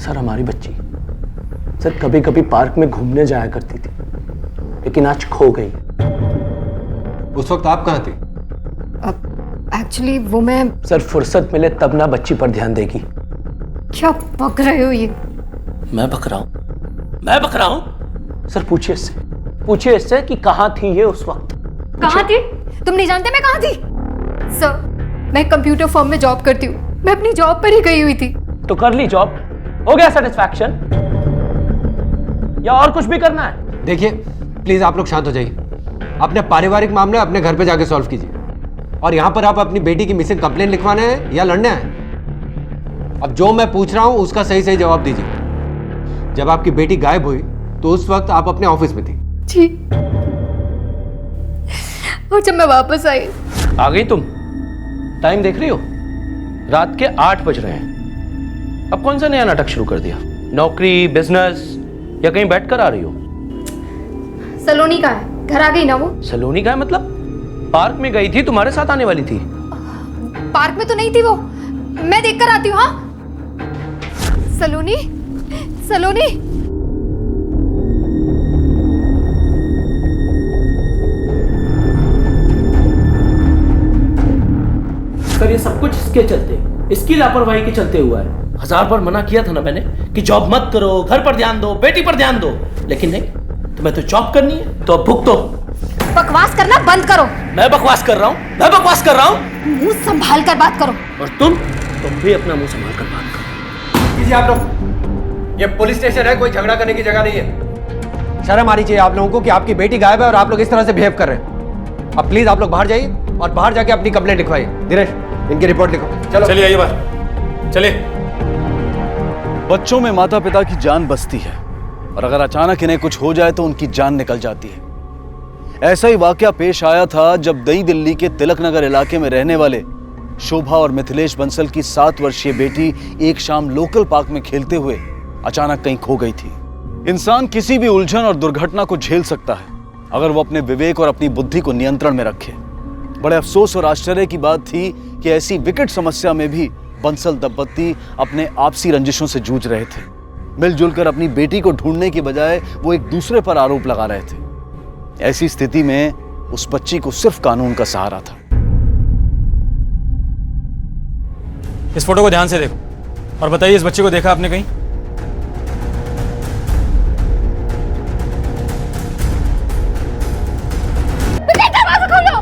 Sir हमारी बच्ची sir कभी कभी पार्क में घूमने जाया करती थी, लेकिन आज खो गई। उस वक्त आप कहाँ थे? एक्चुअली वो मैं सर फुर्सत मिले तब ना बच्ची पर ध्यान देगी। क्या बक रहे हो ये? मैं बक रहा हूँ सर, पूछिए इससे कि कहाँ थी ये उस वक्त। कहाँ थी? तुम नहीं जानते मैं कहाँ थी? सर मैं कंप्यूटर फर्म में जॉब करती हूँ, मैं अपनी जॉब पर ही गई हुई थी। तो कर ली जॉब, हो गया सेटिस्फैक्शन, या और कुछ भी करना है? देखिए प्लीज आप लोग शांत हो जाइए, अपने पारिवारिक मामले अपने घर पे जाके सॉल्व कीजिए, और यहाँ पर आप अपनी बेटी की मिसिंग कंप्लेंट लिखवाने हैं या लड़ने हैं? अब जो मैं पूछ रहा हूँ उसका सही सही जवाब दीजिए। जब आपकी बेटी गायब हुई तो उस वक्त आप अपने ऑफिस में थी? जी। और जब मैं वापस आई। आ गई तुम? टाइम देख रही हो? रात के 8 बज रहे हैं। अब कौन सा नया नाटक शुरू कर दिया? नौकरी, बिजनेस, या कहीं बैठकर आ रही हो? सलोनी का है, घर आ गई ना वो। सलोनी का है मतलब? पार्क में गई थी, तुम्हारे साथ आने वाली थी। पार्क में तो नहीं थी वो, मैं देखकर आती हूँ। हाँ सलोनी, सलोनी। सर ये सब कुछ इसके चलते, इसकी लापरवाही के चलते हुआ है। 1000 बार मना किया था ना मैंने कि जॉब मत करो, घर पर ध्यान दो, बेटी पर ध्यान दो, लेकिन नहीं, तुम्हें तो जॉब करनी है तो अब भुगतो। बकवास करना बंद करो। मैं बकवास कर रहा हूँ? मुंह संभाल कर बात करो। और तुम भी अपना मुंह संभाल कर बात करो। कीजिए आप लोग, ये पुलिस स्टेशन है, कोई झगड़ा करने की जगह नहीं है। शर्म आनी चाहिए आप लोगों को कि आपकी बेटी गायब है और आप लोग इस तरह से बिहेव कर रहे हैं। अब प्लीज आप लोग बाहर जाइए और बाहर जाके अपनी कंप्लेंट लिखवाइए। दिनेश इनकी रिपोर्ट लिखो। चलो चलिए आइए बाहर चलिए। बच्चों में माता पिता की जान बसती है, और अगर अचानक इन्हें कुछ हो जाए तो उनकी जान निकल जाती है। ऐसा ही वाकया पेश आया था जब नई दिल्ली के तिलक नगर इलाके में रहने वाले शोभा और मिथिलेश बंसल की 7 वर्षीय बेटी एक शाम लोकल पार्क में खेलते हुए अचानक कहीं खो गई थी। इंसान किसी भी उलझन और दुर्घटना को झेल सकता है अगर वो अपने विवेक और अपनी बुद्धि को नियंत्रण में रखे। बड़े अफसोस और आश्चर्य की बात थी कि ऐसी विकट समस्या में भी बंसल दंपत्ति अपने आपसी रंजिशों से जूझ रहे थे। मिलजुल कर अपनी बेटी को ढूंढने की बजाय वो एक दूसरे पर आरोप लगा रहे थे। ऐसी स्थिति में उस बच्ची को सिर्फ कानून का सहारा था। इस फोटो को ध्यान से देखो और बताइए, इस बच्चे को देखा आपने कहीं? दरवाजा खोलो।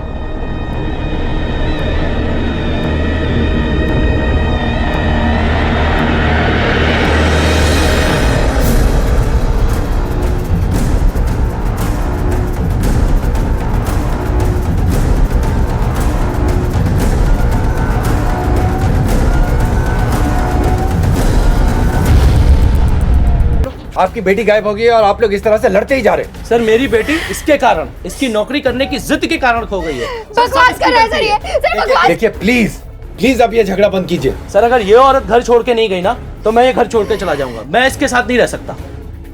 आपकी बेटी गायब हो गई और आप लोग इस तरह से लड़ते ही जा रहे हैं। सर मेरी बेटी इसके कारण, इसकी नौकरी करने की जिद के कारण खो गई है। बकवास कर रहा है सर, ये सर बकवास। देखिए प्लीज अब ये झगड़ा बंद कीजिए। सर अगर ये औरत घर छोड़ के नहीं गई ना तो मैं ये घर छोड़ के चला जाऊंगा। मैं इसके साथ नहीं रह सकता।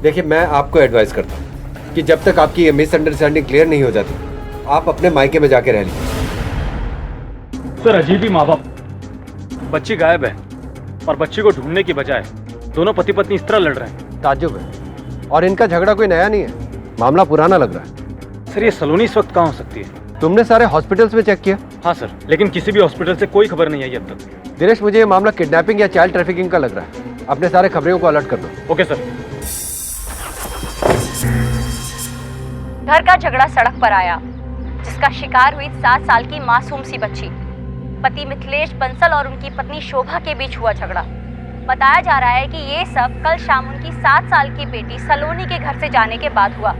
देखिए मैं आपको एडवाइस करता हूँ कि जब तक आपकी ये मिसअंडरस्टैंडिंग क्लियर नहीं हो जाती आप अपने मायके में जाके रह लीजिए। सर अजीब ही माँ बाप, बच्ची गायब है और बच्ची को ढूंढने की बजाय दोनों पति पत्नी इस तरह लड़ रहे हैं। ताज्जुब है, और इनका झगड़ा कोई नया नहीं है, मामला पुराना लग रहा है। सर ये सलोनी इस वक्त कहाँ हो सकती है? तुमने सारे हॉस्पिटल्स में चेक किया? हाँ सर, लेकिन किसी भी हॉस्पिटल से कोई खबर नहीं आई अब तक। दिनेश मुझे ये मामला किडनैपिंग या चाइल्ड ट्रैफिकिंग का लग रहा है, अपने सारे खबरों को अलर्ट कर दो। Okay sir. घर का झगड़ा सड़क पर आया, जिसका शिकार हुई 7 साल की मासूम सी बच्ची। पति मिथिलेश बंसल और उनकी पत्नी शोभा के बीच हुआ झगड़ा। बताया जा रहा है कि ये सब कल शाम उनकी 7 साल की बेटी सलोनी के घर से जाने के बाद हुआ।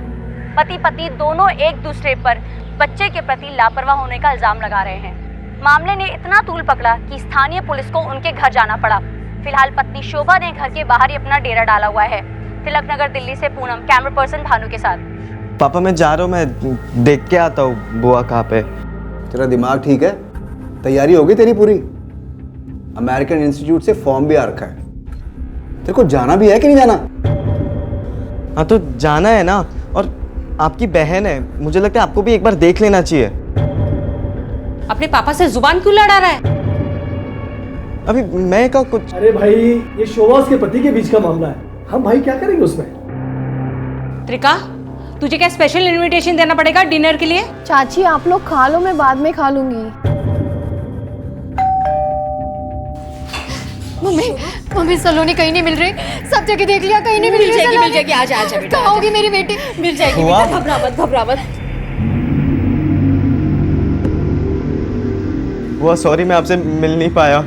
पति पत्नी दोनों एक दूसरे पर बच्चे के प्रति लापरवाह होने का इल्जाम लगा रहे हैं। मामले ने इतना तूल पकड़ा कि स्थानीय पुलिस को उनके घर जाना पड़ा। फिलहाल पत्नी शोभा ने घर के बाहर ही अपना डेरा डाला हुआ है। तिलक नगर दिल्ली से पूनम, कैमरा पर्सन भानु के साथ। पापा मैं जा रहा हूँ, मैं देख के आता हूँ बुआ कहाँ पे। तेरा दिमाग ठीक है? तैयारी होगी तेरी पूरी? अमेरिकन इंस्टीट्यूट से फॉर्म भी आ रखा है, तेरे को जाना भी है कि नहीं जाना? हाँ तो जाना है ना, और आपकी बहन है, मुझे लगता है आपको भी एक बार देख लेना चाहिए। अपने पापा से जुबान क्यों लड़ा रहा है? अभी मैं का कुछ। अरे भाई, ये शोभा उसके पति के बीच का मामला है, हम भाई क्या करेंगे उसमें। त्रिका, तुझे क्या स्पेशल इनविटेशन देना पड़ेगा डिनर के लिए? चाची आप लोग खा लो, मैं बाद में खा लूंगी। मम्मी मम्मी सलोनी कहीं नहीं मिल रही, सब जगह देख लिया, कहीं नहीं मिल रही। मिल जाएगी, आजा आजा बेटा। कहाँ होगी मेरी बेटी? मिल जाएगी हुआ? बेटा, घबरा मत। बुआ सॉरी, मैं आपसे मिल नहीं पाया।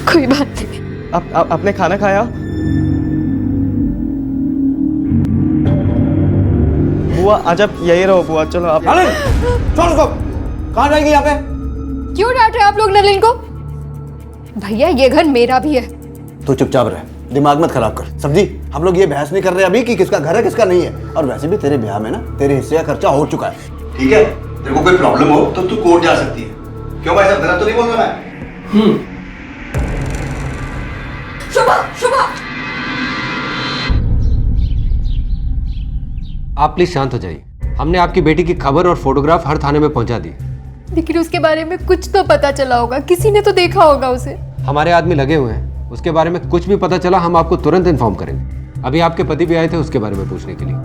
कोई बात नहीं। आपने खाना खाया? बुआ आज आप यही रहो। बुआ चलो आप। छोड़ उसको, कहाँ जाएगी यहाँ पे? क्यों डांट रहे आप लोग नलिन को? भैया ये घर मेरा भी है। तू चुपचाप रह, दिमाग मत खराब कर। सब्जी, हम लोग ये बहस नहीं कर रहे अभी कि किसका घर है किसका नहीं है। और वैसे भी तेरे ब्याह में ना तेरे हिस्से का खर्चा हो चुका है, ठीक है? तेरे को कोई प्रॉब्लम हो तो तू कोर्ट जा सकती है। क्यों भाई साहब, गलत तो नहीं बोल रहा मैं? शुभा आप प्लीज शांत हो जाइए। हमने आपकी बेटी की खबर और फोटोग्राफ हर थाने में पहुंचा दी। लेकिन उसके बारे में कुछ तो पता चला होगा, किसी ने तो देखा होगा उसे। हमारे आदमी लगे हुए हैं, उसके बारे में कुछ भी पता चला हम आपको तुरंत इन्फॉर्म करेंगे। अभी आपके पति भी आए थे उसके बारे में पूछने के लिए।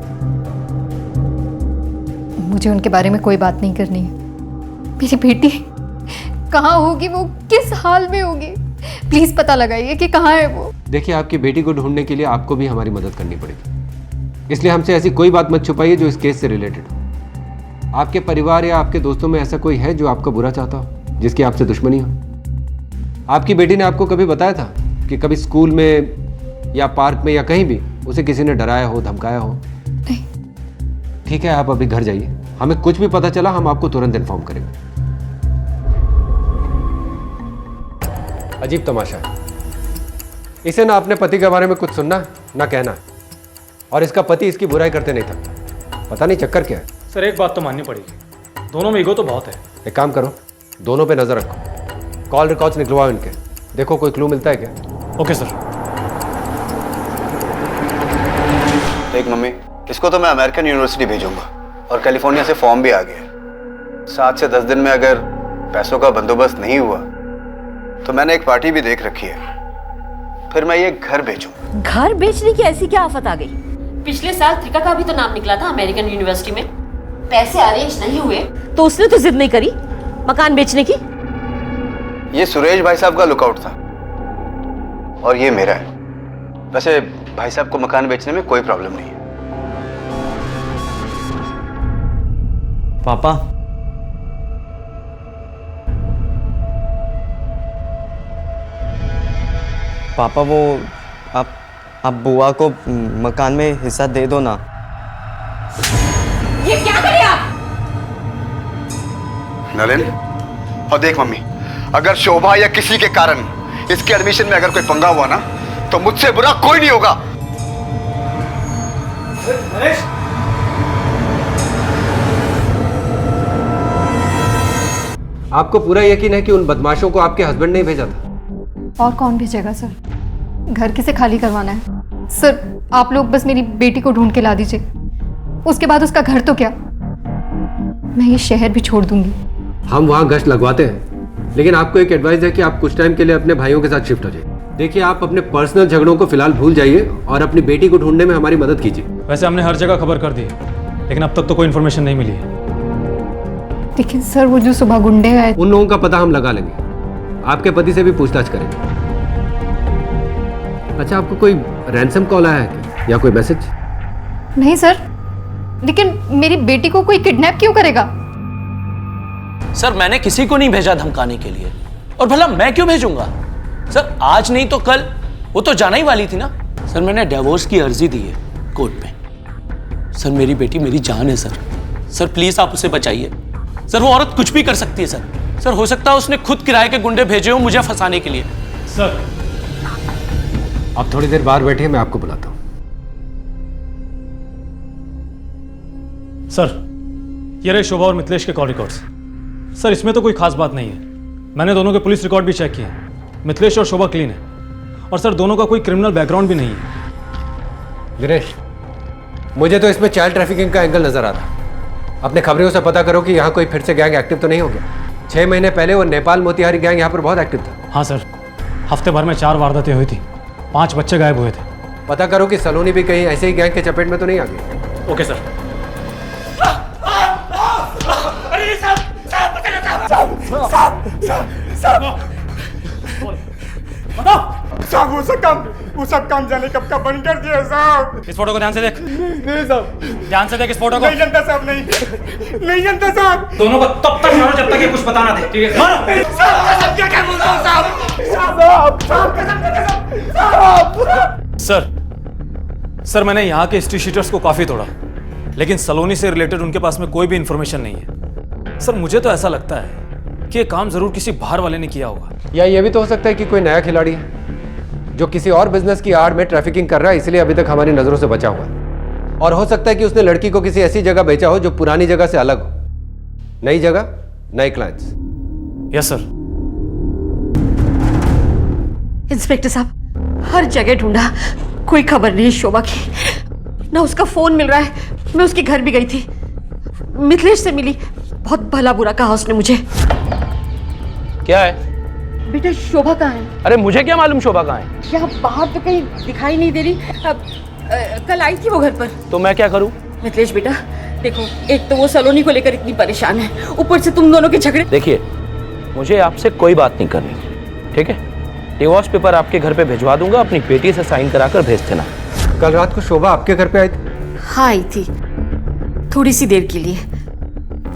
मुझे उनके बारे में कोई बात नहीं करनी है। मेरी बेटी कहाँ होगी, वो किस हाल में होगी, प्लीज पता लगाइए कि कहाँ है वो। देखिए, आपकी बेटी को ढूंढने के लिए आपको भी हमारी मदद करनी पड़ेगी, इसलिए हमसे ऐसी कोई बात मत छुपाइए जो इस केस से रिलेटेड हो। आपके परिवार या आपके दोस्तों में ऐसा कोई है जो आपका बुरा चाहता हो, जिसकी आपसे दुश्मनी हो? आपकी बेटी ने आपको कभी बताया था कि कभी स्कूल में या पार्क में या कहीं भी उसे किसी ने डराया हो, धमकाया हो? नहीं। ठीक है, आप अभी घर जाइए। हमें कुछ भी पता चला हम आपको तुरंत इन्फॉर्म करेंगे। अजीब तमाशा है, इसे ना अपने पति के बारे में कुछ सुनना ना कहना, और इसका पति इसकी बुराई करते नहीं थकता। पता नहीं चक्कर क्या है। सर एक बात तो माननी पड़ेगी, दोनों में ईगो तो बहुत है। एक काम करो, दोनों पे नजर रखो, कॉल रिकॉर्ड्स निकलवाओ इनके, देखो कोई क्लू मिलता है क्या। Okay sir. देख मम्मी, इसको तो मैं अमेरिकन यूनिवर्सिटी भेजूंगा और कैलिफोर्निया से फॉर्म भी आ गया। 7 से 10 दिन में अगर पैसों का बंदोबस्त नहीं हुआ तो मैंने एक पार्टी भी देख रखी है, फिर मैं ये घर बेचूं। घर बेचने की ऐसी क्या आफत आ गई? पिछले साल त्रिका का भी तो नाम निकला था अमेरिकन यूनिवर्सिटी में, पैसे अरेंज नहीं हुए तो उसने तो जिद नहीं करी मकान बेचने की। ये सुरेश भाई साहब का लुकआउट था और ये मेरा है। वैसे भाई साहब को मकान बेचने में कोई प्रॉब्लम नहीं है। पापा, पापा वो आप बुआ को मकान में हिस्सा दे दो ना। ये क्या करे आप? नलिन, और देख मम्मी, अगर शोभा या किसी के कारण इसके एडमिशन में अगर कोई पंगा हुआ ना तो मुझसे बुरा कोई नहीं होगा। आपको पूरा यकीन है कि उन बदमाशों को आपके हस्बैंड ने ही भेजा था? और कौन भेजेगा सर? घर किसे खाली करवाना है सर? आप लोग बस मेरी बेटी को ढूंढ के ला दीजिए, उसके बाद उसका घर तो क्या, मैं ये शहर भी छोड़ दूंगी। हम वहाँ गश्त लगवाते हैं, लेकिन आपको एक एडवाइस है कि आप कुछ टाइम के लिए अपने भाइयों के साथ शिफ्ट हो जाइए। देखिए, आप अपने पर्सनल झगड़ों को फिलहाल भूल जाइए और अपनी बेटी को ढूंढने में हमारी मदद कीजिए। वैसे हमने हर जगह खबर कर दी है, लेकिन अब तक तो कोई इन्फॉर्मेशन नहीं मिली है। लेकिन सर वो जो सुबह गुंडे आए, उन लोगों का पता हम लगा लेंगे, आपके पति से भी पूछताछ करेंगे। अच्छा, आपको कोई रैंसम कॉल आया है क्या या कोई मैसेज? नहीं सर, लेकिन मेरी बेटी को कोई किडनैप क्यों करेगा? सर मैंने किसी को नहीं भेजा धमकाने के लिए, और भला मैं क्यों भेजूंगा? सर आज नहीं तो कल वो तो जाना ही वाली थी ना। सर मैंने डिवोर्स की अर्जी दी है कोर्ट में। सर मेरी बेटी मेरी जान है सर। सर प्लीज आप उसे बचाइए। सर वो औरत कुछ भी कर सकती है सर। सर हो सकता है उसने खुद किराए के गुंडे भेजे हो मुझे फंसाने के लिए। सर आप थोड़ी देर बाहर बैठिए, मैं आपको बुलाता हूँ। सर ये रहे शोभा और मिथिलेश के कॉल रिकॉर्ड्स। सर इसमें तो कोई खास बात नहीं है, मैंने दोनों के पुलिस रिकॉर्ड भी चेक किए हैं। मिथिलेश और शोभा क्लीन है, और सर दोनों का कोई क्रिमिनल बैकग्राउंड भी नहीं है। गिरीश, मुझे तो इसमें चाइल्ड ट्रैफिकिंग का एंगल नजर आ रहा। अपने खबरों से पता करो कि यहाँ कोई फिर से गैंग एक्टिव तो नहीं हो गया। 6 महीने पहले वो नेपाल मोतिहारी गैंग यहाँ पर बहुत एक्टिव था। हाँ सर, हफ्ते भर में 4 वारदातें हुई थी, 5 बच्चे गायब हुए थे। पता करो कि सलोनी भी कहीं ऐसे ही गैंग के चपेट में तो नहीं आ गई। Okay sir. साहब वो सब काम जाने कब का बंद कर दिया साहब। इस फोटो को ध्यान से देख। नहीं साहब, ध्यान से देख इस फोटो को। नहीं जानता साहब, नहीं जानता साहब। दोनों को तब तक मारो जब तक ये कुछ बताना दे, ठीक है? मारो। साहब क्या बोलता हूँ साहब। सर मैंने यहाँ के हिस्ट्री शीटर्स को काफी तोड़ा, लेकिन सलोनी से रिलेटेड उनके पास में कोई भी इंफॉर्मेशन नहीं है। सर मुझे तो ऐसा लगता है कि ये काम जरूर किसी बाहर वाले ने किया होगा। या ये भी तो हो सकता है कि कोई नया खिलाड़ी है जो किसी और बिजनेस की आड़ में ट्रैफिकिंग कर रहा है, इसलिए अभी तक हमारी नजरों से बचा हुआ है। और हो सकता है कि उसने लड़की को किसी ऐसी जगह बेचा हो जो पुरानी जगह से अलग हो। नई जगह, नए क्लाइंट्स। Yes sir. इंस्पेक्टर साहब, हर जगह ढूंढा, कोई खबर नहीं शोभा की। ना उसका फोन मिल रहा है। मैं उसके घर भी गई थी, मिथिलेश से मिली, बहुत भला बुरा कहा उसने मुझे। क्या है बेटा शोभा कहाँ है? अरे मुझे क्या मालूम शोभा कहाँ है? यहाँ बाहर तो कहीं दिखाई नहीं दे रही। कल आई थी वो घर पर। तो मैं क्या करूं? मिथिलेश बेटा देखो, एक तो वो सलोनी को लेकर इतनी परेशान है, ऊपर से तुम दोनों के झगड़े। देखिए, मुझे आपसे कोई बात नहीं करनी, ठीक है? डिवोर्स पेपर आपके घर पे भिजवा दूंगा, अपनी बेटी से साइन कराकर भेज देना। कल रात को शोभा आपके घर पे आई थी? हाँ आई थी, थोड़ी सी देर के लिए,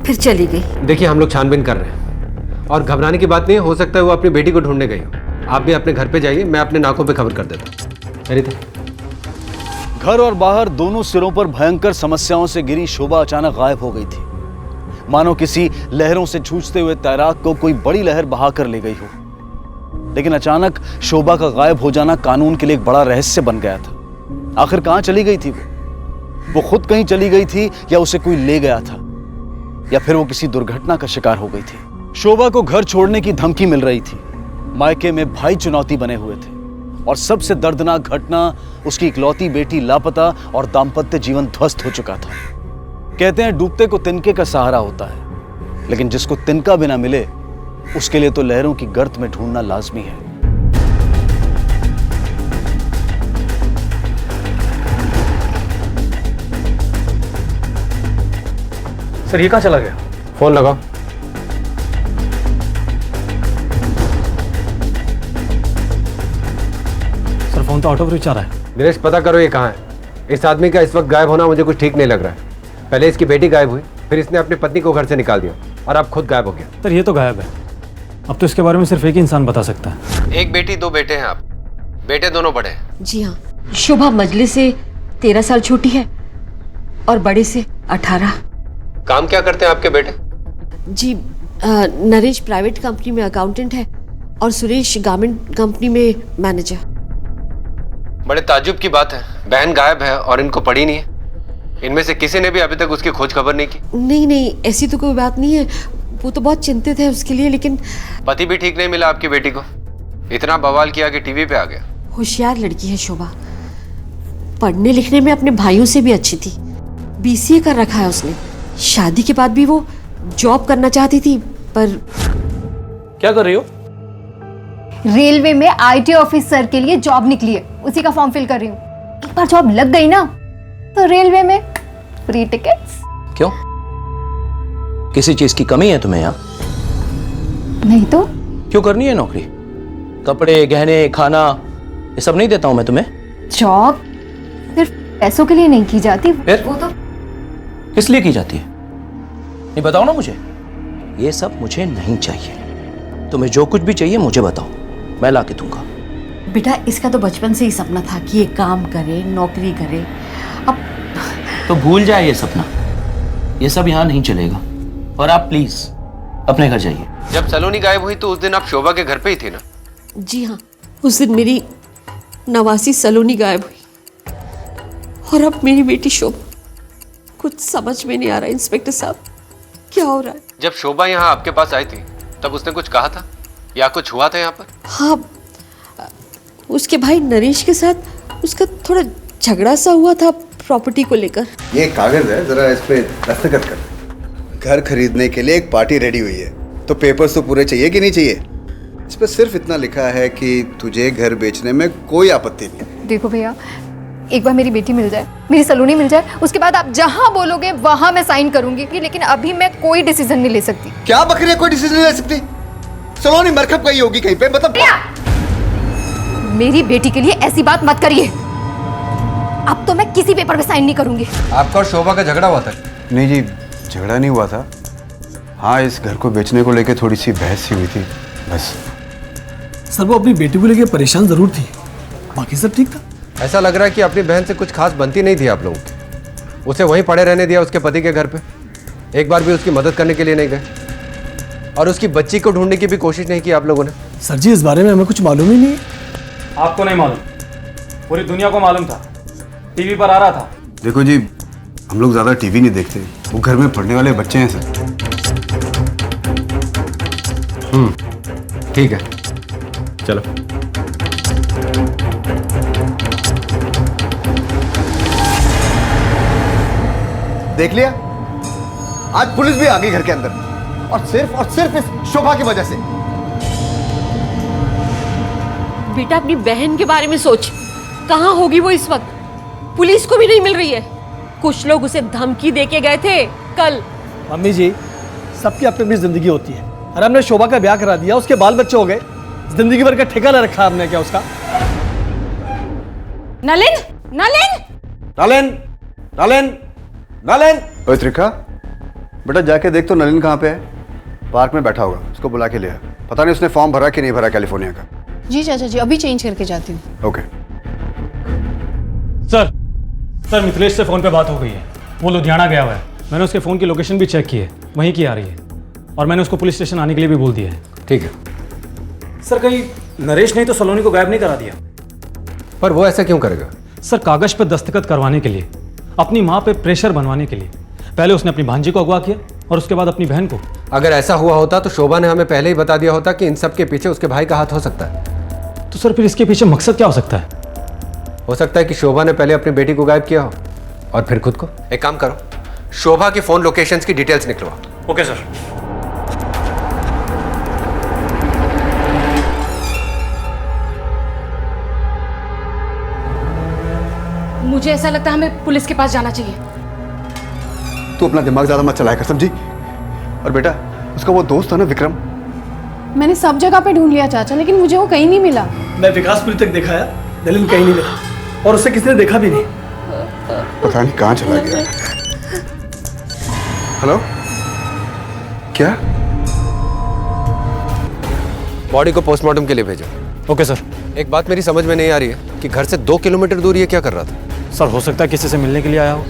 फिर चली गई। देखिए हम लोग छानबीन कर रहे हैं और घबराने की बात नहीं है। हो सकता है वो अपनी बेटी को ढूंढने गई हो। आप भी अपने घर पे जाइए, मैं अपने नाकों पे खबर कर देता हूँ। घर और बाहर दोनों सिरों पर भयंकर समस्याओं से घिरी शोभा अचानक गायब हो गई थी, मानो किसी लहरों से जूझते हुए तैराक को कोई बड़ी लहर बहाकर ले गई हो। लेकिन अचानक शोभा का गायब हो जाना कानून के लिए एक बड़ा रहस्य बन गया था। आखिर कहां चली गई थी वो खुद कहीं चली गई थी या उसे कोई ले गया था, या फिर वो किसी दुर्घटना का शिकार हो गई थी। शोभा को घर छोड़ने की धमकी मिल रही थी, मायके में भाई चुनौती बने हुए थे, और सबसे दर्दनाक घटना, उसकी इकलौती बेटी लापता और दाम्पत्य जीवन ध्वस्त हो चुका था। कहते हैं डूबते को तिनके का सहारा होता है, लेकिन जिसको तिनका बिना मिले उसके लिए तो लहरों की गर्त में ढूंढना लाजमी है। सर ये कहाँ चला गया? फोन लगाओ। सर फोन तो आउट ऑफ रीच आ रहा है। दिनेश पता करो ये कहाँ है। इस आदमी का इस वक्त गायब होना मुझे कुछ ठीक नहीं लग रहा है। पहले इसकी बेटी गायब हुई, फिर इसने अपनी पत्नी को घर से निकाल दिया और अब खुद गायब हो गया। सर ये तो गायब है, अब तो इसके बारे में सिर्फ एक ही इंसान बता सकता है। एक बेटी 2 बेटे हैं आप, बेटे दोनों बड़े हैं। जी हाँ, शोभा मजले से 13 साल छोटी है और बड़े से 18। काम क्या करते हैं आपके बेटे? जी नरेश प्राइवेट कंपनी में अकाउंटेंट है और सुरेश गारमेंट कंपनी में मैनेजर। बड़े ताज्जुब की बात है, बहन गायब है और इनको पड़ी नहीं है। इनमें से किसी ने भी अभी तक उसकी खोज खबर नहीं की। नहीं ऐसी तो कोई बात नहीं है, वो तो बहुत चिंतित है उसके लिए, लेकिन पति भी ठीक नहीं मिला आपकी बेटी को, इतना बवाल किया कि टीवी पे आ गया। होशियार लड़की है शोभा, पढ़ने लिखने में अपने भाइयों से भी अच्छी थी, BCA कर रखा है उसने। शादी के बाद भी वो जॉब करना चाहती थी, पर क्या कर रही हो? रेलवे में IT ऑफिसर के लिए जॉब निकली है, उसी का फॉर्म फिल कर रही हूँ। एक बार जॉब लग गई ना तो रेलवे में फ्री टिकट्स। क्यों, किसी चीज की कमी है तुम्हें यहाँ? नहीं तो क्यों करनी है नौकरी? कपड़े, गहने, खाना, ये सब नहीं देता हूं मैं तुम्हें? जॉब सिर्फ पैसों के लिए नहीं की जाती। फिर वो तो किस लिए की जाती है? नहीं बताओ ना मुझे। ये सब मुझे नहीं चाहिए। तुम्हें जो कुछ भी चाहिए मुझे बताओ, मैं ला के दूंगा। बेटा इसका तो बचपन से ही सपना था कि ये काम करे, नौकरी करे। अब तो भूल जाए ये सपना, ये सब यहाँ नहीं चलेगा। और आप प्लीज अपने घर जाइए। जब सलोनी गायब हुई तो उस दिन आप शोभा के घर पे ही थे ना? जी हाँ, उस दिन मेरी नवासी सलोनी गायब हुई और अब मेरी बेटी शोभा। कुछ समझ में नहीं आ रहा इंस्पेक्टर साहब, क्या हो रहा है? जब शोभा यहाँ आपके पास आई थी तब उसने कुछ कहा था या कुछ हुआ था यहाँ पर? हाँ, उसके भाई नरेश के साथ उसका थोड़ा झगड़ा सा हुआ था प्रॉपर्टी को लेकर। ये कागज है, जरा इस पे दस्तखत कर। घर खरीदने के लिए एक पार्टी रेडी हुई है, तो पेपर्स तो पूरे चाहिए कि नहीं चाहिए? इस पर सिर्फ इतना लिखा है कि तुझे घर बेचने में कोई आपत्ति नहीं। देखो भैया, एक बार मेरी बेटी मिल जाए, मेरी सलोनी मिल जाए, उसके बाद आप जहां बोलोगे वहां मैं साइन करूंगी, लेकिन अभी मैं कोई डिसीजन नहीं ले सकती। क्या बकरिया, कोई डिसीजन नहीं ले सकती? सलोनी मरकब गई होगी कहीं पे, मतलब मेरी बेटी के लिए ऐसी बात मत करिए। अब तो मैं किसी पेपर पे साइन नहीं करूंगी। आपका और शोभा का झगड़ा हुआ था? नहीं जी, झगड़ा नहीं हुआ था। हाँ, इस घर को बेचने को लेकर थोड़ी सी बहस सी हुई थी, बस। सर वो अपनी बेटी को लेकर परेशान जरूर थी, बाकी सब ठीक था। ऐसा लग रहा है कि अपनी बहन से कुछ खास बनती नहीं थी आप लोगों की। उसे वहीं पड़े रहने दिया उसके पति के घर पे, एक बार भी उसकी मदद करने के लिए नहीं गए, और उसकी बच्ची को ढूंढने की भी कोशिश नहीं की आप लोगों ने। सर जी, इस बारे में हमें कुछ मालूम ही नहीं है। आपको नहीं मालूम, पूरी दुनिया को मालूम था, टीवी पर आ रहा था। देखो जी, हम लोग ज्यादा टीवी नहीं देखते, वो घर में पढ़ने वाले बच्चे हैं सर। ठीक है, चलो। देख लिया, आज पुलिस भी आ गई घर के अंदर, और सिर्फ इस शोभा की वजह से। बेटा अपनी बहन के बारे में सोच, कहाँ होगी वो इस वक्त? पुलिस को भी नहीं मिल रही है। कुछ लोग उसे धमकी देके गए थे कल। मम्मी जी, सबकी अपनी अपनी जिंदगी होती है। अरे हमने शोभा का ब्याह करा दिया, उसके बाल बच्चे हो गए, जिंदगी भर का ठेका ले रखा हमने क्या उसका? नलिन, नलिन, नलिन, नलिन, नलिन। ओए त्रिखा, बेटा जाके देख तो नलिन कहाँ पे है। पार्क में बैठा होगा, उसको बुला के ले आ। पता नहीं उसने फॉर्म भरा कि नहीं भरा कैलिफोर्निया का। जी चाचा जी, अभी चेंज करके जाती हूँ। ओके। सर मिथिलेश से फोन पे बात हो गई है, वो लुधियाना गया हुआ है। मैंने उसके फोन की लोकेशन भी चेक की है, वहीं की आ रही है, और मैंने उसको पुलिस स्टेशन आने के लिए भी बोल दिया है। ठीक है सर, कहीं नरेश ने तो सलोनी को गायब नहीं करा दिया? पर वो ऐसा क्यों करेगा? सर, कागज पे दस्तखत करवाने के लिए, अपनी माँ पे प्रेशर बनवाने के लिए। पहले उसने अपनी भांजी को अगवा किया और उसके बाद अपनी बहन को। अगर ऐसा हुआ होता तो शोभा ने हमें पहले ही बता दिया होता कि इन सब के पीछे उसके भाई का हाथ हो सकता है। तो सर फिर इसके पीछे मकसद क्या हो सकता है? हो सकता है कि शोभा ने पहले अपनी बेटी को गायब किया हो और फिर खुद को। एक काम करो, शोभा की फोन लोकेशंस की डिटेल्स निकलवाओ। Okay sir. मुझे ऐसा लगता है हमें पुलिस के पास जाना चाहिए। तू अपना दिमाग ज्यादा मत चलाया कर, समझी? और बेटा, उसका वो दोस्त था ना विक्रम, मैंने सब जगह पे ढूंढ लिया चाचा, लेकिन मुझे वो कहीं नहीं मिला। मैं विकासपुरी तक दिखाया, नलिन कहीं नहीं मिला, और उसे किसी ने देखा भी नहीं। पता नहीं कहाँ चला गया। हेलो, क्या? बॉडी को पोस्टमार्टम के लिए भेजो। Okay sir. एक बात मेरी समझ में नहीं आ रही है कि घर से 2 किलोमीटर दूर ये क्या कर रहा था? सर, हो सकता है किसी से मिलने के लिए आया हो।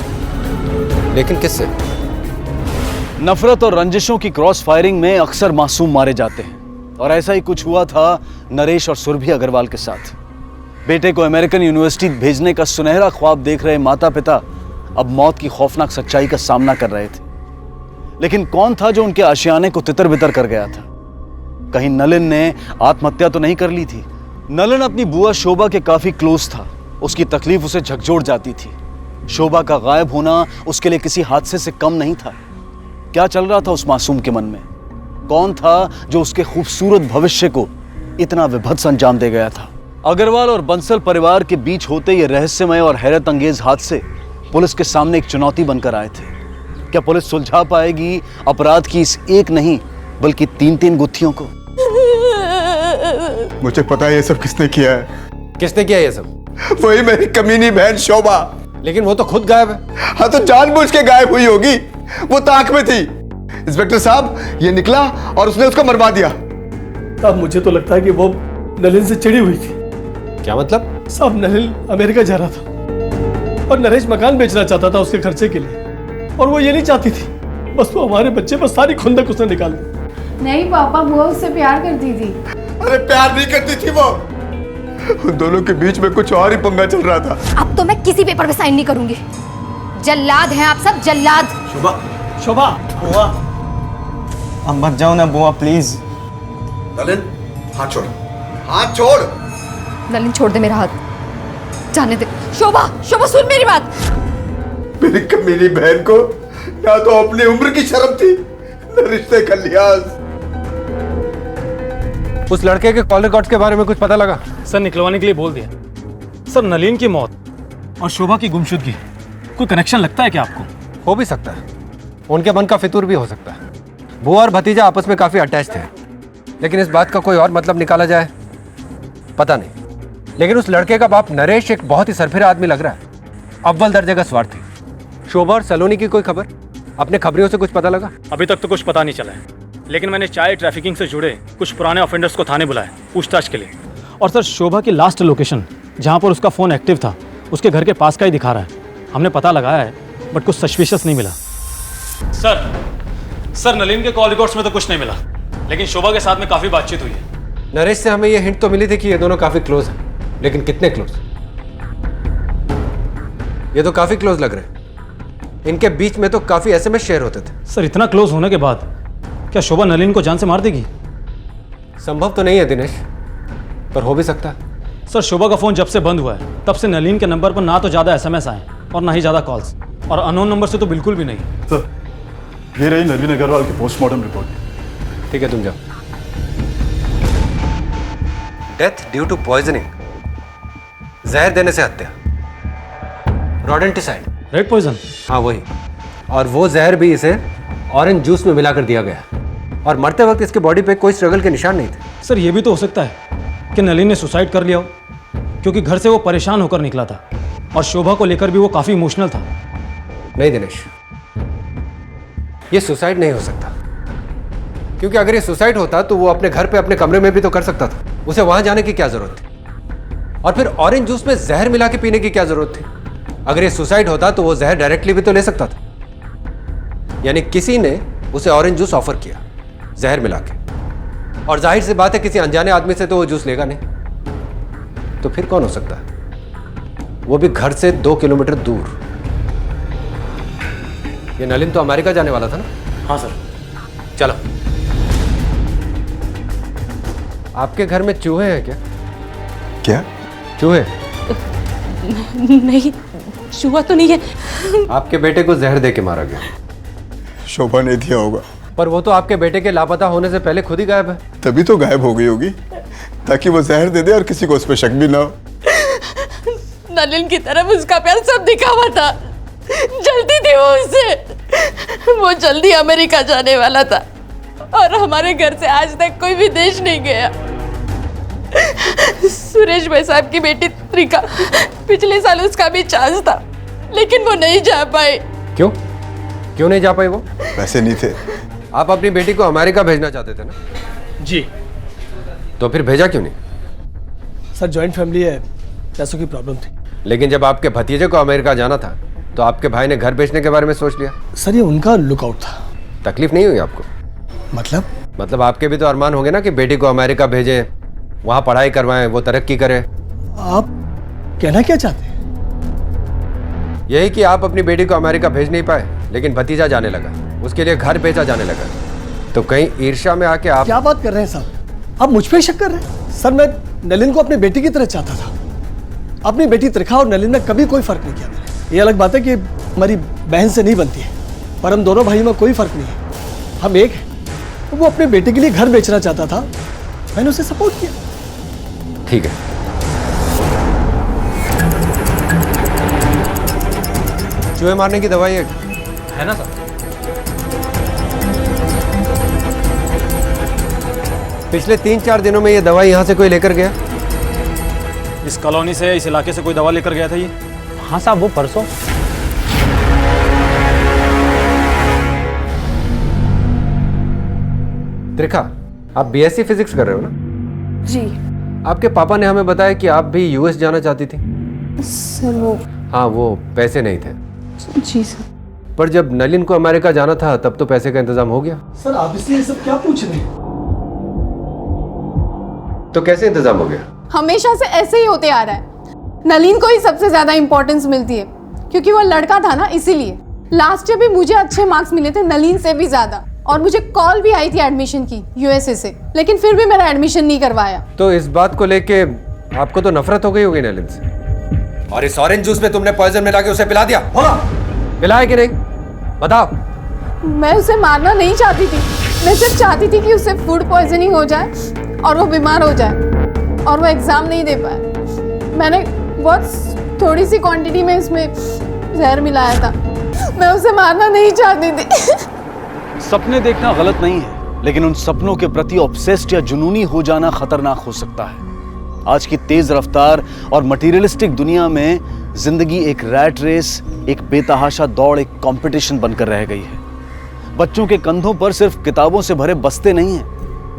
लेकिन किससे? नफरत और रंजिशों की क्रॉस फायरिंग में अक्सर मासूम मारे जाते हैं, और ऐसा ही कुछ हुआ था नरेश और सुरभि अग्रवाल के साथ। बेटे को अमेरिकन यूनिवर्सिटी भेजने का सुनहरा ख्वाब देख रहे माता पिता अब मौत की खौफनाक सच्चाई का सामना कर रहे थे। लेकिन कौन था जो उनके आशियाने को तितर बितर कर गया था? कहीं नलिन ने आत्महत्या तो नहीं कर ली थी? नलिन अपनी बुआ शोभा के काफी क्लोज था, उसकी तकलीफ उसे झकझोर जाती थी। शोभा का गायब होना उसके लिए किसी हादसे से कम नहीं था। क्या चल रहा था उस मासूम के मन में? कौन था जो उसके खूबसूरत भविष्य को इतना विभत्स अंजाम दे गया था? अग्रवाल और बंसल परिवार के बीच होते ये रहस्यमय और हैरत अंगेज हादसे पुलिस के सामने एक चुनौती बनकर आए थे। क्या पुलिस सुलझा पाएगी अपराध की इस एक नहीं बल्कि 3-3 गुत्थियों को? मुझे पता है ये सब किसने किया है। किसने किया ये सब? वही मेरी कमीनी बहन शोभा। लेकिन वो तो खुद गायब है। हाँ, तो जानबूझ के गायब हुई होगी, वो ताक में थी। इंस्पेक्टर साहब, ये निकला और उसने उसको मरवा दिया। अब मुझे तो लगता है कि वो नलिन से चिड़ी हुई थी। क्या मतलब? साहब, नलिन अमेरिका जा रहा था और नरेश मकान बेचना चाहता था उसके खर्चे के लिए, और वो ये नहीं चाहती थी। बस वो हमारे बच्चे पर सारी खुंदक उसने निकाल दी। नहीं पापा, बुआ उससे प्यार करती थी। अरे प्यार नहीं करती थी वो, उन दोनों के बीच में कुछ और ही पंगा चल रहा था। अब तो मैं किसी पेपर पे साइन नहीं करूंगी। जल्लाद हैं आप सब, जल्लाद। शोभा, शोभा, बुआ, अब मत जाओ ना बुआ, प्लीज। नलिन, हाथ छोड़, हाथ छोड़। नलिन, छोड़ दे मेरा हाथ, जाने दे। शोभा, शोभा सुन मेरी बात। मेरी कमीनी बहन को ना तो अपनी उम्र की शर्म थी, न रिश्ते का लिहाज। उस लड़के के कॉल रिकॉर्ड्स के बारे में कुछ पता लगा? सर निकलवाने के लिए बोल दिया। सर नलीन की मौत और शोभा की गुमशुदगी कोई कनेक्शन लगता है क्या आपको? हो भी सकता है, उनके मन का फितूर भी हो सकता है। वो और भतीजा आपस में काफी अटैच थे, लेकिन इस बात का कोई और मतलब निकाला जाए पता नहीं। लेकिन उस लड़के का बाप नरेश एक बहुत ही सरफिरा आदमी लग रहा है, अव्वल दर्जे का स्वार्थी। शोभा और सलोनी की कोई खबर? अपने खबरियों से कुछ पता लगा? अभी तक तो कुछ पता नहीं चला है, लेकिन मैंने चाइल्ड ट्रैफिकिंग से जुड़े कुछ पुराने ऑफेंडर्स को थाने बुलाया पूछताछ के लिए। और सर शोभा की लास्ट लोकेशन जहाँ पर उसका फ़ोन एक्टिव था उसके घर के पास का ही दिखा रहा है। हमने पता लगाया है बट कुछ सस्पिशियस नहीं मिला। सर नलीन के कॉल रिकॉर्ड्स में तो कुछ नहीं मिला, लेकिन शोभा के साथ में काफ़ी बातचीत हुई है। नरेश से हमें ये हिंट तो मिली थी कि ये दोनों काफी क्लोज हैं, लेकिन कितने क्लोज? ये तो काफी क्लोज लग रहे हैं। इनके बीच में तो काफी एसएमएस शेयर होते थे। सर इतना क्लोज होने के बाद क्या शोभा नलीन को जान से मार देगी? संभव तो नहीं है दिनेश, पर हो भी सकता है। सर शोभा का फ़ोन जब से बंद हुआ है तब से नलीन के नंबर पर ना तो ज़्यादा एसएमएस आए और ना ही ज़्यादा कॉल्स, और अननोन नंबर से तो बिल्कुल भी नहीं। सर ये रही नलीन अग्रवाल की पोस्टमार्टम रिपोर्ट। ठीक है, तुम जाओ। डेथ ड्यू टू पॉइजनिंग, जहर देने से हत्या, रोडेंटिसाइड, रेड पॉइजन। हाँ वही। और वो जहर भी इसे ऑरेंज जूस में मिलाकर दिया गया, और मरते वक्त इसके बॉडी पे कोई स्ट्रगल के निशान नहीं थे। सर ये भी तो हो सकता है कि नलीन ने सुसाइड कर लिया हो, क्योंकि घर से वो परेशान होकर निकला था और शोभा को लेकर भी वो काफ़ी इमोशनल था। नहीं दिनेश, ये सुसाइड नहीं हो सकता, क्योंकि अगर ये सुसाइड होता तो वो अपने घर पे अपने कमरे में भी तो कर सकता था। उसे वहां जाने की क्या जरूरत थी? और फिर ऑरेंज जूस में जहर मिला के पीने की क्या जरूरत थी? अगर ये सुसाइड होता तो वो जहर डायरेक्टली भी तो ले सकता था। यानी किसी ने उसे ऑरेंज जूस ऑफर किया जहर मिला के, और जाहिर सी बात है किसी अनजाने आदमी से तो वो जूस लेगा नहीं। तो फिर कौन हो सकता है? वो भी घर से 2 किलोमीटर दूर। ये नलिन तो अमेरिका जाने वाला था ना? हाँ सर। चलो। आपके घर में चूहे हैं क्या? क्या? चूहे? नहीं, चूहा तो नहीं है। आपके बेटे को जहर दे के मारा गया। शोभा ने दिया होगा। पर वो तो आपके बेटे के लापता होने से पहले खुद ही गायब है। तभी तो गायब हो गई होगी, ताकि वो जहर दे दे और किसी को उस पर शक भी ना हो। नलिन की तरफ उसका प्यार सब दिखा हुआ था, जल्दी थी वो उससे। वो जल्दी अमेरिका जाने वाला था और हमारे घर से आज तक कोई विदेश नहीं गया। सुरेश भाई साहब की बेटी त्रिका, पिछले साल उसका भी चांस था, लेकिन वो नहीं जा पाई। क्यों? क्यों नहीं जा पाई वो? पैसे नहीं थे। आप अपनी बेटी को अमेरिका भेजना चाहते थे ना? जी। तो फिर भेजा क्यों नहीं? सर जॉइंट फैमिली है, पैसों की प्रॉब्लम थी। लेकिन जब आपके भतीजे को अमेरिका जाना था तो आपके भाई ने घर बेचने के बारे में सोच लिया। सर ये उनका लुकआउट था। तकलीफ नहीं हुई आपको? मतलब आपके भी तो अरमान होंगे ना कि बेटी को अमेरिका भेजें, वहां पढ़ाई करवाएं, वो तरक्की करे। आप कहना क्या चाहते हैं? यही कि आप अपनी बेटी को अमेरिका भेज नहीं पाए, लेकिन भतीजा जाने लगा, उसके लिए घर बेचा जाने लगा। तो कहीं ईर्ष्या में आके आप क्या बात कर रहे हैं साहब? आप मुझ पे शक कर रहे हैं? सर मैं नलिन को अपनी बेटी की तरह चाहता था। अपनी बेटी त्रिखा और नलिन में कभी कोई फर्क नहीं किया मैंने। ये अलग बात है कि हमारी बहन से नहीं बनती है, पर हम दोनों भाइयों में कोई फर्क नहीं है, हम एक हैं। वो अपने बेटे के लिए घर बेचना चाहता था, मैंने उसे सपोर्ट किया। ठीक है, चूहे मारने की दवाई है ना सर? पिछले 3-4 दिनों में ये दवाई यहाँ से कोई लेकर गया? इस कॉलोनी से, इस इलाके से कोई दवा लेकर गया था ये? हाँ साहब, वो परसों। त्रिखा, आप बीएससी फिजिक्स कर रहे हो ना? जी आपके पापा ने हमें बताया कि आप भी यूएस जाना चाहती थी। सर वो हाँ, वो पैसे नहीं थे। जी सर। पर जब नलिन को अमेरिका जाना था तब तो पैसे का इंतजाम हो गया। सर आप इसलिए ये सब क्या पूछ रहे हैं? तो कैसे इंतजाम हो गया? हमेशा से ऐसे ही होते आ रहा है। नलिन को ही सबसे ज्यादा इंपॉर्टेंस मिलती है, क्योंकि वो लड़का था ना, इसीलिए। लास्ट ईयर भी मुझे अच्छे मार्क्स मिले थे, नलिन से भी ज्यादा, और मुझे कॉल भी आई थी एडमिशन की यूएसए से, लेकिन फिर भी मेरा एडमिशन नहीं करवाया। तो इस बात को लेके आपको तो नफरत हो गई होगी नलिन से, और इस ऑरेंज जूस में तुमने पॉइजन मिला के उसे पिला दिया। पिलाया कि नहीं? बताओ। मैं उसे मारना नहीं चाहती थी, मैं सिर्फ चाहती थी कि उसे फूड पॉइजनिंग हो जाए और वो बीमार हो जाए और वो एग्ज़ाम नहीं दे पाए। मैंने बहुत थोड़ी सी क्वांटिटी में इसमें जहर मिलाया था। मैं उसे मारना नहीं चाहती थी। सपने देखना गलत नहीं है, लेकिन उन सपनों के प्रति ऑब्सेस्ड या जुनूनी हो जाना खतरनाक हो सकता है। आज की तेज रफ्तार और मटेरियलिस्टिक दुनिया में जिंदगी एक रैट रेस, एक बेतहाशा दौड़, एक कंपटीशन बनकर रह गई है। बच्चों के कंधों पर सिर्फ किताबों से भरे बस्ते नहीं हैं,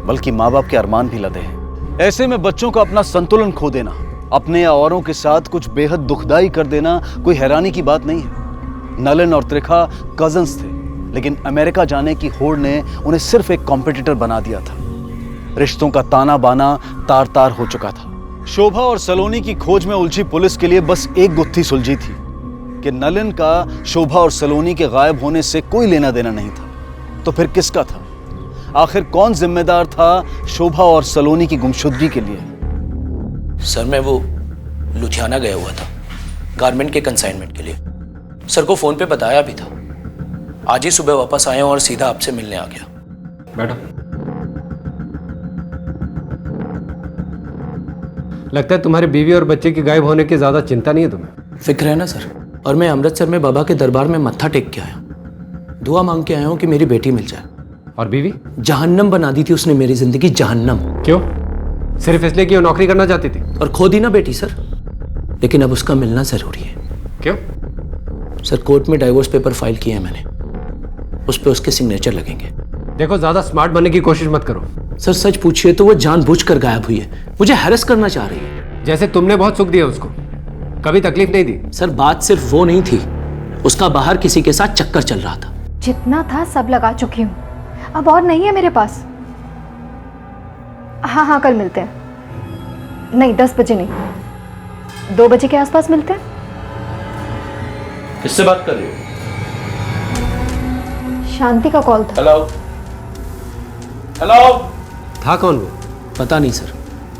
बल्कि माँ बाप के अरमान भी लदे हैं। ऐसे में बच्चों का अपना संतुलन खो देना, अपने या औरों के साथ कुछ बेहद दुखदाई कर देना कोई हैरानी की बात नहीं है। नलिन और त्रिखा कजन्स थे, लेकिन अमेरिका जाने की होड़ ने उन्हें सिर्फ एक कॉम्पिटिटर बना दिया था। रिश्तों का ताना बाना तार तार हो चुका था। शोभा और सलोनी की खोज में उलझी पुलिस के लिए बस एक गुत्थी सुलझी थी कि नलिन का शोभा और सलोनी के गायब होने से कोई लेना देना नहीं था। तो फिर किसका था? आखिर कौन जिम्मेदार था शोभा और सलोनी की गुमशुदगी के लिए? सर मैं वो लुधियाना गया हुआ था गारमेंट के कंसाइनमेंट के लिए। सर को फोन पे बताया भी था। आज ही सुबह वापस आया हूं और सीधा आपसे मिलने आ गया। बैठो। लगता है तुम्हारे बीवी और बच्चे के गायब होने की ज्यादा चिंता नहीं है तुम्हें। फिक्र है ना सर। और मैं अमृतसर में बाबा के दरबार में मत्था टेक के आया, दुआ मांग के आया हूं कि मेरी बेटी मिल जाए। और बीवी? जहन्नम बना दी थी उसने मेरी जिंदगी, जहन्नम। क्यों? सिर्फ इसलिए कि वो नौकरी करना चाहती थी? और खो दी ना बेटी सर, लेकिन अब उसका मिलना जरूरी है। क्यों? सर कोर्ट में डाइवोर्स पेपर फाइल किए हैं मैंने, उस पर उसके सिग्नेचर लगेंगे। देखो ज्यादा स्मार्ट बनने की कोशिश मत करो। सर सच पूछिए तो वो जानबूझकर गायब हुई है, मुझे हैरेस करना चाह रही है। जैसे तुमने बहुत सुख दिया उसको, कभी तकलीफ नहीं दी। सर बात सिर्फ वो नहीं थी, उसका बाहर किसी के साथ चक्कर चल रहा था। जितना था सब लगा चुकी हूँ, अब और नहीं है मेरे पास। हाँ हाँ कल मिलते हैं। नहीं 10 बजे नहीं, 2 बजे के आसपास मिलते हैं। किससे बात कर रही हो? शांति का कॉल था। Hello hello. था कौन वो? पता नहीं सर,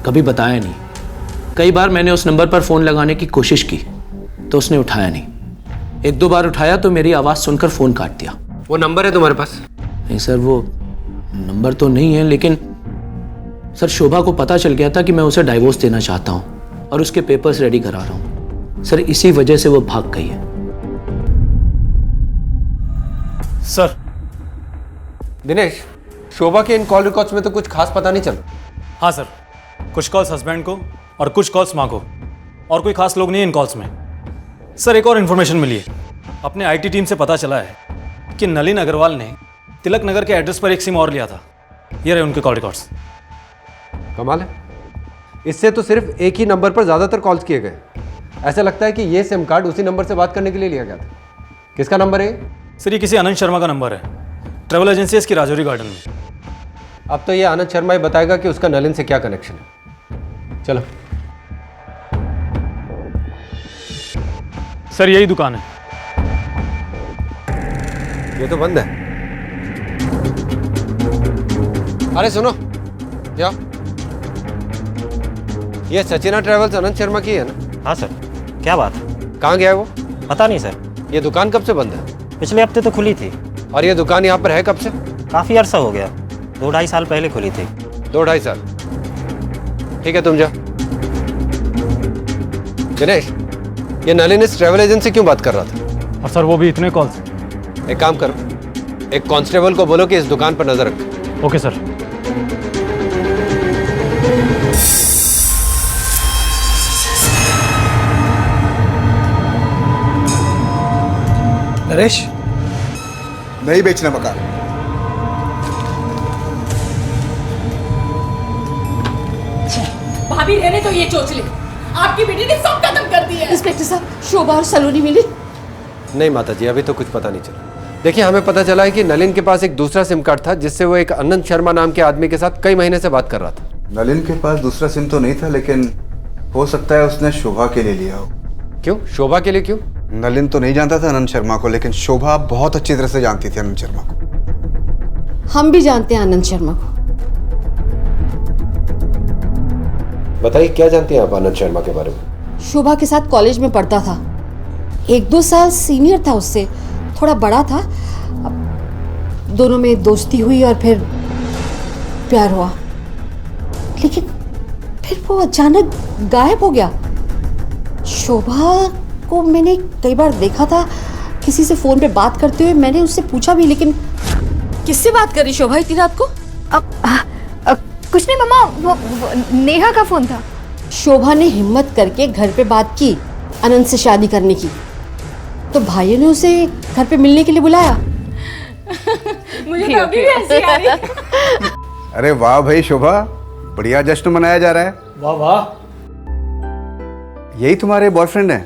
कभी बताया नहीं। कई बार मैंने उस नंबर पर फोन लगाने की कोशिश की तो उसने उठाया नहीं। 1-2 बार उठाया तो मेरी आवाज सुनकर फोन काट दिया। वो नंबर है तुम्हारे पास? नहीं सर वो नंबर तो नहीं है, लेकिन सर शोभा को पता चल गया था कि मैं उसे डाइवोर्स देना चाहता हूं और उसके पेपर्स रेडी करा रहा हूं। सर इसी वजह से वो भाग गई है। सर दिनेश, शोभा के इन कॉल रिकॉर्ड्स में तो कुछ खास पता नहीं चल। हाँ सर, कुछ कॉल्स हस्बैंड को और कुछ कॉल्स माँ को, और कोई खास लोग नहीं है इन कॉल्स में। सर एक और इन्फॉर्मेशन मिली है, अपने आईटी टीम से पता चला है कि नलिन अग्रवाल ने तिलक नगर के एड्रेस पर एक सिम और लिया था। ये रहे उनके कॉल रिकॉर्ड्स। कमाल है, इससे तो सिर्फ एक ही नंबर पर ज्यादातर कॉल्स किए गए। ऐसा लगता है कि ये सिम कार्ड उसी नंबर से बात करने के लिए लिया गया था। किसका नंबर है? सर ये किसी अनंत शर्मा का नंबर है, ट्रैवल एजेंसी है इसकी राजौरी गार्डन में। अब तो ये आनंद शर्मा ही बताएगा कि उसका नलिन से क्या कनेक्शन है। चलो। सर यही दुकान है। ये तो बंद है। अरे सुनो, जाओ। ये सचिना ट्रैवल्स अनंत शर्मा की है ना? हाँ सर। क्या बात? कहाँ गया है वो? पता नहीं सर। ये दुकान कब से बंद है? पिछले हफ्ते तो खुली थी। और ये दुकान यहाँ पर है कब से? काफ़ी अरसा हो गया, 2-2.5 साल पहले खुली थी। 2-2.5 साल? ठीक है तुम जाओ। दिनेश, ये नलिन इस ट्रैवल एजेंसी क्यों बात कर रहा था? और सर वो भी इतने कॉल्स? एक काम करो, एक कांस्टेबल को बोलो कि इस दुकान पर नजर रखे। Okay sir. नरेश, नहीं बेचना मकान। भाभी रहने तो ये चोचले, आपकी बेटी ने सब खत्म कर दिया। इंस्पेक्टर साहब, शोभा और सलोनी मिली? नहीं माता जी, अभी तो कुछ पता नहीं चला। देखिए, हमें पता चला है कि नलिन के पास एक दूसरा सिम कार्ड था जिससे वो एक अनंत शर्मा नाम के आदमी के साथ कई महीने से बात कर रहा था। नलिन के पास दूसरा सिम तो नहीं था, लेकिन हो सकता है उसने शोभा के लिए लिया हो। क्यों? शोभा के लिए क्यों? नलिन तो नहीं जानता था अनंत शर्मा को, लेकिन शोभा बहुत अच्छी तरह से जानती थी अनंत शर्मा को। हम भी जानते हैं अनंत शर्मा को। बताइए, क्या जानती हैं आप अनंत शर्मा के बारे में? शोभा के साथ कॉलेज में पढ़ता था, 1-2 साल सीनियर था उससे, थोड़ा बड़ा था। दोनों में दोस्ती हुई और फिर प्यार हुआ, फिर वो अचानक गायब हो गया। शोभा को मैंने कई बार देखा था किसी से फोन पे बात करते हुए, मैंने उससे पूछा भी, लेकिन किससे बात करी शोभा इतनी रात को? कुछ नहीं मम्मा, वो नेहा का फोन था। शोभा ने हिम्मत करके घर पे बात की अनंत से शादी करने की, तो भाइयों ने उसे घर पे मिलने के लिए बुलाया। मुझे तो अभी भी हंसी आ रही है। अरे वाह भाई शोभा, बढ़िया जश्न मनाया जा रहा है। वाह वाह। यही तुम्हारे बॉयफ्रेंड हैं?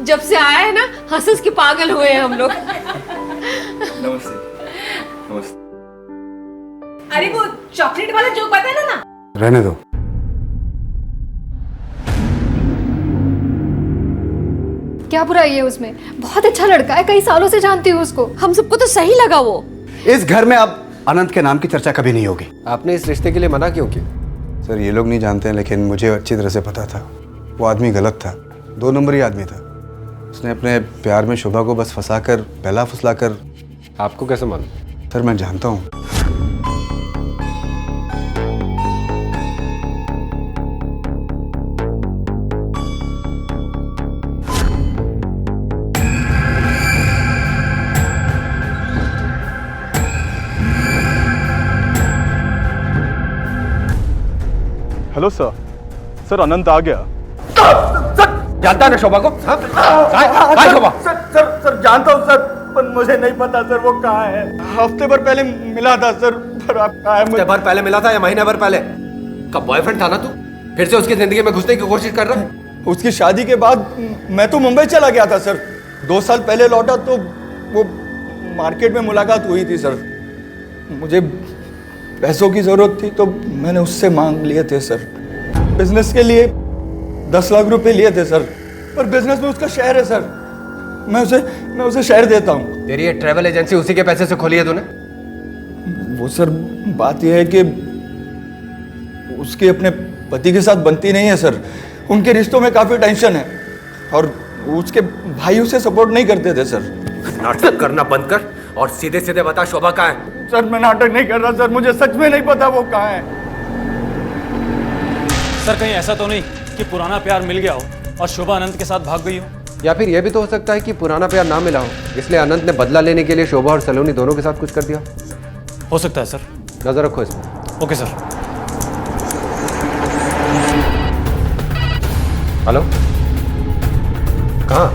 जब से आया है ना, हंस हंस के पागल हुए हैं हम लोग। नमस्ते। नमस्ते। अरे वो चॉकलेट वाला जोक बताना ना। रहने दो। क्या बुराई है उसमें? बहुत अच्छा लड़का है, कई सालों से जानती हूँ उसको। हम सबको तो सही लगा वो। इस घर में अब अनंत के नाम की चर्चा कभी नहीं होगी। आपने इस रिश्ते के लिए मना क्यों किया? सर ये लोग नहीं जानते हैं, लेकिन मुझे अच्छी तरह से पता था वो आदमी गलत था, 2 नंबरी आदमी था। उसने अपने प्यार में शोभा को बस फंसाकर, बहला फुसलाकर। आपको कैसे मालूम? सर मैं जानता हूँ। Hello sir. सर अनंत आ गया। जानता है शोभा को? हाँ? शोभा सर जानता हूँ सर, पर मुझे नहीं पता सर वो कहाँ है। हफ्ते भर पहले मिला था सर, पर आप कहाँ है? हफ्ते भर पहले मिला था या महीने भर पहले? कब बॉयफ्रेंड था ना तू, फिर से उसकी जिंदगी में घुसने की कोशिश कर रहा है? उसकी शादी के बाद मैं तो मुंबई चला गया था सर। 2 साल पहले लौटा तो वो मार्केट में मुलाकात हुई थी सर। मुझे पैसों की जरूरत थी तो मैंने उससे मांग लिए थे सर। बिजनेस के लिए 10 लाख रुपए लिए थे सर, पर बिजनेस में उसका शेयर है सर। मैं उसे शेयर देता हूँ। तेरी ये ट्रैवल एजेंसी उसी के पैसे से खोली है तूने? वो सर बात यह है कि उसकी अपने पति के साथ बनती नहीं है सर। उनके रिश्तों में काफी टेंशन है और उसके भाई उसे सपोर्ट नहीं करते थे सर। नाटक करना बंद कर और सीधे सीधे बता शोभा कहाँ है? सर मैं नाटक नहीं कर रहा सर, मुझे सच में नहीं पता वो कहाँ है। सर कहीं ऐसा तो नहीं कि पुराना प्यार मिल गया हो और शोभा अनंत के साथ भाग गई हो? या फिर यह भी तो हो सकता है कि पुराना प्यार ना मिला हो, इसलिए अनंत ने बदला लेने के लिए शोभा और सलोनी दोनों के साथ कुछ कर दिया। हो सकता है सर। नजर रखो इसमें। Okay sir. हेलो, कहाँ?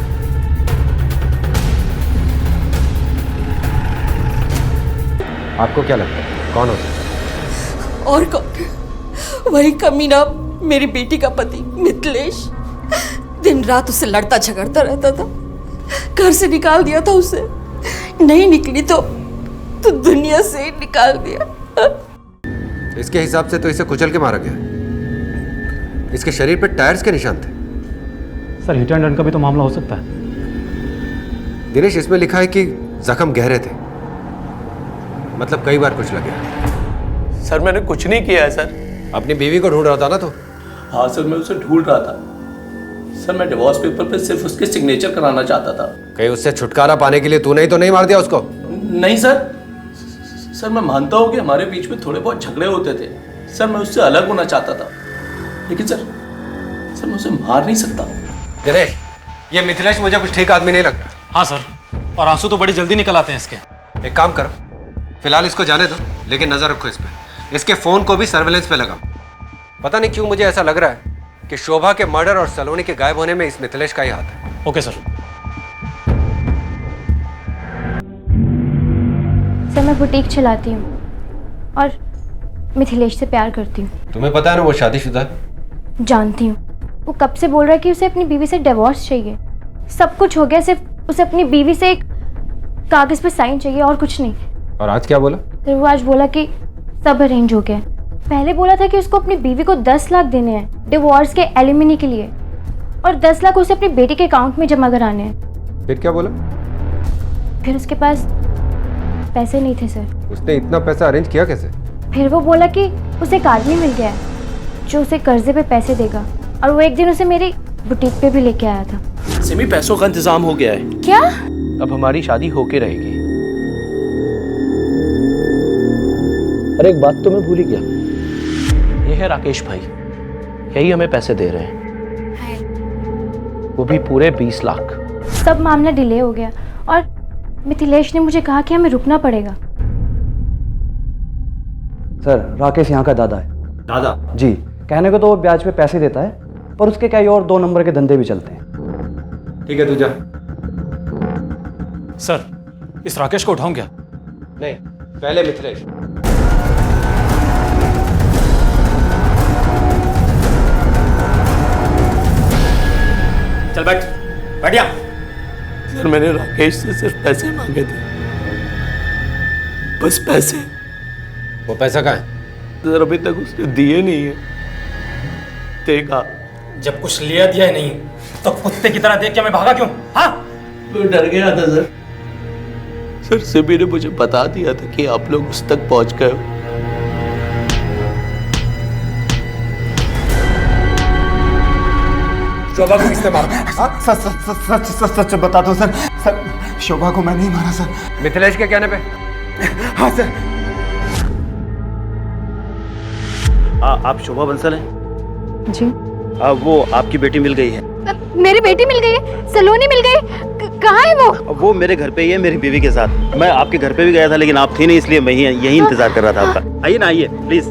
आपको क्या लगता है कौन हो सकता है? और कौन? वही कमीना मेरी बेटी का पति मिथिलेश। दिन रात उससे लड़ता झगड़ता रहता था, घर से निकाल दिया था उसे। नहीं निकली तो दुनिया से ही निकाल दिया। इसके हिसाब से तो इसे कुचल के मारा गया। इसके शरीर पे टायर्स के निशान थे। सर हिट एंड रन का भी तो मामला हो सकता है। दिनेश, इसमें लिखा है कि जख्म गहरे थे, मतलब कई बार कुछ लगे। सर मैंने कुछ नहीं किया है सर। अपनी बीवी को ढूंढ रहा था ना तो? हाँ सर, मैं उसे ढूंढ रहा था सर। मैं डिवोर्स पेपर पे सिर्फ उसके सिग्नेचर कराना चाहता था। कहीं उससे छुटकारा पाने के लिए तूने ही तो नहीं मार दिया उसको? नहीं सर। सर मैं मानता हूँ कि हमारे बीच में थोड़े बहुत झगड़े होते थे सर। मैं उससे अलग होना चाहता था, लेकिन सर मैं उसे मार नहीं सकता। दिनेश, ये मिथिलेश मुझे कुछ ठीक आदमी नहीं लगता। हाँ सर, और आंसू तो बड़ी जल्दी निकल आते हैं इसके। एक काम करो, फिलहाल इसको जाने दो, लेकिन नजर रखो इस पे। इसके फोन को भी सर्वेलेंस पे लगाओ। पता नहीं क्यों मुझे ऐसा लग रहा है कि शोभा के मर्डर और सलोनी के गायब होने में इस मिथिलेश का ही हाथ है। Okay sir. सर मैं बुटीक चलाती हूँ और मिथिलेश से प्यार करती हूँ। तुम्हें पता है ना वो शादीशुदा है? जानती हूँ। वो कब से बोल रहा है कि उसे अपनी बीवी से डिवोर्स चाहिए। सब कुछ हो गया, सिर्फ उसे अपनी बीवी से एक कागज पे साइन चाहिए और कुछ नहीं। और आज क्या बोला? फिर वो आज बोला कि सब अरेंज हो गया। पहले बोला था कि उसको अपनी बीवी को 10 लाख देने हैं डिवोर्स के एलिमनी के लिए, और 10 लाख उसे अपनी बेटी के अकाउंट में जमा कराने हैं। फिर क्या बोला? फिर उसके पास पैसे नहीं थे सर। उसने इतना पैसा अरेंज किया कैसे? फिर वो बोला कि उसे एक आदमी मिल गया है जो उसे कर्जे पे पैसे देगा, और वो एक दिन उसे मेरी बुटीक पे भी लेके आया था। सिमी, पैसों का इंतजाम हो गया है। क्या? अब हमारी शादी होके रहेगी। अरे एक बात तो मैं भूल ही गया, ये है राकेश भाई, यही हमें पैसे दे रहे हैं, वो भी पूरे 20 लाख। सब मामला डिले हो गया और मिथिलेश ने मुझे कहा कि हमें रुकना पड़ेगा। सर राकेश यहाँ का दादा है। दादा? जी, कहने को तो वो ब्याज पे पैसे देता है, पर उसके कई और 2 नंबर के धंधे भी चलते हैं। ठीक है तू जा। सर, इस राकेश को उठाऊं क्या? नहीं, पहले मिथिलेश। चल बैठ, बैठ जा। सर मैंने राकेश से सिर्फ पैसे मांगे थे, बस पैसे। वो पैसा कहाँ है? सर अभी तक उसने दिए नहीं है। देखा, जब कुछ लिया दिया ही नहीं तो कुत्ते की तरह देख के मैं भागा क्यों? हाँ? मैं डर गया था सर। सर सिबी ने मुझे बता दिया था कि आप लोग उस तक पहुंच गए हो। शोभा को किसने मारा? सच बता दो सर। सर शोभा को मैं नहीं मारा सर। मिथिलेश के कहने पे? हाँ सर। आप शोभा बंसल हैं? जी। वो आपकी बेटी मिल गई है। मेरी बेटी मिल गई है? सलोनी मिल गई? कहाँ है वो? वो मेरे घर पे ही है, मेरी बीवी के साथ। मैं आपके घर पे भी गया था लेकिन आप थी नहीं, इसलिए मैं यही इंतजार कर रहा था आपका। आइए ना, आइए प्लीज।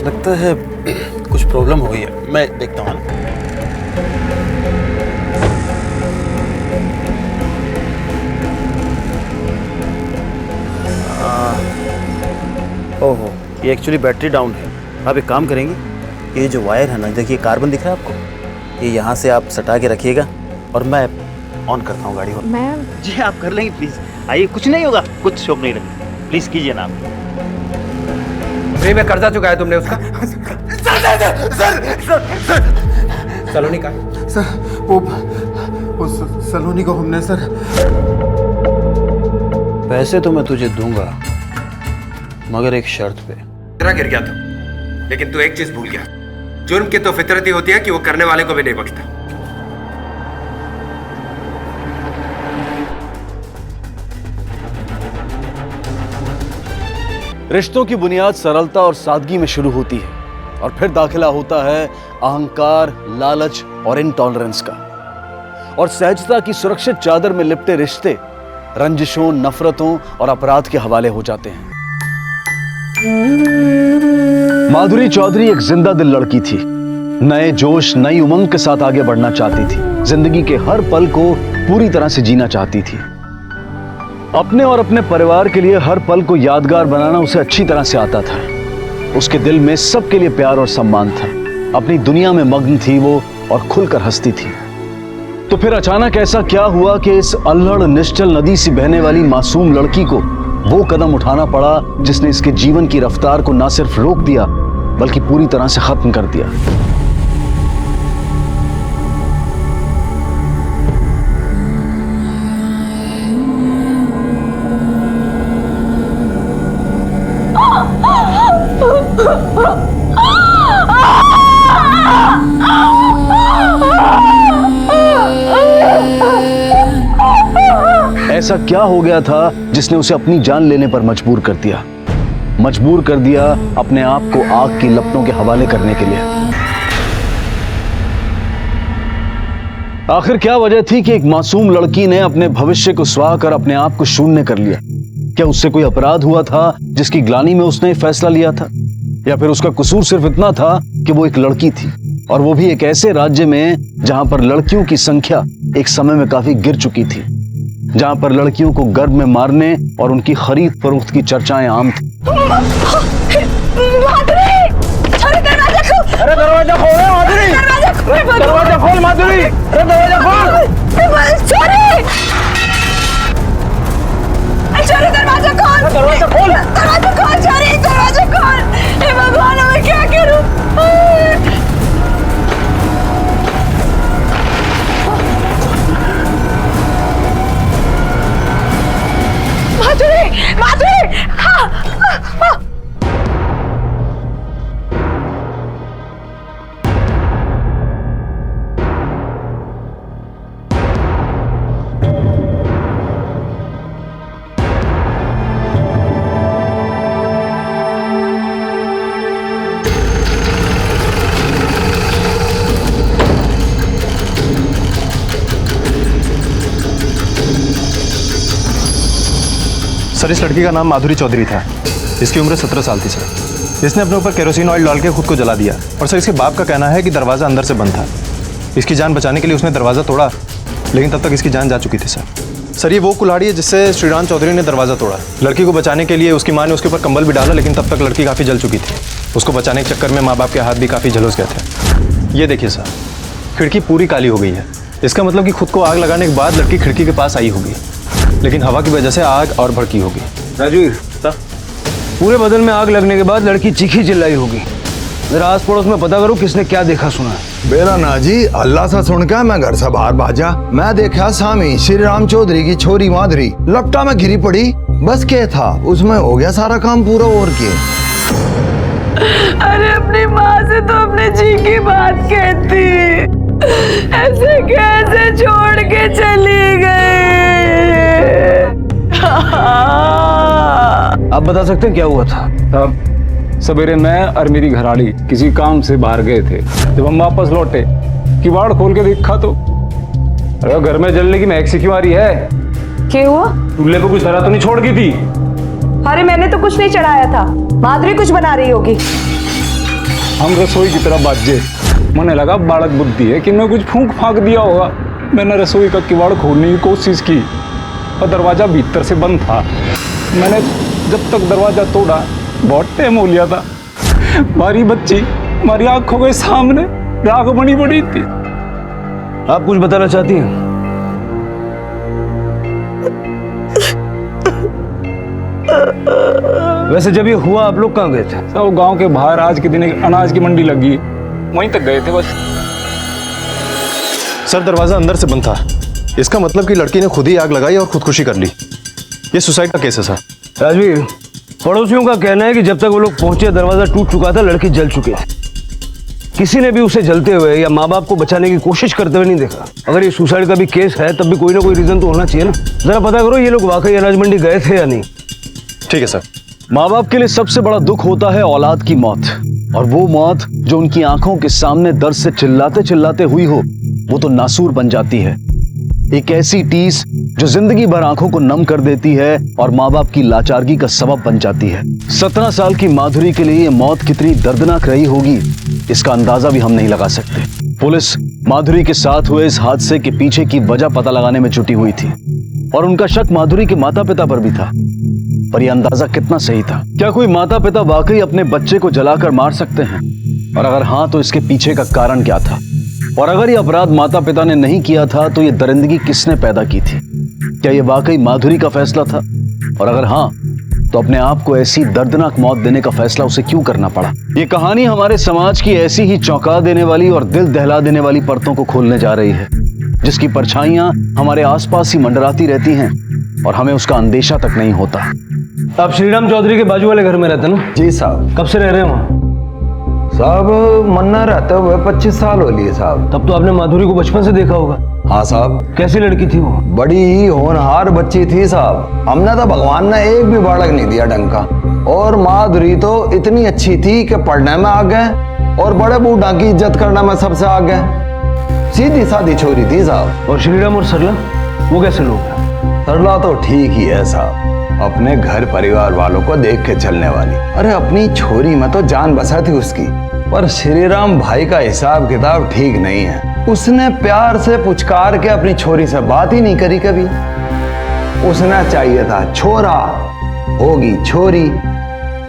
लगता है कुछ प्रॉब्लम हो गई है, मैं देखता हूँ। ओहो, ये एक्चुअली बैटरी डाउन है। आप एक काम करेंगे, ये जो वायर है ना, देखिए कार्बन दिख रहा है आपको, ये यहाँ से आप सटा के रखिएगा और मैं ऑन करता हूँ गाड़ी को। मैं? जी आप कर लेंगे प्लीज। आइए, कुछ नहीं होगा, कुछ शौक नहीं लगेगा, प्लीज कीजिए ना आप। फ्री में कर्जा चुकाया तुमने उसका? सलोनी का? सर वो सलोनी को हमने सर। पैसे तो मैं तुझे दूंगा, मगर एक शर्त पे। तेरा गिर गया था, लेकिन तू एक चीज भूल गया, जुर्म की तो फितरत ही होती है कि वो करने वाले को भी नहीं बख्शता। रिश्तों की बुनियाद सरलता और सादगी में शुरू होती है और फिर दाखिला होता है अहंकार, लालच और इनटॉलरेंस का। और सहजता की सुरक्षित चादर में लिपटे रिश्ते रंजिशों, नफरतों और अपराध के हवाले हो जाते हैं। माधुरी चौधरी एक जिंदा दिल लड़की थी, नए जोश, नई उमंग के साथ आगे बढ़ना चाहती थी, जिंदगी के हर पल को पूरी तरह से जीना चाहती थी। अपने और अपने परिवार के लिए हर पल को यादगार बनाना उसे अच्छी तरह से आता था। उसके दिल में सबके लिए प्यार और सम्मान था, अपनी दुनिया में मग्न थी वो और खुलकर हंसती थी। तो फिर अचानक ऐसा क्या हुआ कि इस अल्हड़ निश्चल नदी सी बहने वाली मासूम लड़की को वो कदम उठाना पड़ा जिसने इसके जीवन की रफ्तार को ना सिर्फ रोक दिया बल्कि पूरी तरह से खत्म कर दिया। ऐसा क्या हो गया था जिसने उसे अपनी जान लेने पर मजबूर कर दिया अपने आप को आग की लपटों के हवाले करने के लिए। आखिर क्या वजह थी कि एक मासूम लड़की ने अपने भविष्य को स्वाह कर अपने आप को शून्य कर लिया? क्या उससे कोई अपराध हुआ था जिसकी ग्लानि में उसने फैसला लिया था, या फिर उसका कसूर सिर्फ इतना था कि वो एक लड़की थी, और वो भी एक ऐसे राज्य में जहां पर लड़कियों की संख्या एक समय में काफी गिर चुकी थी, जहां पर लड़कियों को गर्भ में मारने और उनकी खरीद फरोख्त की चर्चाएं आम थी। अरे दरवाजा खोल माधुरी! दरवाजा खोल माधुरी! अरे दरवाजा खोल! छोरी दरवाजा खोल! दरवाजा खोल! दरवाजा खोल छोरी! दरवाजा खोल! हे भगवान मैं क्या करूं? माधुरी! माधुरी! हाँ! सर इस लड़की का नाम माधुरी चौधरी था। इसकी उम्र 17 साल थी सर। इसने अपने ऊपर केरोसिन ऑयल डाल के खुद को जला दिया और सर इसके बाप का कहना है कि दरवाज़ा अंदर से बंद था। इसकी जान बचाने के लिए उसने दरवाज़ा तोड़ा, लेकिन तब तक इसकी जान जा चुकी थी सर। ये वो कुल्हाड़ी है जिससे श्रीराम चौधरी ने दरवाज़ा तोड़ा। लड़की को बचाने के लिए उसकी माँ ने उसके ऊपर कंबल भी डाला, लेकिन तब तक लड़की काफ़ी जल चुकी थी। उसको बचाने के चक्कर में माँ बाप के हाथ भी काफ़ी झुलस गए थे। ये देखिए सर, खिड़की पूरी काली हो गई है। इसका मतलब कि खुद को आग लगाने के बाद लड़की खिड़की के पास आई होगी, लेकिन हवा की वजह से आग और भड़की होगी। राजवीर सर, पूरे बदन में आग लगने के बाद लड़की चीखी चिल्लाई होगी। जरा आस पड़ोस में पता करो किसने क्या देखा सुना। बेरा ना जी, अल्लाह सा सुन के मैं घर से बाहर भाजा। मैं देखा सामी श्री राम चौधरी की छोरी माधुरी लपटा में घिरी पड़ी। बस क्या था, उसमें हो गया सारा काम पूरा। और क्या? अरे अपनी माँ से तो अपने जी की बात कहती, ऐसे कैसे छोड़ के चली गई? आप बता सकते हैं क्या हुआ था? सवेरे मैं और मेरी घरवाली किसी काम से बाहर गए थे। जब हम वापस लौटे, किवाड़ खोल के देखा तो अरे घर में जलने की महक सी क्यों आ रही है? क्या हुआ? चूल्हे पे कुछ धरा तो नहीं छोड़ गई थी? अरे मैंने तो कुछ नहीं चढ़ाया था, माधुरी कुछ बना रही होगी। हम रसोई की तरफ बाजे, मैंने लगा बालक बुद्धि है कि मैं कुछ फूंक फांक दिया होगा। मैंने रसोई का किवाड़ खोलने की कोशिश की और दरवाजा भीतर से बंद था। मैंने जब तक दरवाजा तोड़ा बहुत टाइम हो लिया था। हमारी बच्ची हमारी आंखों के सामने राख बनी पड़ी थी। आप कुछ बताना चाहती हैं? वैसे जब ये हुआ आप लोग कहाँ गए थे? सब गांव के बाहर आज के दिन एक अनाज की मंडी लगी, वहीं तक गए थे बस। सर दरवाज़ा अंदर से बंद था। इसका मतलब कि लड़की ने खुद ही आग लगाई और खुदकुशी कर ली। ये सुसाइड का केस है सर। राजवीर, पड़ोसियों का कहना है कि जब तक वो लोग पहुंचे दरवाजा टूट चुका था, लड़की जल चुकी है। किसी ने भी उसे जलते हुए या माँ बाप को बचाने की कोशिश करते हुए नहीं देखा। अगर ये सुसाइड का भी केस है तब भी कोई ना कोई रीजन तो होना चाहिए ना। जरा पता करो ये लोग वाकई अनाज मंडी गए थे या नहीं। ठीक है सर। माँ बाप के लिए सबसे बड़ा दुख होता है औलाद की मौत, और वो मौत जो उनकी आंखों के सामने दर्द से चिल्लाते चिल्लाते हुई हो, वो तो नासूर बन जाती है। एक ऐसी टीस जो जिंदगी भर आंखों को नम कर देती है और माँ बाप की लाचारगी का सबब बन जाती है। 17 साल की माधुरी के लिए ये मौत कितनी दर्दनाक रही होगी, इसका अंदाजा भी हम नहीं लगा सकते। पुलिस माधुरी के साथ हुए इस हादसे के पीछे की वजह पता लगाने में जुटी हुई थी और उनका शक माधुरी के माता पिता पर भी था। पर यह अंदाजा कितना सही था? क्या कोई माता पिता वाकई अपने बच्चे को जलाकर मार सकते हैं? और अगर हाँ, तो इसके पीछे का कारण क्या था? और अगर ये अपराध माता पिता ने नहीं किया था तो ये दरिंदगी किसने पैदा की थी? क्या ये वाकई माधुरी का फैसला था? और अगर हाँ, तो अपने आप को ऐसी दर्दनाक मौत देने का फैसला उसे क्यों करना पड़ा? ये कहानी हमारे समाज की ऐसी ही चौंका देने वाली और दिल दहला देने वाली परतों को खोलने जा रही है, जिसकी परछाइयां हमारे आसपास ही मंडराती रहती हैं और हमें उसका अंदेशा तक नहीं होता। आप श्रीराम चौधरी के बाजू वाले घर में रहते ना? जी साहब। कब से रह रहे हैं वहाँ? साहब मन्ना रहते हुए 25 साल हो लिए साहब। तब तो आपने माधुरी को बचपन से देखा होगा। हाँ साहब। कैसी लड़की थी वो? बड़ी ही होनहार बच्ची थी साहब। हमने तो भगवान ने एक भी बालक नहीं दिया ढंग का। और माधुरी तो इतनी अच्छी थी कि पढ़ने में आगे और बड़े बूढ़ा की इज्जत करने में सबसे आगे। सीधी सादी छोरी थी साहब। और श्रीराम और सरला, वो कैसे लोग हैं? सरला तो ठीक ही है साहब, अपने घर परिवार वालों को देख के चलने वाली। अरे अपनी छोरी में तो जान बसा थी उसकी। पर श्रीराम भाई का हिसाब किताब ठीक नहीं है। उसने प्यार से पुचकार के अपनी छोरी से बात ही नहीं करी कभी। उसने चाहिए था छोरा, होगी छोरी।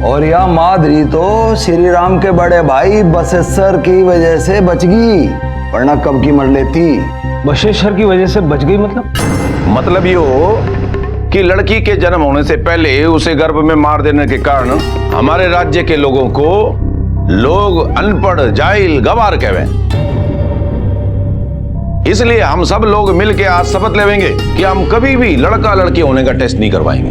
और या माधुरी तो श्रीराम के बड़े भाई बसेश्वर की वजह से बच गई, वरना कब की मर लेती। बसेश्वर की वजह से बच गई मतलब ये हो कि लड़की के जन्म होने से पहले उसे गर्भ में मार देने के कारण हमारे राज्य के लोगों को लोग अनपढ़, जाहिल, गवार कहवे। इसलिए हम सब लोग मिलके आज शपथ लेवेंगे कि हम कभी भी लड़का लड़की होने का टेस्ट नहीं करवाएंगे।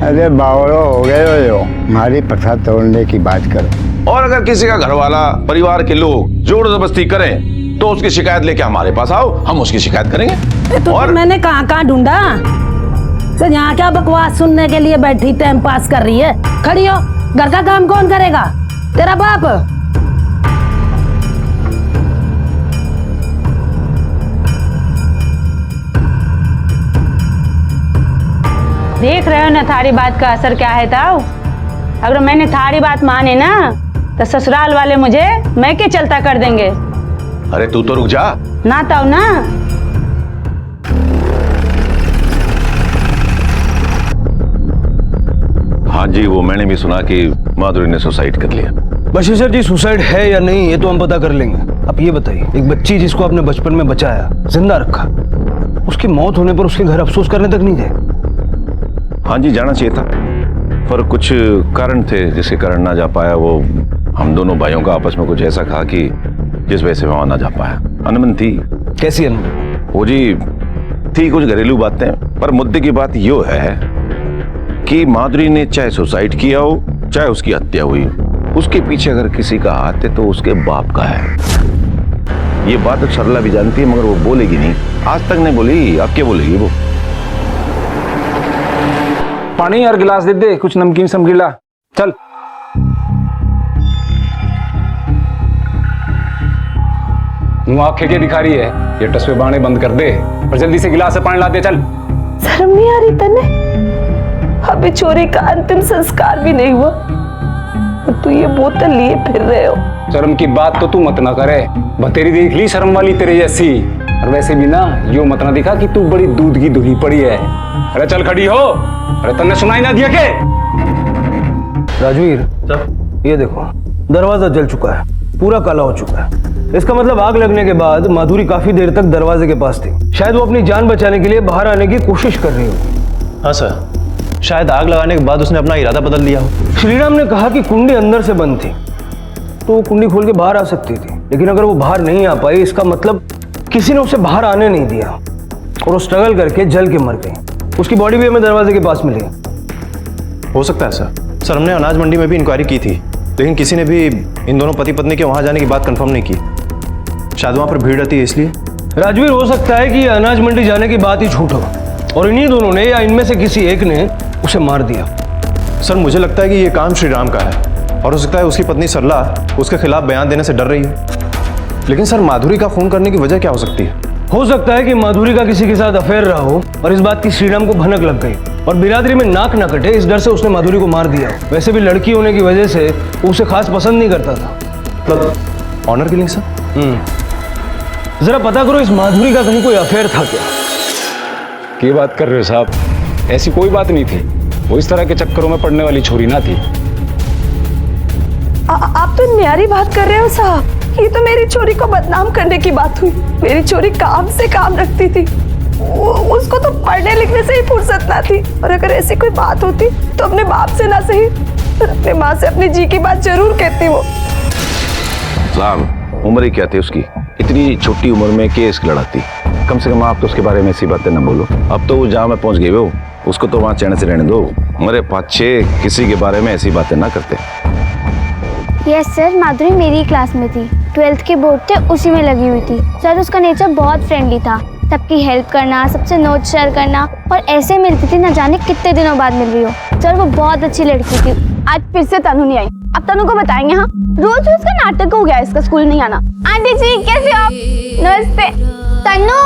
अरे बावड़ो हो गए हो, हमारी प्रथा तोड़ने की बात करो। और अगर किसी का घर वाला, परिवार के लोग जोर जबरदस्ती करें तो उसकी शिकायत लेके हमारे पास आओ, हम उसकी शिकायत करेंगे। तो और मैंने कहाँ ढूंढा? तो यहाँ क्या बकवास सुनने के लिए बैठी टाइम पास कर रही है? खड़ी हो, घर का काम कौन करेगा? तेरा बाप। देख रहे हो ना थारी बात का असर क्या है ताऊ। अगर मैंने थारी बात माने ना तो ससुराल वाले मुझे मैं के चलता कर देंगे। अरे तू तो रुक जा ना ताऊ ना। हाँ जी, वो मैंने भी सुना कि माधुरी ने सुसाइड कर लिया। बशीर जी सुसाइड है या नहीं ये तो हम पता कर लेंगे। अब ये बताइए, एक बच्ची जिसको आपने बचपन में बचाया, जिंदा रखा, उसकी मौत होने पर उसके घर अफसोस करने तक नहीं गए? हाँ जी, जाना चाहिए था, पर कुछ कारण थे जिसके कारण ना जा पाया। वो हम दोनों भाइयों का आपस में कुछ ऐसा कहा कि जिस वजह से वहां ना जा पाया। अनबन थी। कैसी अनबन? वो जी थी कुछ घरेलू बातें, पर मुद्दे की बात यो है कि माधुरी ने चाहे सुसाइड किया हो चाहे उसकी हत्या हुई, उसके पीछे अगर किसी का हाथ है तो उसके बाप का है। ये बात तो सरला भी जानती है, मगर वो बोलेगी नहीं, आज तक नहीं बोली। अब क्या बोलेगी वो? पानी और गिलास दे दे, कुछ नमकीन समकीला। चल मुंह आंखें के दिखा रही है, ये टसवे बाणे बंद कर दे और जल्दी से गिलास से पानी ला दे। चल। शर्म नहीं आ रही तने? अभी छोरी का अंतिम संस्कार भी नहीं हुआ और तू ये बोतल लिए फिर रहे हो। शर्म की बात तो तू मत ना करे, बतेरी देख ली शर्म वाली तेरे जैसी। और वैसे भी ना यो मत ना दिखा कि तू बड़ी दूध की दुही पड़ी है। अरे चल खड़ी हो। अरे तन्ने सुनाई ना दिया के? राजवीर, ये देखो दरवाजा जल चुका है, पूरा काला हो चुका है। इसका मतलब आग लगने के बाद माधुरी काफी देर तक दरवाजे के पास थी। शायद वो अपनी जान बचाने के लिए बाहर आने की कोशिश कर रही होगी। हाँ सर, शायद आग लगाने के बाद उसने अपना इरादा बदल लिया हो। श्रीराम ने कहा कि कुंडी अंदर से बंद थी, तो वो कुंडी खोल के बाहर आ सकती थी, लेकिन अगर वो बाहर नहीं आ पाई, इसका मतलब किसी ने उसे बाहर आने नहीं दिया और वो स्ट्रगल करके जल के मर गई। उसकी बॉडी भी हमें दरवाजे के पास मिली। हो सकता है सर। सर, हमने अनाज मंडी में भी इंक्वायरी की थी, लेकिन किसी ने भी इन दोनों पति पत्नी के वहां जाने की बात कंफर्म नहीं की। शायद वहां पर भीड़ रहती है इसलिए। राजवीर, हो सकता है कि अनाज मंडी जाने की बात ही झूठ हो और इन्हीं दोनों ने या इनमें से किसी एक ने उसे मार दिया। सर, मुझे लगता है कि ये काम श्रीराम का है और हो सकता है उसकी पत्नी सरला उसके खिलाफ बयान देने से डर रही है। लेकिन सर, माधुरी का फोन करने की वजह क्या हो सकती है? हो सकता है कि माधुरी का किसी के साथ अफेयर रहा हो और इस बात की श्रीराम को भनक लग गई और बिरादरी में नाक न कटे, इस डर से उसने माधुरी को मार दिया। वैसे भी लड़की होने की वजह से वो उसे खास पसंद नहीं करता था। मतलब ऑनर किलिंग सर? जरा पता करो इस माधुरी का कहीं कोई अफेयर था क्या? क्या बात कर रहे हो साहब? ऐसी कोई बात नहीं थी। वो इस तरह के चक्करों में पड़ने वाली छोरी ना थी। आप तो न्यारी बात कर रहे हो साहब। ये तो मेरी छोरी को बदनाम करने की बात हुई। मेरी छोरी काम से काम रखती थी, उसको तो पढ़ने लिखने से ही फुर्सत ना थी। और अगर ऐसी कोई बात होती तो अपने बाप से ना सही पर अपने माँ से अपनी जी की बात जरूर कहती। वो साहब, उम्र ही क्या थी उसकी? इतनी छोटी उम्र में केस लड़ाती। कम से कम आप तो उसके बारे में ऐसी बातें ना बोलो। अब तो वो जहाँ में पहुंच गए वो, उसको तो वहां चैन से रहने दो। मेरे 5-6 किसी के बारे में ऐसी बातें ना करते। यस सर, माधुरी मेरी क्लास में थी, 12th के बोर्ड थे उसी में लगी हुई थी। सर, उसका नेचर बहुत फ्रेंडली था, सबकी हेल्प करना, सबसे नोट शेयर करना और ऐसे मिलती थी ना जाने कितने दिनों बाद मिल रही हो। सर, वो बहुत अच्छी लड़की थी। आज फिर से तनु नहीं आई, अब तनु को बताएंगे। हाँ, रोज रोज का नाटक हो गया इसका, स्कूल नहीं आना। आंटी जी कैसे हो आप? नमस्ते। तनु,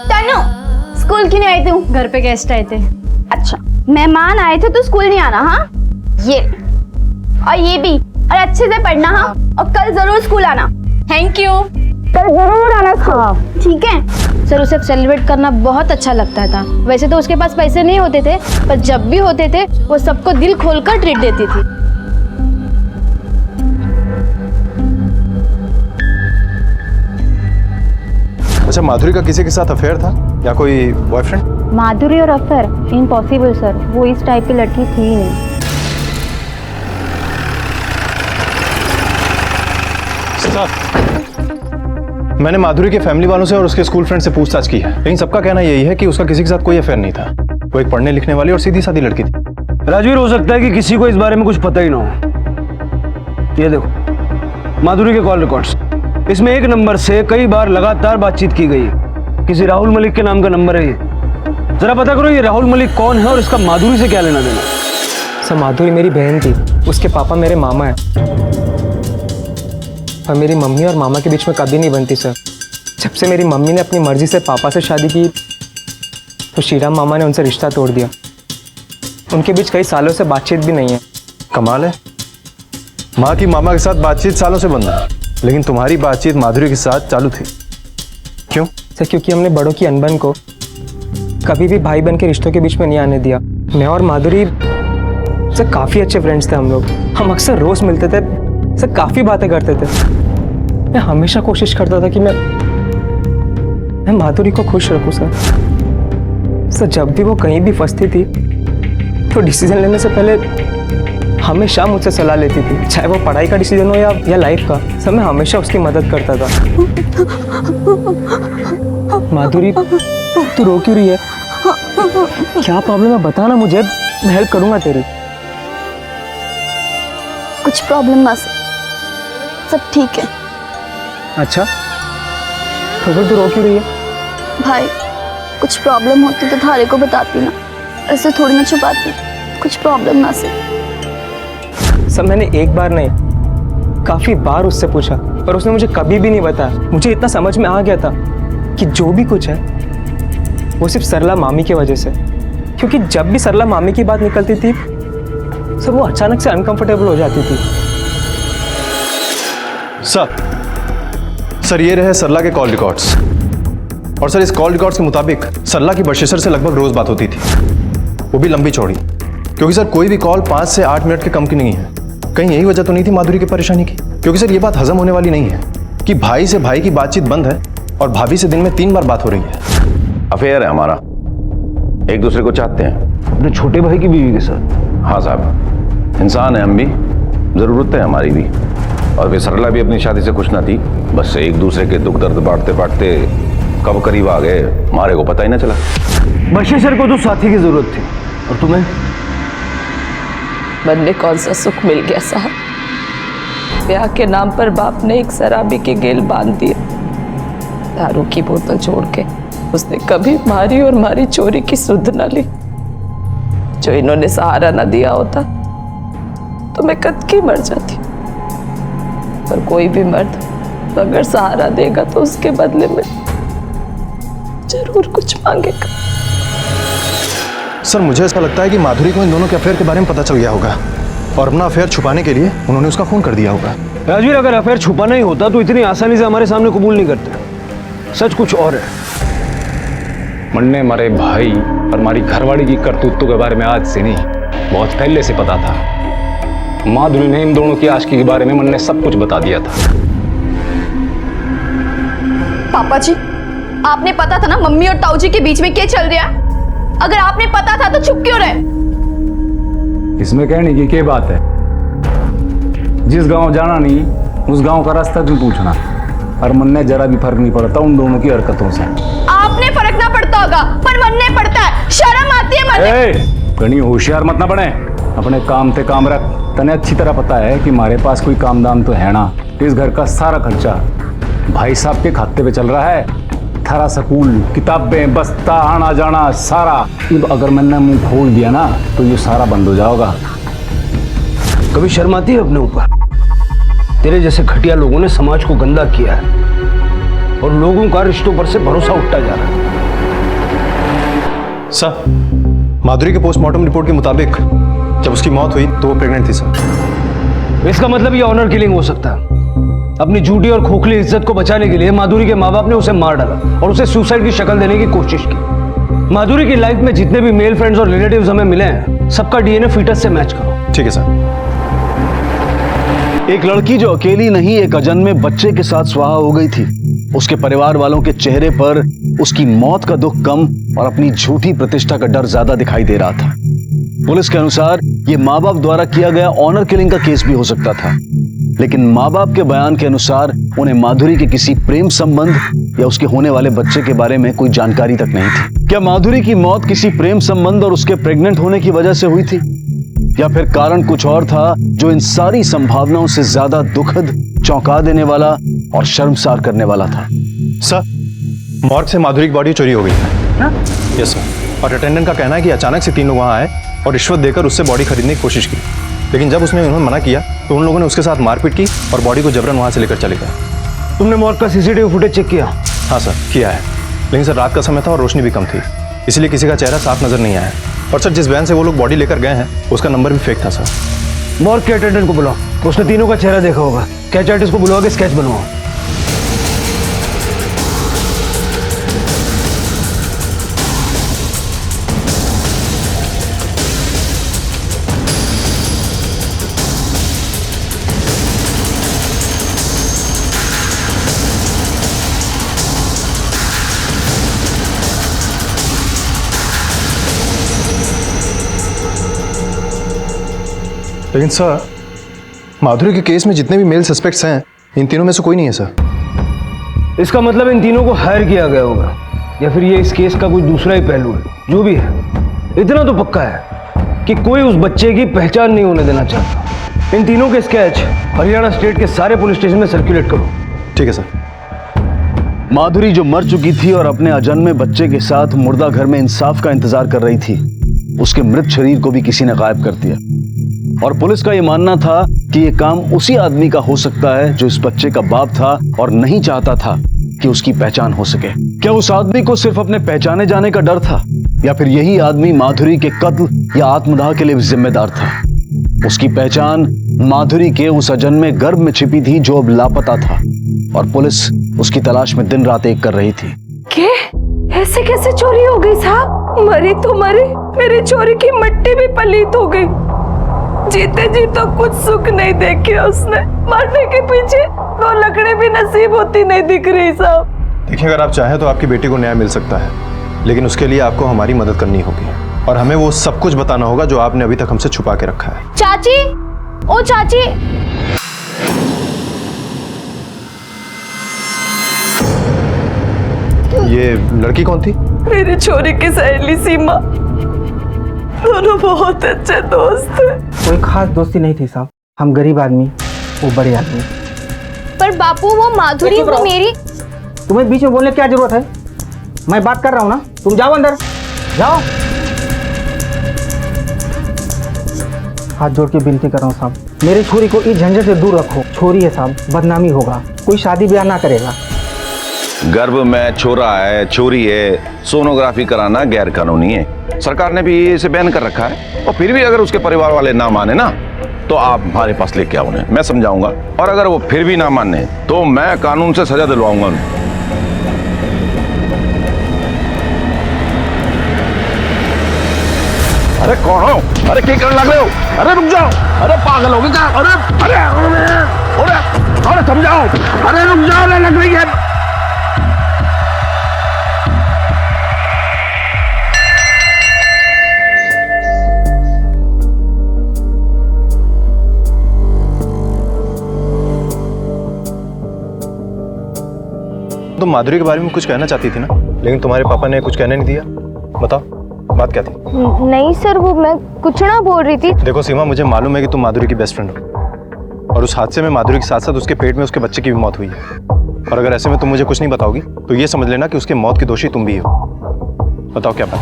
तनु स्कूल क्यों नहीं आई तू? घर पे गेस्ट आए थे। अच्छा, मेहमान आए थे तो स्कूल नहीं आना? हाँ, ये और ये भी, और अच्छे से पढ़ना। हाँ, और कल जरूर स्कूल आना। Thank you. कल जरूर आना। हाँ ठीक है। सर, उसे सेलिब्रेट करना बहुत अच्छा लगता था। वैसे तो उसके पास पैसे नहीं होते थे, पर जब भी होते थे वो सबको दिल खोलकर ट्रीट देती थी। अच्छा, माधुरी का किसी के साथ अफेयर था या कोई बॉयफ्रेंड? माधुरी और अफेयर इम्पॉसिबल सर, वो इस टाइप की लड़की थी ही नहीं। मैंने माधुरी के फैमिली वालों से और उसके स्कूल फ्रेंड से पूछताछ की है, लेकिन सबका कहना यही है कि उसका किसी के साथ कोई अफेयर नहीं था। वो एक पढ़ने लिखने वाली और सीधी सादी लड़की थी। राजवीर, हो सकता है कि किसी को इस बारे में कुछ पता ही ना हो। ये देखो माधुरी के कॉल रिकॉर्ड्स, इसमें एक नंबर से कई बार लगातार बातचीत की गई। किसी राहुल मलिक के नाम का नंबर है ये। जरा पता करो ये राहुल मलिक कौन है और इसका माधुरी से क्या लेना देना। सर, माधुरी मेरी बहन थी, उसके पापा मेरे मामा हैं और मेरी मम्मी और मामा के बीच में कभी नहीं बनती सर। जब से मेरी मम्मी ने अपनी मर्जी से पापा से शादी की तो श्रीराम मामा ने उनसे रिश्ता तोड़ दिया। उनके बीच कई सालों से बातचीत भी नहीं है। कमाल है, माँ की मामा के साथ बातचीत सालों से बंद है, लेकिन तुम्हारी बातचीत माधुरी के साथ चालू थी। क्यों? सर क्योंकि हमने बड़ों की अनबन को कभी भी भाई बहन के रिश्तों के बीच में नहीं आने दिया। मैं और माधुरी सर काफ़ी अच्छे फ्रेंड्स थे हम लोग। हम अक्सर रोज़ मिलते थे, सर काफ़ी बातें करते थे। मैं हमेशा कोशिश करता था कि मैं माधुरी को खुश रखूं सर। जब भी वो कहीं भी फंसती थी तो डिसीजन लेने से पहले हमेशा मुझसे सलाह लेती थी, चाहे वो पढ़ाई का डिसीजन हो या लाइफ का। सर मैं हमेशा उसकी मदद करता था। माधुरी तू रो क्यों रही है? क्या प्रॉब्लम है बता ना मुझे, मैं हेल्प करूंगा तेरी। कुछ प्रॉब्लम ना सर, सब ठीक है। अच्छा तो फिर तू रो क्यों रही है? भाई कुछ प्रॉब्लम होती तो थारे को बताती ना, ऐसे थोड़ी ना छुपाती। कुछ प्रॉब्लम ना सर। सर मैंने एक बार नहीं काफी बार उससे पूछा, पर उसने मुझे कभी भी नहीं बताया। मुझे इतना समझ में आ गया था कि जो भी कुछ है वो सिर्फ सरला मामी की वजह से, क्योंकि जब भी सरला मामी की बात निकलती थी सर वो अचानक से अनकंफर्टेबल हो जाती थी। सर ये रहे सरला के कॉल रिकॉर्ड्स, और सर इस कॉल रिकॉर्ड्स के मुताबिक सरला की बशेसर से लगभग रोज बात होती थी, वो भी लंबी चौड़ी, क्योंकि सर कोई भी कॉल 5 से 8 मिनट के कम की नहीं है। कहीं यही वजह तो नहीं थी माधुरी की परेशानी की? क्योंकि सर ये बात हजम होने वाली नहीं है कि भाई से भाई की बातचीत बंद है और भाभी से दिन में 3 बार बात हो रही है। अफेयर है हमारा, एक दूसरे को चाहते हैं। अपने छोटे भाई की बीवी के साथ? हाँ साहब, इंसान है हम भी, जरूरत है हमारी भी। और वे सरला भी अपनी शादी से खुश ना थी, बस एक दूसरे के दुख दर्द बांटते बांटते कब करीब आ गए हमारे को पता ही ना चला। बशेसर को तो साथी की जरूरत थी, और तुम्हें? मन में कौन सा सुख मिल गया साहब। ब्याह के नाम पर बाप ने एक शराबी के गेल बांध दिए। दारू की बोतल छोड़ के उसने कभी मारी और मारी चोरी की सुध न ली। जो इन्होंने सहारा न दिया होता तो मैं कद की मर जाती। पर कोई भी मर्द अगर सहारा देगा तो उसके बदले में जरूर कुछ मांगेगा। सर मुझे ऐसा लगता है कि माधुरी को इन दोनों के अफेयर के बारे में पता चल गया होगा, और अपना अफेयर छुपाने के लिए उन्होंने उसका खून कर दिया होगा। राजवीर, अगर अफेयर छुपाना ही होता तो इतनी आसानी से हमारे सामने कबूल नहीं करते। सच कुछ और है। मन्ने मारे भाई और हमारी घरवाली की करतूतों के बारे में आज से नहीं, बहुत पहले से पता था। माधुरी ने इन दोनों की आशिकी के बारे में मन्ने सब कुछ बता दिया था। पापा जी, आपने पता था ना मम्मी और ताऊ जी के बीच में क्या चल रहा है? अगर आपने पता था तो चुप क्यों रहे? इसमें कहने की क्या बात है? जिस गांव जाना नहीं उस गांव का रास्ता क्यों पूछना? और मन ने जरा भी फर्क नहीं पड़ता उन दोनों की हरकतों से। आपने फर्क ना पड़ता होगा, पर मन ने पड़ता है। शर्म आती है मन। कहीं होशियार मत ना बने, अपने काम पे काम रख। तने अच्छी तरह पता है कि हमारे पास कोई काम दाम तो है ना। इस घर का सारा खर्चा भाई साहब के खाते पे चल रहा है। थारा स्कूल, किताबें, बस्ता, आना जाना सारा। अब अगर मैंने मुंह खोल दिया ना तो ये सारा बंद हो जाएगा। कभी शर्म आती है अपने ऊपर? तेरे जैसे घटिया लोगों ने समाज को गंदा किया है और लोगों का रिश्तों पर से भरोसा उठता जा रहा है। सर माधुरी के पोस्टमार्टम रिपोर्ट के मुताबिक जब उसकी मौत हुई तो वो प्रेग्नेंट थी सर। इसका मतलब ये ऑनर किलिंग हो सकता है। अपनी झूठी और खोखली इज्जत को बचाने के लिए माधुरी के माँ बाप ने उसे मार डाला और उसे सुसाइड की शक्ल देने की कोशिश की। माधुरी की लाइफ में जितने भी मेल फ्रेंड्स और रिलेटिव्स हमें मिले हैं, सबका डीएनए फीटस से मैच करो। ठीक है सर। एक लड़की जो अकेली नहीं एक अजन्मे बच्चे के साथ स्वाहा हो गई थी, उसके परिवार वालों के चेहरे पर उसकी मौत का दुख कम और अपनी झूठी प्रतिष्ठा का डर ज्यादा दिखाई दे रहा था। पुलिस के अनुसार यह माँ बाप द्वारा किया गया ऑनर किलिंग का केस भी हो सकता था, लेकिन माँ बाप के बयान के अनुसार उन्हें माधुरी के किसी प्रेम संबंध या उसके होने वाले बच्चे के बारे में कोई जानकारी तक नहीं थी। क्या माधुरी की मौत किसी प्रेम संबंध और उसके प्रेग्नेंट होने की वजह से हुई थी, या फिर कारण कुछ और था जो इन सारी संभावनाओं से ज्यादा दुखद, चौंका देने वाला और शर्मसार करने वाला था? सर मॉर्ग से माधुरी की बॉडी चोरी हो गई है। Yes sir. और अटेंडेंट का कहना है कि अचानक से 3 लोग वहां आए और रिश्वत देकर उससे बॉडी खरीदने की कोशिश की, लेकिन जब उसने उन्होंने मना किया तो उन लोगों ने उसके साथ मारपीट की और बॉडी को जबरन वहां से लेकर चले गए। तुमने मॉर्ग का सीसीटीवी फुटेज चेक किया? हाँ सर किया है, लेकिन सर रात का समय था और रोशनी भी कम थी, इसलिए किसी का चेहरा साफ नजर नहीं आया। और सर जिस वैन से वो लोग बॉडी लेकर गए हैं उसका नंबर भी फेक था सर। मॉर्ग के अटेंडेंट को बुलाओ, उसने तीनों का चेहरा देखा होगा। स्केच आर्टिस्ट को बुलाओ के स्केच बनवाओ। लेकिन सर माधुरी के केस में जितने भी मेल सस्पेक्ट्स हैं इन तीनों में से कोई नहीं है सर। इसका मतलब इन तीनों को हायर किया गया होगा या फिर ये इस केस का कोई दूसरा ही पहलू है। जो भी है इतना तो पक्का है कि कोई उस बच्चे की पहचान नहीं होने देना चाहता। इन तीनों के स्केच हरियाणा स्टेट के सारे पुलिस स्टेशन में सर्कुलेट करो। ठीक है सर। माधुरी जो मर चुकी थी और अपने अजन्मे बच्चे के साथ मुर्दा घर में इंसाफ का इंतजार कर रही थी, उसके मृत शरीर को भी किसी ने गायब कर दिया। और पुलिस का यह मानना था कि यह काम उसी आदमी का हो सकता है जो इस बच्चे का बाप था और नहीं चाहता था कि उसकी पहचान हो सके। क्या उस आदमी को सिर्फ अपने पहचाने जाने का डर था या फिर यही आदमी माधुरी के कत्ल या आत्मदाह के लिए भी जिम्मेदार था? उसकी पहचान माधुरी के उस अजन्मे गर्भ में छिपी थी जो अब लापता था और पुलिस उसकी तलाश में दिन रात एक कर रही थी। क्या ऐसे कैसे चोरी हो गई साहब? मरी तो मरी, मेरी चोरी की मिट्टी भी पलीत हो गई। जीते जी तो कुछ सुख नहीं देखी उसने, मरने के पीछे दो लकड़ी भी नसीब होती नहीं दिख रही साहब। देखिए अगर आप चाहें तो आपकी बेटी को न्याय मिल सकता है, लेकिन उसके लिए आपको हमारी मदद करनी होगी और हमें वो सब कुछ बताना होगा जो आपने अभी तक हमसे छुपा के रखा है। चाची, ओ चाची, ये लड़की कौन थी? मेरी छोरी की सहेली सीमा। दोनों बहुत अच्छे दोस्त थे। कोई खास दोस्ती नहीं थी साहब, हम गरीब आदमी, वो बड़े आदमी। पर बापू वो माधुरी वो मेरी। तुम्हें बीच में बोलने की क्या जरूरत है? मैं बात कर रहा हूँ ना, तुम जाओ अंदर, जाओ। हाथ जोड़ के विनती कर रहा हूँ साहब, मेरी छोरी को इस झंझट से दूर रखो। छोरी है साहब, बदनामी होगा, कोई शादी ब्याह ना करेगा। गर्भ में छोरा है, छोरी है, सोनोग्राफी कराना गैर कानूनी है। सरकार ने भी इसे बैन कर रखा है और फिर भी अगर उसके परिवार वाले ना माने ना तो आप हमारे पास लेके आओ उन्हें, मैं समझाऊंगा। और अगर वो फिर भी ना माने तो मैं कानून से सजा दिलवाऊंगा उन्हें। अरे कौन हो? अरे क्या करने लग रहे हो? अरे रुक जाओ, अरे पागल हो गए क्या? अरे अरे अरे अरे समझाओ, अरे रुक जाओ, लग रही है। तुम माधुरी के बारे में कुछ कहना चाहती थी ना, लेकिन तुम्हारे पापा ने कुछ कहने नहीं दिया। बताओ बात क्या थी? नहीं सर, वो मैं कुछ ना बोल रही थी। देखो सीमा, मुझे मालूम है कि तुम माधुरी की बेस्ट फ्रेंड हो और उस हादसे में माधुरी के साथ साथ उसके पेट में उसके बच्चे की भी मौत हुई है। और अगर ऐसे में तुम मुझे कुछ नहीं बताओगी तो ये समझ लेना कि उसके मौत की दोषी तुम भी हो। बताओ क्या बात?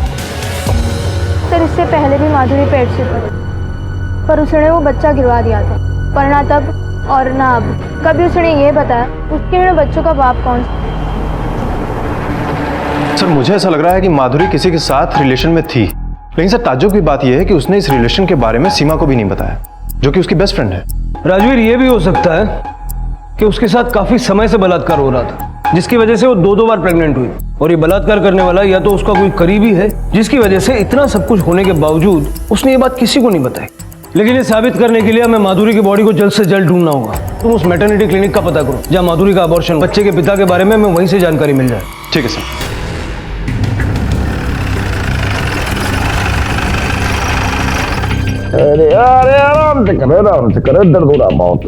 सर इससे पहले भी माधुरी पेट से थी, पर उसने वो बच्चा गिरवा दिया था। पर ना तब और ना अब कभी उसने ये बताया उसके मेरे बच्चों का बाप कौन सा। सर मुझे ऐसा लग रहा है कि माधुरी किसी के साथ रिलेशन में थी, लेकिन सर ताज्जुब की बात यह है कि उसने इस रिलेशन के बारे में सीमा को भी नहीं बताया, जो कि उसकी बेस्ट फ्रेंड है। राजवीर, ये भी हो सकता है कि उसके साथ काफी समय से बलात्कार हो रहा था, जिसकी वजह से वो दो बार प्रेग्नेंट हुई। और ये बलात्कार करने वाला या तो उसका कोई करीबी है, जिसकी वजह से इतना सब कुछ होने के बावजूद उसने ये बात किसी को नहीं बताई। लेकिन ये साबित करने के लिए हमें माधुरी की बॉडी को जल्द से जल्द ढूंढना होगा। तुम उस मैटरनिटी क्लिनिक का पता करो जहाँ माधुरी का अबॉर्शन, बच्चे के पिता के बारे में हमें वहीं से जानकारी मिल जाए। ठीक है सर। अरे अरे आराम से करे, दर्द हो रहा बहुत।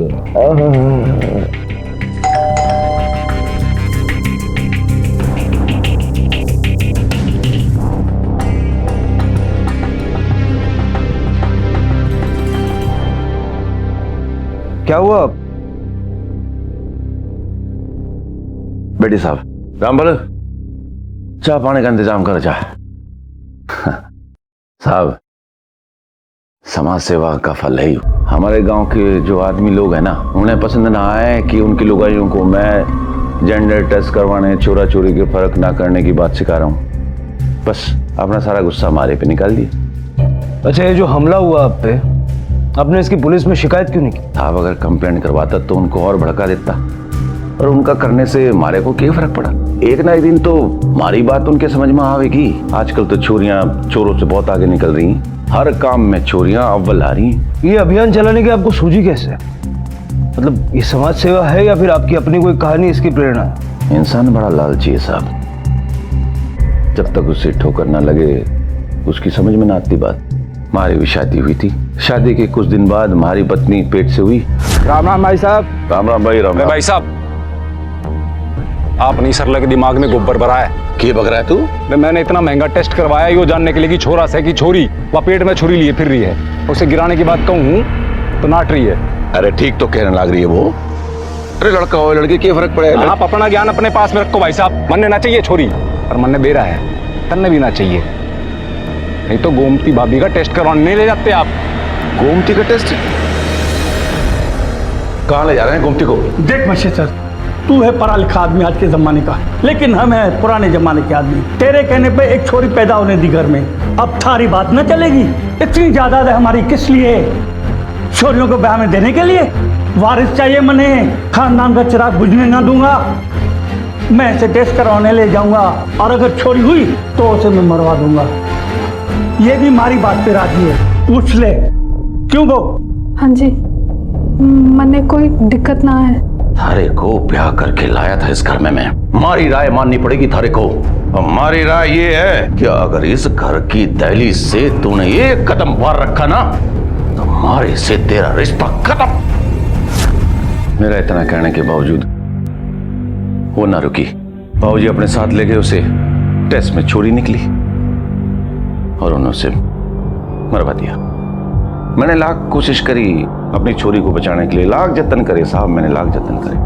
क्या हुआ? बेटी साहब, रामबल चाय पानी का इंतजाम कर। चाय साहब, समाज सेवा का फल है। हमारे गांव के जो आदमी लोग हैं ना, उन्हें पसंद ना आए कि उनकी लुगाइयों को मैं जेंडर टेस्ट करवाने, चोरा चोरी के फर्क ना करने की बात सिखा रहा हूँ। बस अपना सारा गुस्सा हमारे पे निकाल दिया। अच्छा, ये जो हमला हुआ आप पे, आपने इसकी पुलिस में शिकायत क्यों नहीं की? आप अगर कंप्लेंट करवाता तो उनको और भड़का देता, और उनका करने से मारे को क्या फर्क पड़ा। एक ना एक दिन तो हमारी बात उनके समझ में आवेगी। आजकल तो चोरियां चोरों से बहुत आगे निकल रही हैं, हर काम में चोरियां अव्वल आ रही हैं। ये अभियान चलाने की आपको सूझी कैसे? मतलब ये समाज सेवा है या फिर आपकी अपनी कोई कहानी इसकी प्रेरणा है? इंसान बड़ा लालची है साहब, जब तक उसे ठोकर ना लगे उसकी समझ में ना आती बात। हमारी भी शादी हुई थी, शादी के कुछ दिन बाद हमारी पत्नी पेट से हुई। राम राम भाई साहब। राम राम भाई, राम राम। भाई साहब, आपने सरला के दिमाग में गोबर भरा है। क्या बक रहा है तू? मैंने इतना महंगा टेस्ट करवाया ये जानने के लिए कि छोरा से कि छोरी वह पेट में छुरी लिए फिर रही है। उसे गिराने की बात कहूँ तो नाट रही है। अरे ठीक तो कहने लग रही है वो। अरे लड़का हो लड़की क्या फर्क पड़ेगा? आप अपना ज्ञान अपने पास में रखो भाई साहब। मनने ना चाहिए छोरी, और मनने दे रहा है, तन्ने भी ना चाहिए। नहीं तो गोमती भाभी का टेस्ट करवाने नहीं ले जाते आप। गोमती का टेस्ट कहाँ ले जा रहे हैं गोमती को? देख मशे सर, तू है पढ़ा लिखा आदमी आज के जमाने का, लेकिन हम हैं पुराने जमाने के आदमी। तेरे कहने पे एक छोरी पैदा होने दी घर में, अब थारी बात न चलेगी। इतनी जायदाद है हमारी किस लिए? छोरियों को ब्याह में देने के लिए? वारिस चाहिए मने, खानदान का चिराग बुझने ना दूंगा। मैं इसे टेस्ट करवाने ले जाऊंगा, और अगर छोरी हुई तो उसे मैं मरवा दूंगा। ये भी हमारी बात पे राजी है, पूछ ले। क्यों गो? हाँ जी, मने कोई दिक्कत ना है। थारे को ब्याह करके लाया था इस घर में मैं, हमारी राय माननी पड़ेगी थारे को। हमारी राय ये है कि अगर इस घर की दहलीज से तूने एक कदम बाहर रखा ना तो हमारे से तेरा रिश्ता खत्म। मेरा इतना कहने के बावजूद वो ना रुकी। बाबूजी अपने साथ ले गए उसे, टेस्ट में छोरी निकली और उन्होंने उसे मरवा दिया। मैंने लाख कोशिश करी अपनी छोरी को बचाने के लिए, लाख जतन करे साहब, मैंने लाख जतन करे,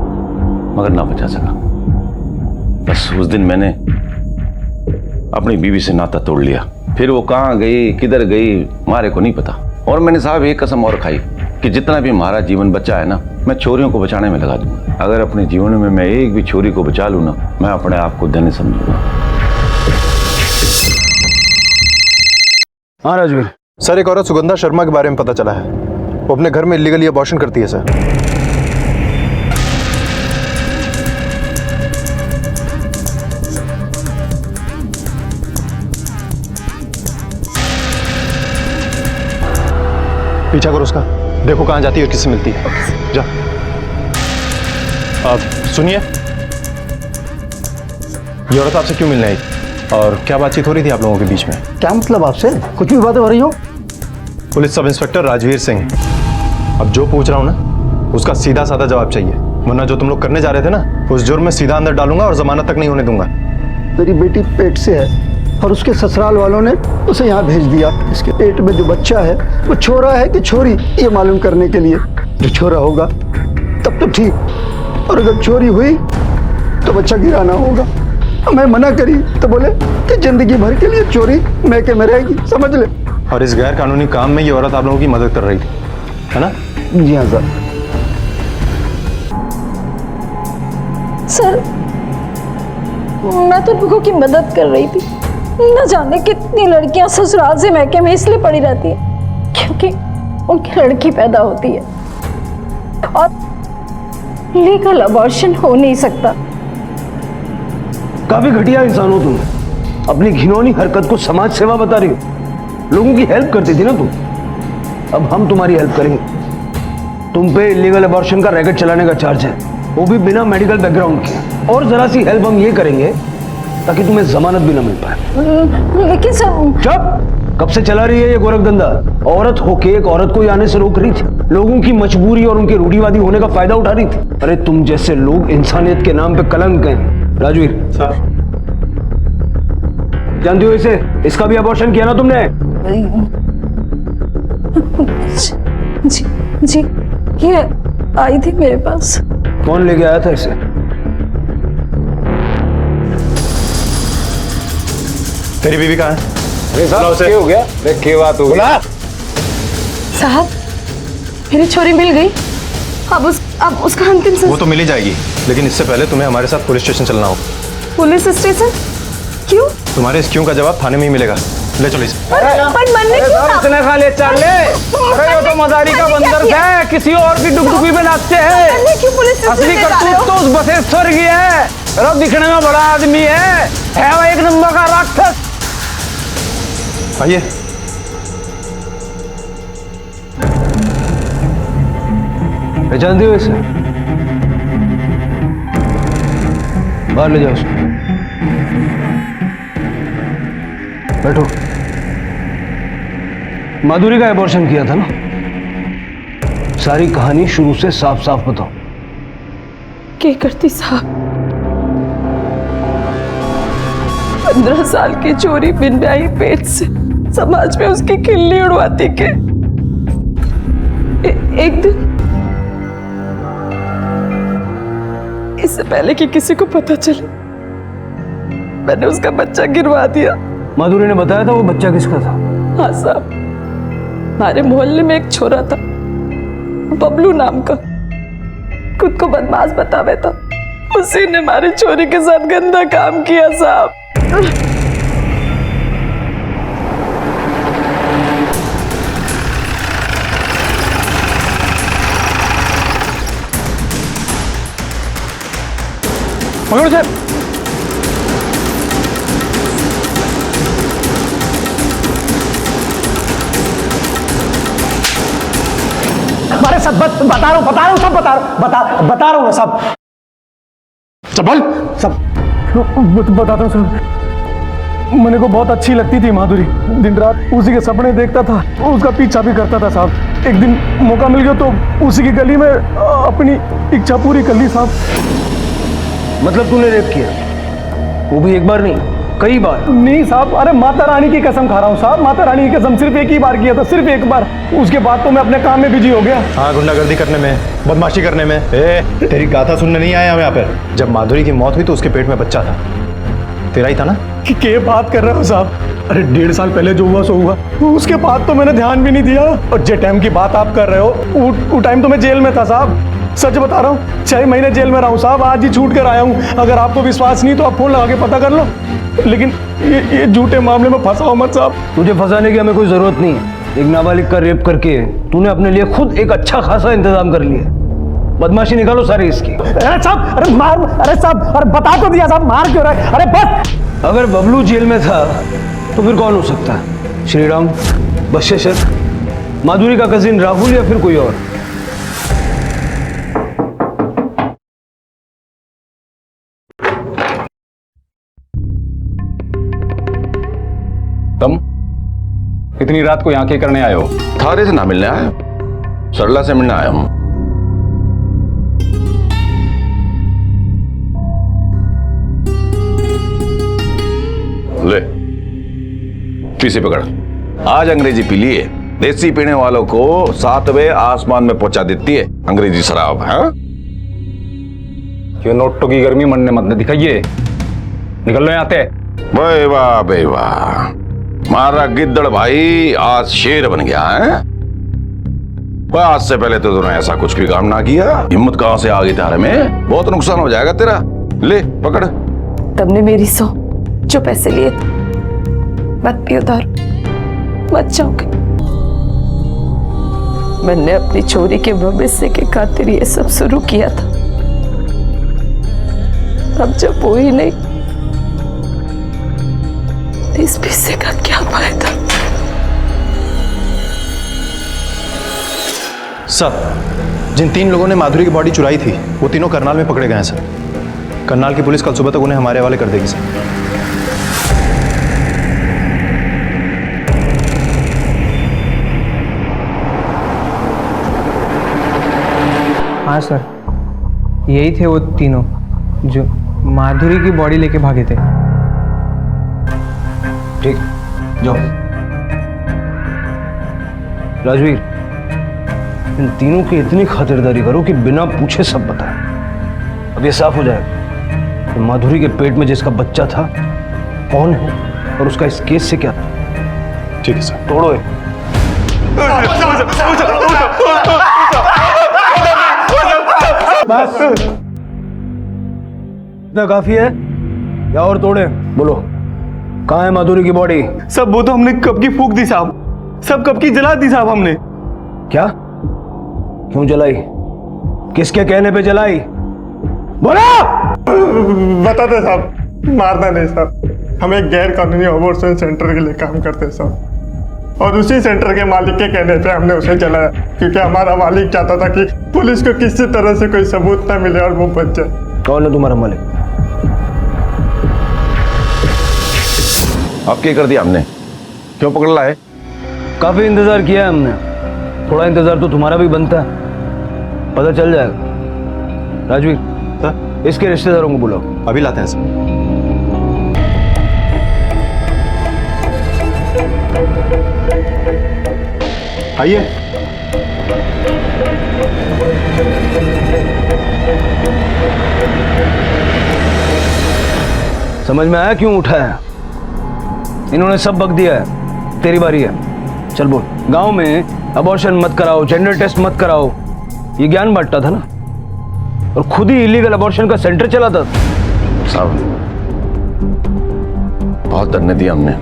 मगर ना बचा सका। बस उस दिन मैंने अपनी बीवी से नाता तोड़ लिया। फिर वो कहाँ गई किधर गई हमारे को नहीं पता। और मैंने साहब एक कसम और खाई कि जितना भी हमारा जीवन बचा है ना, मैं छोरियों को बचाने में लगा दूंगा। अगर अपने जीवन में मैं एक भी छोरी को बचा लूँ ना, मैं अपने आप को धन्य समझूंगा। हाँ राजवीर सर, एक औरत सुगंधा शर्मा के बारे में पता चला है। वो अपने घर में इलीगली अबॉर्शन करती है सर। पीछा करो उसका, देखो कहाँ जाती है और किससे मिलती है। जा। सुनिए, ये औरत आपसे क्यों मिलने आई और क्या बातचीत हो रही थी आप लोगों के बीच में? क्या मतलब आपसे? कुछ भी बातें हो रही हो? Police sub inspector Rajveer Singh. अब जो पूछ रहा हूं ना उसका सीधा साधा जवाब चाहिए, वरना जो तुम लोग करने जा रहे थे ना उस जुर्म में सीधा अंदर डालूंगा और जमानत तक नहीं होने दूंगा। मेरी बेटी पेट से है और उसके ससुराल वालों ने उसे यहाँ भेज दिया। इसके पेट में जो बच्चा है वो छोरा है कि छोरी, ये मालूम करने के लिए। जो छोरा होगा तब तो ठीक, और अगर चोरी हुई तो बच्चा गिराना होगा। मैं मना करी तो बोले कि जिंदगी भर के लिए चोरी मैके में रहेगी, समझ ले। और इस गैर कानूनी काम में ये औरत आप लोगों की मदद कर रही थी, है ना? जी हाँ सर। सर, मैं तो लोगों की मदद कर रही थी। न जाने कितनी लड़कियां ससुराल से मैके में इसलिए पड़ी रहती हैं क्योंकि उनकी लड़की पैदा होती है और लीगल अबॉर्शन हो नहीं सकता। काफी घटिया इंसान हो तुम, अपनी घिनौनी हरकत को समाज सेवा बता रही हो। लोगों की हेल्प करती थी ना तुम, अब हम तुम्हारी हेल्प करेंगे। तुम पे इलीगल अबॉर्शन का रैकेट चलाने का चार्ज है, वो भी बिना मेडिकल बैकग्राउंड के। और जरा सी हेल्प हम ये करेंगे ताकि तुम्हें जमानत भी ना मिल पाए। लेकिन सर। चुप! कब से चला रही है ये गोरख धंधा? औरत होके एक औरत को आने से रोक रही थी, लोगों की मजबूरी और उनके रूढ़िवादी होने का फायदा उठा रही थी। अरे तुम जैसे लोग इंसानियत के नाम पे कलंक हैं। राजवीर सर, जानती हो इसे? इसका भी अबॉर्शन किया ना तुमने? जी जी, ये आई थी मेरे पास। कौन लेके आया था इसे? तेरी बीवी कहाँ है? अरे साहब क्या हो गया? क्या बात हो गई? साहब, मेरी छोरी मिल गई। अब उसका अंतिम वो तो मिल ही जाएगी, लेकिन इससे पहले तुम्हें हमारे साथ पुलिस स्टेशन चलना होगा। Police station? क्यों? तुम्हारे इस क्यों का जवाब थाने में ही मिलेगा। ले चलो इसे। पर मरने क्यों था? इसने खा ले चाल ले। अरे ये तो मदारी का बंदर है, किसी और की डुगडुगी में नाचते हैं। मरने क्यों पुलिस असली करतूत तो उस बसेश्वर की है। अरे दिखने में बड़ा आदमी है वो एक नंबर का राक्षस। आइए। पहचानते हो इसे? बाहर ले जाओ उसको। बैठो। माधुरी का एबॉर्शन किया था ना? सारी कहानी शुरू से साफ साफ बताओ। क्या करती साहब? 15 साल की चोरी बिन ब्याही पेट से समाज में उसकी खिल्ली उड़वाती के एक दिन, इससे पहले कि किसी को पता चले, मैंने उसका बच्चा गिरवा दिया। माधुरी ने बताया था वो बच्चा किसका था? हाँ साहब, हमारे मोहल्ले में एक छोरा था, बबलू नाम का, खुद को बदमाश बतावे था। उसी ने हमारी चोरी के साथ गंदा काम किया साहब। अरे सब बता रहा हूँ सब बता रहा हूँ मैं सब। चबल सब बताता हूँ सर। मैंने को बहुत अच्छी लगती थी माधुरी, दिन रात उसी के सपने देखता था, उसका पीछा भी करता था साहब। एक दिन मौका मिल गया तो उसी की गली में अपनी इच्छा पूरी कर ली साहब। मतलब तूने रेप किया? वो भी एक बार नहीं, कई बार? नहीं साहब, अरे माता रानी की कसम खा रहा हूँ साहब, माता रानी की कसम, सिर्फ एक ही बार किया था, सिर्फ एक बार। उसके बाद तो मैं अपने काम में बिजी हो गया। हाँ, गुंडागर्दी करने में, बदमाशी करने में। तेरी गाथा सुनने नहीं आया हम यहाँ पे। जब माधुरी की मौत हुई तो उसके पेट में बच्चा था, तेरा ही था ना? क्या बात कर रहे हो साहब? अरे 1.5 साल पहले जो हुआ सो हुआ, उसके बाद तो मैंने ध्यान भी नहीं दिया। और जे टाइम की बात आप कर रहे हो, वो टाइम तो मैं जेल में था साहब। सच बता रहा हूँ, 6 महीने जेल में रहा हूँ साहब, आज ही छूट कर आया हूँ। अगर आपको विश्वास नहीं तो आप फोन लगा के पता कर लो, लेकिन ये झूठे मामले में फंसाओ मत साहब। तुझे फंसाने की हमें कोई जरूरत नहीं है। एक नाबालिग का रेप करके तूने अपने लिए खुद एक अच्छा खासा इंतजाम कर लिया। बदमाशी निकालो सारी इसकी। अरे साहब, अरे मार, अरे साहब, अरे बता तो दिया साहब, मार क्यों रहा है? अरे बस। अगर बबलू जेल में था तो फिर कौन हो सकता है? श्रीराम, बशेश्वर, माधुरी का कजिन राहुल या फिर कोई और? तुम इतनी रात को यहाँ क्या करने आए हो? थारे से ना मिलने आया, सरला से मिलने आया हूं। ले पीछे पकड़। आज अंग्रेजी पी लिए। देसी पीने वालों को 7वें आसमान में पहुंचा देती है अंग्रेजी शराब। हाँ, क्यों नोटों की गर्मी मनने मत दिखाइए, निकल लो यहाँ से। भाई वाह भाई वाह, मारा गिद्दड़ भाई आज शेर बन गया है। आज से पहले तो तूने ऐसा कुछ भी काम ना किया। हिम्मत कहां से आ गई तारे में? बहुत नुकसान हो जाएगा तेरा। ले पकड़। तुमने मेरी जो पैसे लिए थे, मत पियो दारू, मत जाओगे। मैंने अपनी चोरी के भविष्य के खातिर ये सब शुरू किया था। अब जब वो ही नहीं, इस पैसे का क्या फायदा? सर, जिन 3 लोगों ने माधुरी की बॉडी चुराई थी वो तीनों करनाल में पकड़े गए हैं सर। करनाल की पुलिस कल सुबह तक उन्हें हमारे हवाले कर देगी सर। हाँ सर, यही थे वो तीनों जो माधुरी की बॉडी लेके भागे थे। ठीक, जाओ। राजवीर, इन तीनों की इतनी खातिरदारी करो कि बिना पूछे सब बताए। अब ये साफ हो जाएगा कि माधुरी के पेट में जिसका बच्चा था कौन है और उसका इस केस से क्या था। ठीक है सर। तोड़ो। बस इतना काफी है या और तोड़े? बोलो। कहाँ है माधुरी की बॉडी? सब वो तो हमने कब की फूंक दी साहब, सब कब की जला दी साहब हमने। क्या? क्यों जलाई? किसके कहने पे जलाई? बोला! बता दे साहब, मारना नहीं साहब, हम एक गैर कानूनी अबॉर्शन सेंटर के लिए काम करते हैं साहब, और उसी सेंटर के मालिक के कहने पे हमने उसे जलाया, क्योंकि हमारा मालिक चाहता था कि पुलिस को किसी तरह से कोई सबूत ना मिले और वो बच जाए। कौन है तुम्हारा मालिक? अब क्या कर दिया हमने? क्यों पकड़ लाए? काफी इंतजार किया है हमने, थोड़ा इंतजार तो तुम्हारा भी बनता है, पता चल जाएगा। राजवीर सर, इसके रिश्तेदारों को बुलाओ। अभी लाते हैं सर। आइए। समझ में आया क्यों उठा है? इन्होंने सब बक दिया है, तेरी बारी है, चल बोल। गांव में अबॉर्शन मत कराओ, जेंडर टेस्ट मत कराओ, ये ज्ञान बांटता था ना, और खुद ही इलीगल अबॉर्शन का सेंटर चलाता था। साहब बहुत डरने दिया हमने,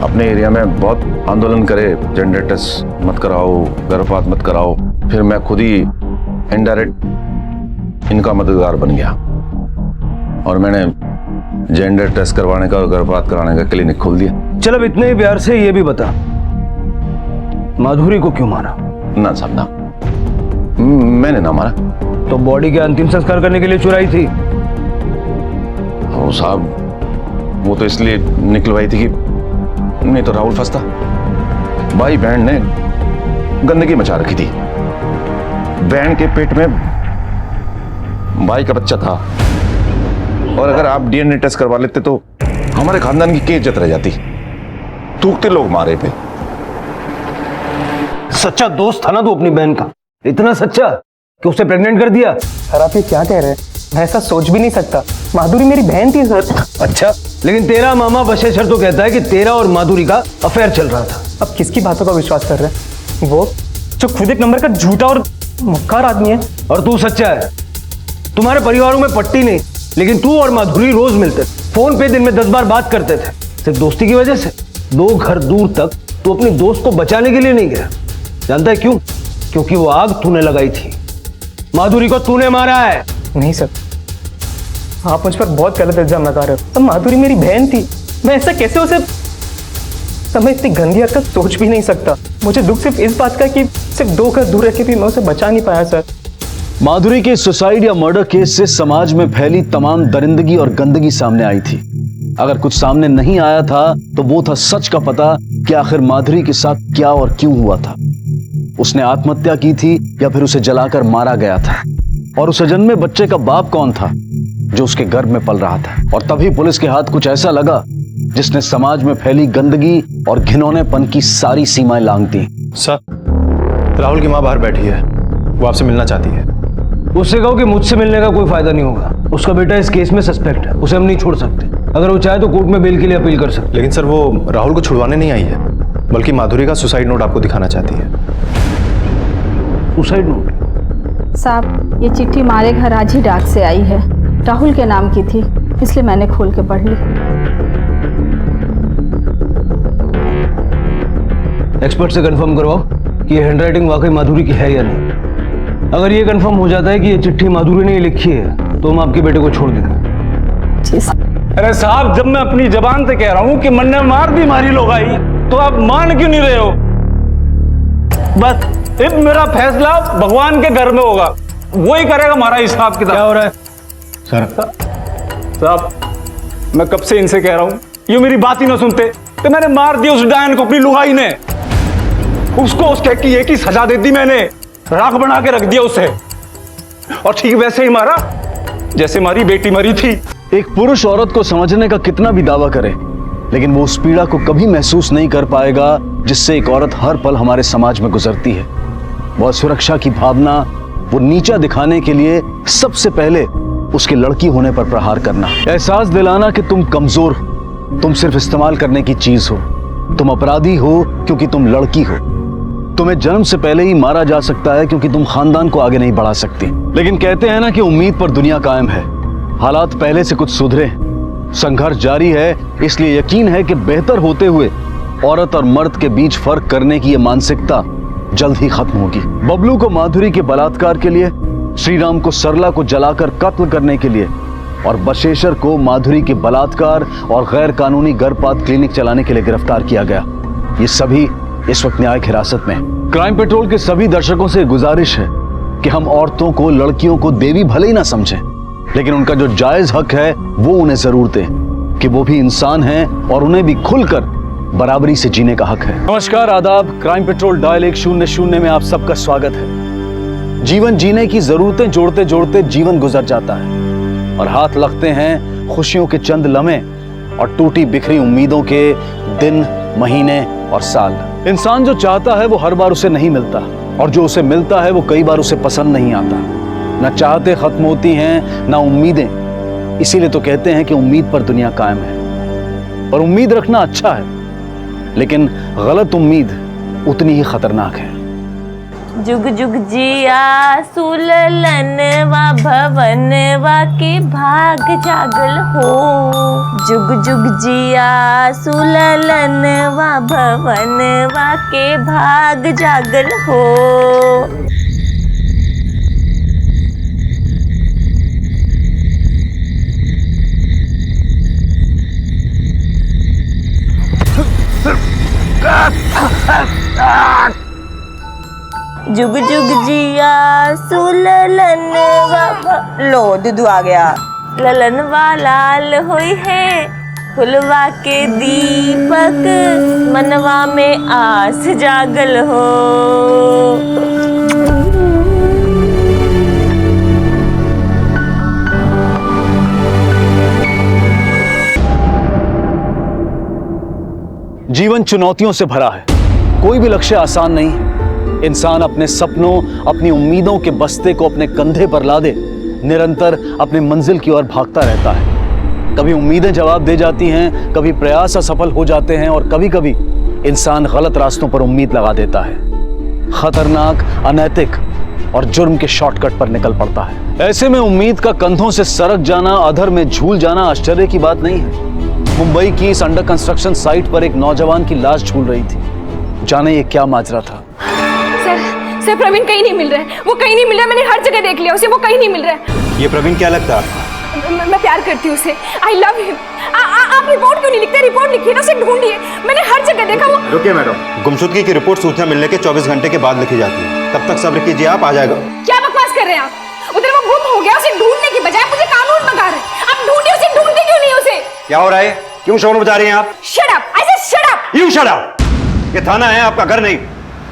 अपने एरिया में बहुत आंदोलन करे, जेंडर टेस्ट मत कराओ, गर्भपात मत कराओ, फिर मैं खुद ही इनडायरेक्ट इनका मददगार बन गया और मैंने जेंडर टेस्ट करवाने का और गर्भपात कराने का क्लिनिक खोल दिया। चल अब इतने ही प्यार से ये भी बता, माधुरी को क्यों मारा? ना साहब ना, मैंने ना मारा। तो बॉडी के अंतिम संस्कार करने के लिए चुराई थी? ओ साहब, वो तो इसलिए निकलवाई थी कि नहीं तो राहुल फंसता। भाई बहन ने गंदगी मचा रखी थी, बहन के पेट में भाई का बच्चा था, और अगर आप डीएनए टेस्ट करवा लेते तो हमारे खानदान की क्या इज्जत रह जाती? थूकते लोग मारे पे। सच्चा दोस्त था ना तू अपनी बहन का, इतना सच्चा कि उसे प्रेग्नेंट कर दिया। सर आप ये क्या कह रहे हैं? मैं ऐसा सोच भी नहीं सकता, माधुरी मेरी बहन थी सर। अच्छा, लेकिन तेरा मामा बशेशर तो कहता है कि तेरा और माधुरी का अफेयर चल रहा था। अब किसकी बातों का विश्वास कर रहे हैं? वो जो खुद एक नंबर का झूठा और मक्कार आदमी है। और तू सच्चा है। तुम्हारे परिवारों में पट्टी नहीं, लेकिन तू और माधुरी रोज मिलते, फोन पे दिन में 10 बार बात करते थे, सिर्फ दोस्ती की वजह से। 2 घर दूर तक तू अपनी दोस्त को बचाने के लिए नहीं गया। जानता है क्यों? क्योंकि वो आग तूने लगाई थी, माधुरी को तूने मारा है। नहीं सर, आप मुझ पर बहुत गलत इल्जाम लगा रहे हो। तो माधुरी मेरी बहन थी, मैं ऐसा कैसे उसे, मैं इतनी गंदी हरकत सोच भी नहीं सकता। मुझे दुख सिर्फ इस बात का कि सिर्फ 2 घर दूर रह के भी मैं उसे बचा नहीं पाया सर। माधुरी के सुसाइड या मर्डर केस से समाज में फैली तमाम दरिंदगी और गंदगी सामने आई थी। अगर कुछ सामने नहीं आया था तो वो था सच का पता कि आखिर माधुरी के साथ क्या और क्यों हुआ था। उसने आत्महत्या की थी या फिर उसे जलाकर मारा गया था, और उस अजन्मे बच्चे का बाप कौन था जो उसके गर्भ में पल रहा था। और तभी पुलिस के हाथ कुछ ऐसा लगा जिसने समाज में फैली गंदगी और घिनौनेपन की सारी सीमाएं लांघ दी। सर, राहुल की माँ बाहर बैठी है, वो आपसे मिलना चाहती है। उससे कहो कि मुझसे मिलने का कोई फायदा नहीं होगा। उसका बेटा इस केस में सस्पेक्ट है, उसे हम नहीं छोड़ सकते। अगर वो चाहे तो कोर्ट में बेल के लिए अपील कर सकते। लेकिन सर, वो राहुल को छुड़वाने नहीं आई है, बल्कि माधुरी का सुसाइड नोट आपको दिखाना चाहती है। Suicide note? साहब, ये चिट्ठी हमारे घर आज ही डाक से आई है, राहुल के नाम की थी, इसलिए मैंने खोल के पढ़ ली। एक्सपर्ट से कंफर्म करवाओ कि ये हैंडराइटिंग वाकई माधुरी की है या नहीं। अगर ये कंफर्म हो जाता है कि ये चिट्ठी माधुरी ने लिखी है तो हम आपके बेटे को छोड़ देंगे। अरे साहब, जब मैं अपनी जबान से कह रहा हूं कि मन ने मार दी मारी लोग आई, तो आप मान क्यों नहीं रहे हो? बस अब मेरा फैसला भगवान के घर में होगा, वो ही करेगा हमारा हिसाब किताब। क्या हो रहा है सर? साहब, मैं कब से इनसे कह रहा हूं, ये मेरी बात ही ना सुनते। तो मैंने मार दिया उस डायन को, अपनी लुगाई ने। उसको उसके की एक ही सजा दे दी मैंने, राख बना के रख दिया उसे, और ठीक वैसे ही मारा जैसे हमारी बेटी मरी थी। एक पुरुष औरत को समझने का कितना भी दावा करे, लेकिन वो उस पीड़ा को कभी महसूस नहीं कर पाएगा जिससे एक औरत हर पल हमारे समाज में गुजरती है। वो सुरक्षा की भावना, वो नीचा दिखाने के लिए सबसे पहले उसकी लड़की होने पर प्रहार करना, एहसास दिलाना कि तुम कमजोर हो, तुम सिर्फ इस्तेमाल करने की चीज हो, तुम अपराधी हो क्योंकि तुम लड़की हो, तुम्हें जन्म से पहले ही मारा जा सकता है क्योंकि तुम खानदान को आगे नहीं बढ़ा सकती। लेकिन कहते हैं ना कि उम्मीद पर दुनिया कायम है। हालात पहले से कुछ सुधरे, संघर्ष जारी है, इसलिए यकीन है कि बेहतर होते हुए औरत और मर्द के बीच फर्क करने की यह मानसिकता जल्द ही खत्म होगी। बबलू को माधुरी के बलात्कार के लिए, श्रीराम को सरला को जलाकर कत्ल करने के लिए और बशेश्वर को माधुरी के बलात्कार और गैर कानूनी गर्भपात क्लिनिक चलाने के लिए गिरफ्तार किया गया। ये सभी इस वक्त न्यायिक हिरासत में हैं। क्राइम पेट्रोल के सभी दर्शकों से गुजारिश है कि हम औरतों को, लड़कियों को देवी भले ही ना समझें, लेकिन उनका जो जायज हक है वो उन्हें जरूर दें कि वो भी इंसान हैं और उन्हें भी खुलकर बराबरी से जीने का हक है। नमस्कार, आदाब। क्राइम पेट्रोल डायल 100 में आप सबका स्वागत है। जीवन जीने की जरूरतें जोड़ते जोड़ते जीवन गुजर जाता है और हाथ लगते हैं खुशियों के चंद लम्हे और टूटी बिखरी उम्मीदों के दिन, महीने और साल। इंसान जो चाहता है वो हर बार उसे नहीं मिलता और जो उसे मिलता है वो कई बार उसे पसंद नहीं आता। ना चाहते खत्म होती हैं, ना उम्मीदें। इसीलिए तो कहते हैं कि उम्मीद पर दुनिया कायम है। और उम्मीद रखना अच्छा है, लेकिन गलत उम्मीद उतनी ही खतरनाक है। जुग जुग जिया सुललनवा भवनवा के भाग जागल हो। जुग जुग जिया सुललनवा भवनवा के भाग जागल हो। जुग जुग जिया सुललनवा लो दुदू आ गया। ललनवा लाल हुई है फुलवा के दीपक, मनवा में आस जागल हो। जीवन चुनौतियों से भरा है, कोई भी लक्ष्य आसान नहीं है। इंसान अपने सपनों, अपनी उम्मीदों के बस्ते को अपने कंधे पर लादे निरंतर अपने मंजिल की ओर भागता रहता है। कभी उम्मीदें जवाब दे जाती हैं, कभी प्रयास असफल हो जाते हैं और कभी कभी इंसान गलत रास्तों पर उम्मीद लगा देता है। खतरनाक, अनैतिक और जुर्म के शॉर्टकट पर निकल पड़ता है। ऐसे में उम्मीद का कंधों से सरक जाना, अधर में झूल जाना आश्चर्य की बात नहीं है। मुंबई की इस अंडर कंस्ट्रक्शन साइट पर एक नौजवान की लाश झूल रही थी। जाने ये क्या माजरा था। सर प्रवीण कहीं नहीं मिल रहा है, वो कहीं नहीं मिल रहा है। मैंने हर जगह देख लिया उसे, वो कहीं नहीं मिल रहा है। ये प्रवीण क्या लगता है? मैं प्यार करती हूँ उसे, आई लव हिम। आप रिपोर्ट क्यों नहीं लिखते? रिपोर्ट लिखिए ना, उसे ढूंढिए। मैंने हर जगह देखा। वो रुकिए मैडम, गुमशुदगी की रिपोर्ट सूचना मिलने के 24 घंटे के बाद लिखी जाती है। तब तक सब्र कीजिए, आप आ जाएगा। क्या बकवास कर रहे हैं आप? उधर वो गुम हो गया, उसे ढूंढने की बजाय मुझे कानून मंगा रहे हैं। आप ढूंढिए उसे, ढूंढते क्यों नहीं उसे? क्या हो रहा है? क्यों शोर मचा रही हैं आप? Shut up, I said shut up. You shut up. ये थाना है, आपका घर नहीं।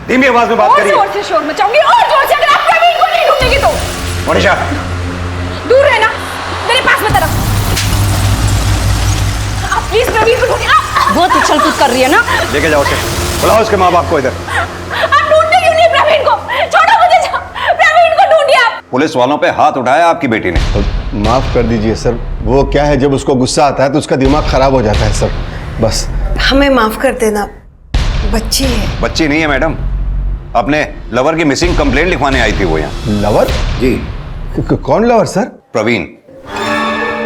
धीमी आवाज में बात करिए। और जोर से शोर मचाऊंगी, और जोर से, अगर आप प्रवीण को नहीं ढूंढेंगे तो। मनीषा, दूर रहना, मेरे पास मत रहो। आप प्लीज प्रवीण को ढूंढिए। बहुत उछल कूद कर रही है ना। लेके जाओ उसे, बुलाओ उसके माँ बाप को इधर। आप ढूंढते क्यों नहीं प्रवीण को? छोड़ो मुझे, प्रवीण को ढूंढिए आप। पुलिस वालों पे हाथ उठाया आपकी बेटी ने। माफ कर दीजिए सर, वो क्या है, जब उसको गुस्सा आता है तो उसका दिमाग खराब हो जाता है सर, बस। हमें माफ कर देना, बच्ची है। बच्ची नहीं है मैडम, अपने लवर की मिसिंग कंप्लेंट लिखवाने आई थी वो यहाँ। लवर? जी। कौन लवर सर? प्रवीण।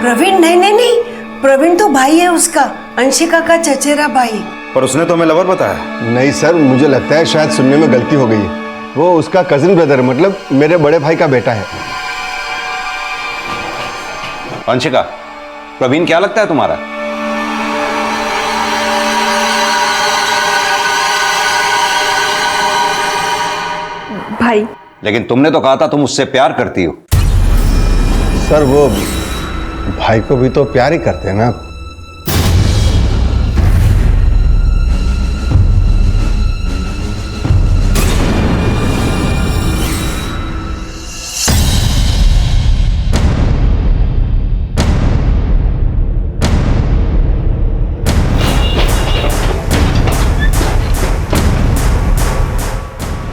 प्रवीण? नहीं, प्रवीण तो भाई है उसका, अंशिका का चचेरा भाई। पर उसने तो हमें लवर बताया। नहीं सर, मुझे लगता है शायद सुनने में गलती हो गई है। वो उसका कजिन ब्रदर, मतलब मेरे बड़े भाई का बेटा है। अंशिका, प्रवीण क्या लगता है तुम्हारा? भाई। लेकिन तुमने तो कहा था तुम उससे प्यार करती हो। सर वो भाई को भी तो प्यार ही करते हैं ना।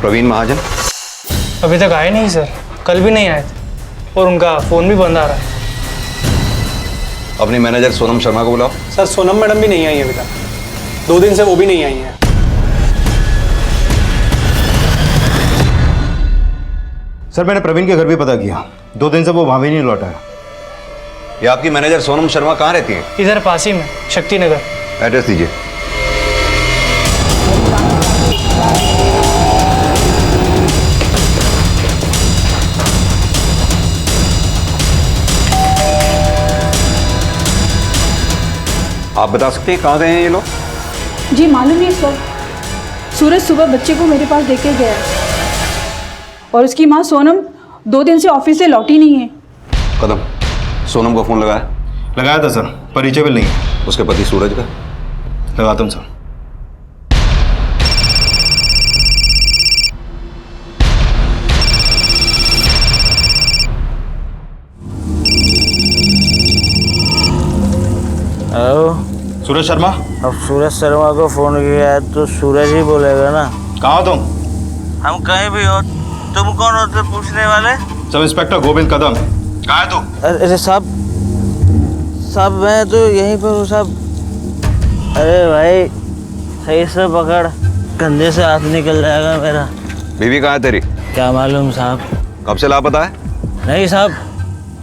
प्रवीण महाजन अभी तक आए नहीं सर, कल भी नहीं आए थे और उनका फ़ोन भी बंद आ रहा है। अपनी मैनेजर सोनम शर्मा को बुलाओ। सर सोनम मैडम भी नहीं आई अभी तक, 2 दिन से वो भी नहीं आई हैं। सर मैंने प्रवीण के घर भी पता किया, 2 दिन से वो वहां भी नहीं लौटा है। ये आपकी मैनेजर सोनम शर्मा कहाँ रहती हैं? इधर पास ही में, शक्ति नगर। एड्रेस दीजिए। आप बता सकते हैं कहाँ गए हैं ये लोग? जी मालूम नहीं सर। सूरज सुबह बच्चे को मेरे पास देके गया और उसकी माँ सोनम 2 दिन से ऑफिस से लौटी नहीं है। कदम, सोनम को फोन लगाया? लगाया था सर, पर रीचेबल नहीं है। उसके पति सूरज का? लगाता हूँ सर। हेलो, सूरज शर्मा। अब सूरज शर्मा को फोन किया है तो सूरज ही बोलेगा ना। कहाँ हो तुम? हम कहीं भी हो। तुम कौन होते पूछने वाले? सब इंस्पेक्टर गोविंद कदम। कहाँ है तू? अरे साहब, मैं तो यहीं पर हूँ साहब। अरे भाई सही से पकड़, कंधे से हाथ निकल जाएगा मेरा। बीवी कहाँ है तेरी? क्या मालूम साहब। कब से लापता है? नहीं साहब,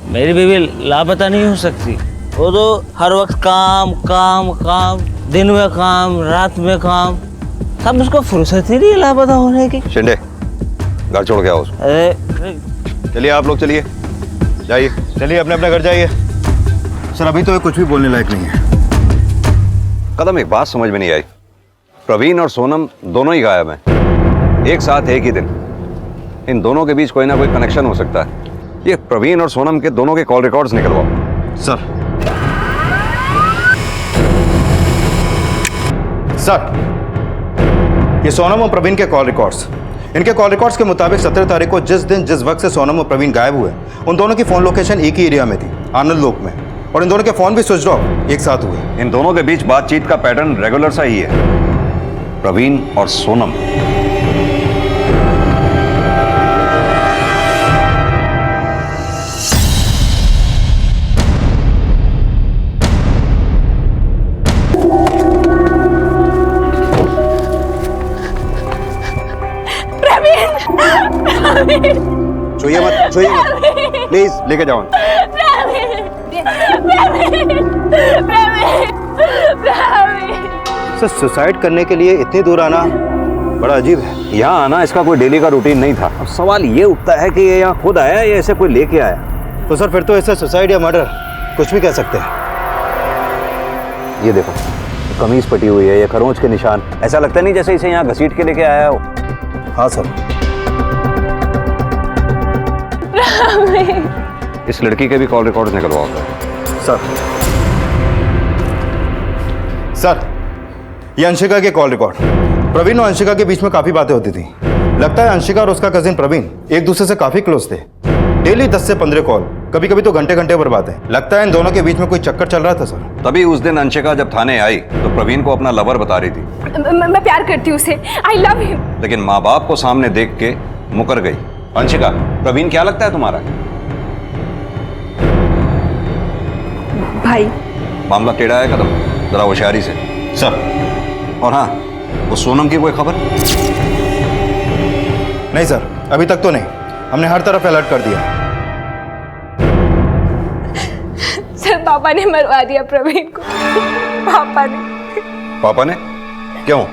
मेरी बीवी लापता नहीं हो सकती। वो तो हर वक्त काम काम काम, दिन में काम, रात में काम। सब उसको फुर्सत ही नहीं लापता होने की। शिंदे, घर छोड़ के आओ उसको। अरे चलिए आप लोग, चलिए जाइए। चलिए अपने अपने घर जाइए। सर अभी तो ये कुछ भी बोलने लायक नहीं है। कदम, एक बात समझ में नहीं आई। प्रवीण और सोनम दोनों ही गायब हैं, एक साथ एक ही दिन। इन दोनों के बीच कोई ना कोई कनेक्शन हो सकता है। ये प्रवीण और सोनम के दोनों के कॉल रिकॉर्ड्स निकलवाओ। सर, ये सोनम और प्रवीण के कॉल रिकॉर्ड्स। इनके कॉल रिकॉर्ड्स के मुताबिक 17 तारीख को जिस दिन जिस वक्त से सोनम और प्रवीण गायब हुए, उन दोनों की फोन लोकेशन एक ही एरिया में थी, आनंद लोक में। और इन दोनों के फोन भी स्विच ऑफ एक साथ हुए। इन दोनों के बीच बातचीत का पैटर्न रेगुलर सा ही है, प्रवीण और सोनम। छुइए मत, छुइए मत, प्लीज लेके जाओ। सर, सुसाइड करने के लिए इतनी दूर आना बड़ा अजीब है। यहाँ आना इसका कोई डेली का रूटीन नहीं था। अब सवाल ये उठता है कि ये यहाँ खुद आया या ऐसे कोई लेके आया। तो सर फिर तो ऐसे सुसाइड या मर्डर कुछ भी कह सकते हैं। ये देखो, कमीज फटी हुई है, ये खरोंच के निशान। ऐसा लगता नहीं जैसे इसे यहाँ घसीट के लेके आया हो। हाँ सर। इस लड़की के भी कॉल रिकॉर्ड निकलवाओ। सर, ये अंशिका के कॉल रिकॉर्ड। प्रवीण और अंशिका के बीच में काफी बातें होती थी। लगता है अंशिका और उसका कजिन प्रवीण एक दूसरे से काफी क्लोज थे। डेली 10 से 15 कॉल, कभी कभी तो घंटे घंटे पर बातें। लगता है इन दोनों के बीच में कोई चक्कर चल रहा था सर। तभी उस दिन अंशिका जब थाने आई तो प्रवीण को अपना लवर बता रही थी। मैं प्यार करती हूँ उसे, आई लव हिम। लेकिन माँ बाप को सामने देख के मुकर गई। अंशिका, प्रवीण क्या लगता है तुम्हारा? भाई, मामला टेढ़ा है कदम, जरा होशियारी से। सर। और हाँ, वो सोनम की कोई खबर? नहीं सर, अभी तक तो नहीं। हमने हर तरफ अलर्ट कर दिया। सर, पापा ने मरवा दिया प्रवीण को। पापा ने? क्यों?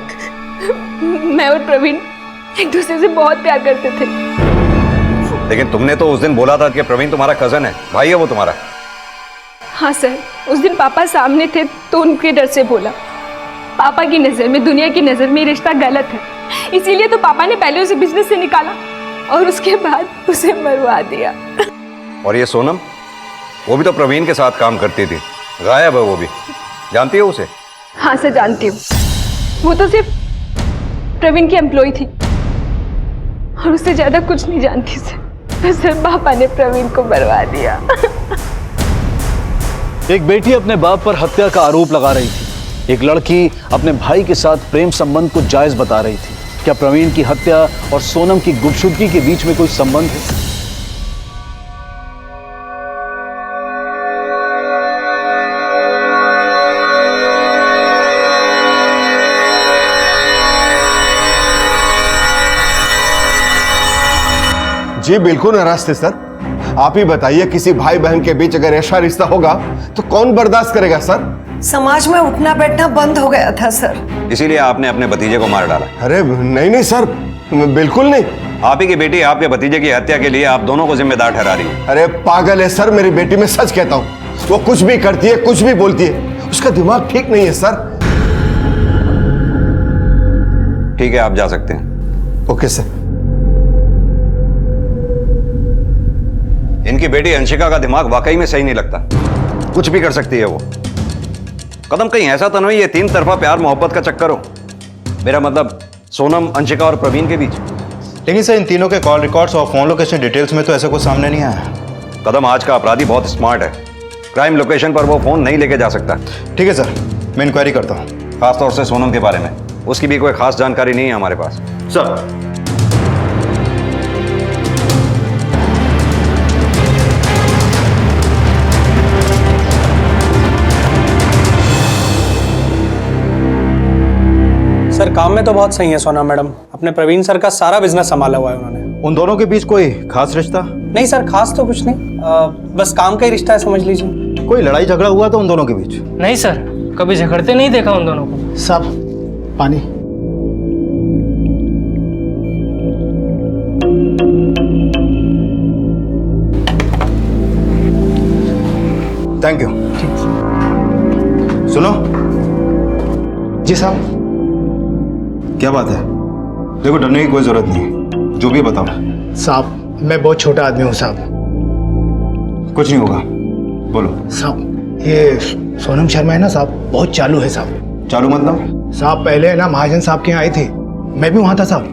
मैं और प्रवीण एक दूसरे से बहुत प्यार करते थे। लेकिन तुमने तो उस दिन बोला था कि प्रवीण तुम्हारा कजन है, भाई है वो तुम्हारा। हाँ सर, उस दिन पापा सामने थे तो उनके डर से बोला। पापा की नज़र में, दुनिया की नज़र में रिश्ता गलत है, इसीलिए तो पापा ने पहले उसे बिजनेस से निकाला और उसके बाद उसे मरवा दिया। और ये सोनम, वो भी तो प्रवीण के साथ काम करती थी, गायब है वो भी। जानती हो उसे? हाँ सर, जानती हूँ। वो तो सिर्फ प्रवीण की एम्प्लॉय थी और उससे ज्यादा कुछ नहीं जानती सर। तो सर, पापा ने प्रवीण को मरवा दिया। एक बेटी अपने बाप पर हत्या का आरोप लगा रही थी। एक लड़की अपने भाई के साथ प्रेम संबंध को जायज बता रही थी। क्या प्रवीण की हत्या और सोनम की गुमशुदगी के बीच में कोई संबंध है? जी बिल्कुल नाराज थे सर। आप ही बताइए, किसी भाई बहन के बीच अगर ऐसा रिश्ता होगा तो कौन बर्दाश्त करेगा सर? समाज में उठना बैठना बंद हो गया था सर। इसीलिए आपने अपने भतीजे को मार डाला। अरे नहीं नहीं सर, बिल्कुल नहीं। आप ही की बेटी आपके भतीजे की हत्या के लिए आप दोनों को जिम्मेदार ठहरा रही है। अरे पागल है सर मेरी बेटी, मैं सच कहता हूँ। वो कुछ भी करती है, कुछ भी बोलती है, उसका दिमाग ठीक नहीं है सर। ठीक है, आप जा सकते हैं। Okay sir. इनकी बेटी अंशिका का दिमाग वाकई में सही नहीं लगता, कुछ भी कर सकती है वो। कदम कहीं ऐसा तो नहीं ये 3 तरफा प्यार मोहब्बत का चक्कर हो। मेरा मतलब सोनम, अंशिका और प्रवीण के बीच। लेकिन सर इन तीनों के कॉल रिकॉर्ड्स और फोन लोकेशन डिटेल्स में तो ऐसा कुछ सामने नहीं आया। कदम आज का अपराधी बहुत स्मार्ट है, क्राइम लोकेशन पर वो फोन नहीं लेके जा सकता। ठीक है सर, मैं इंक्वायरी करता हूँ। खासतौर से सोनम के बारे में, उसकी भी कोई खास जानकारी नहीं है हमारे पास। सर सर काम में तो बहुत सही है सोना मैडम, अपने प्रवीण सर का सारा बिजनेस संभाला हुआ है उन्होंने। उन दोनों के बीच कोई खास रिश्ता? नहीं सर, खास तो कुछ नहीं, बस काम का ही रिश्ता है समझ लीजिए। कोई लड़ाई झगड़ा हुआ तो उन दोनों के बीच? नहीं सर, कभी झगड़ते नहीं देखा उन दोनों को। सब पानी। Thank you. सुनो। जी साहब। क्या बात है? देखो डरने की कोई जरूरत नहीं, जो भी बताओ। साहब मैं बहुत छोटा आदमी हूँ साहब। कुछ नहीं होगा, बोलो। साहब ये सोनम शर्मा है ना साहब, बहुत चालू है साहब। चालू मतलब? साहब पहले है ना महाजन साहब के यहाँ आई थी, मैं भी वहाँ था साहब।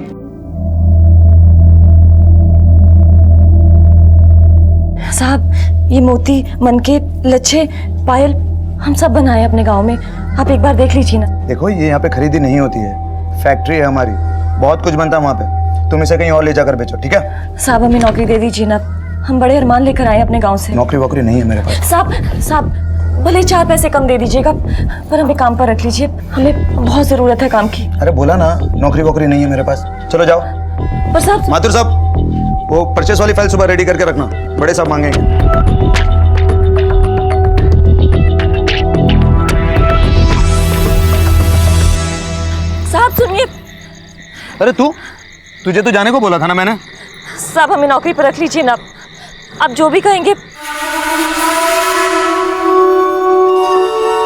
साहब ये मोती, मनके, लच्छे, पायल हम सब बनाए अपने गांव में, आप एक बार देख लीजिए ना। देखो ये यहाँ पे खरीदी नहीं होती है, फैक्ट्री है हमारी, बहुत कुछ बनता है वहाँ पे। तुम इसे कहीं और ले जाकर बेचो, ठीक है? साहब हमें नौकरी दे दीजिए ना, हम बड़े अरमान लेकर आए अपने गांव से। नौकरी वोकरी नहीं है मेरे पास। साहब भले 4 पैसे कम दे दीजिएगा, पर हमें काम पर रख लीजिए, हमें बहुत जरूरत है काम की। अरे बोला ना नौकरी वोकरी नहीं है मेरे पास, चलो जाओ। पर साहब। माथुर साहब वो परचेस वाली फाइल सुबह रेडी करके रखना, बड़े साहब मांगेंगे। साहब सुनिए। अरे तुझे तो जाने को बोला था ना मैंने। साहब हमें नौकरी पर रख लीजिए ना, आप जो भी कहेंगे।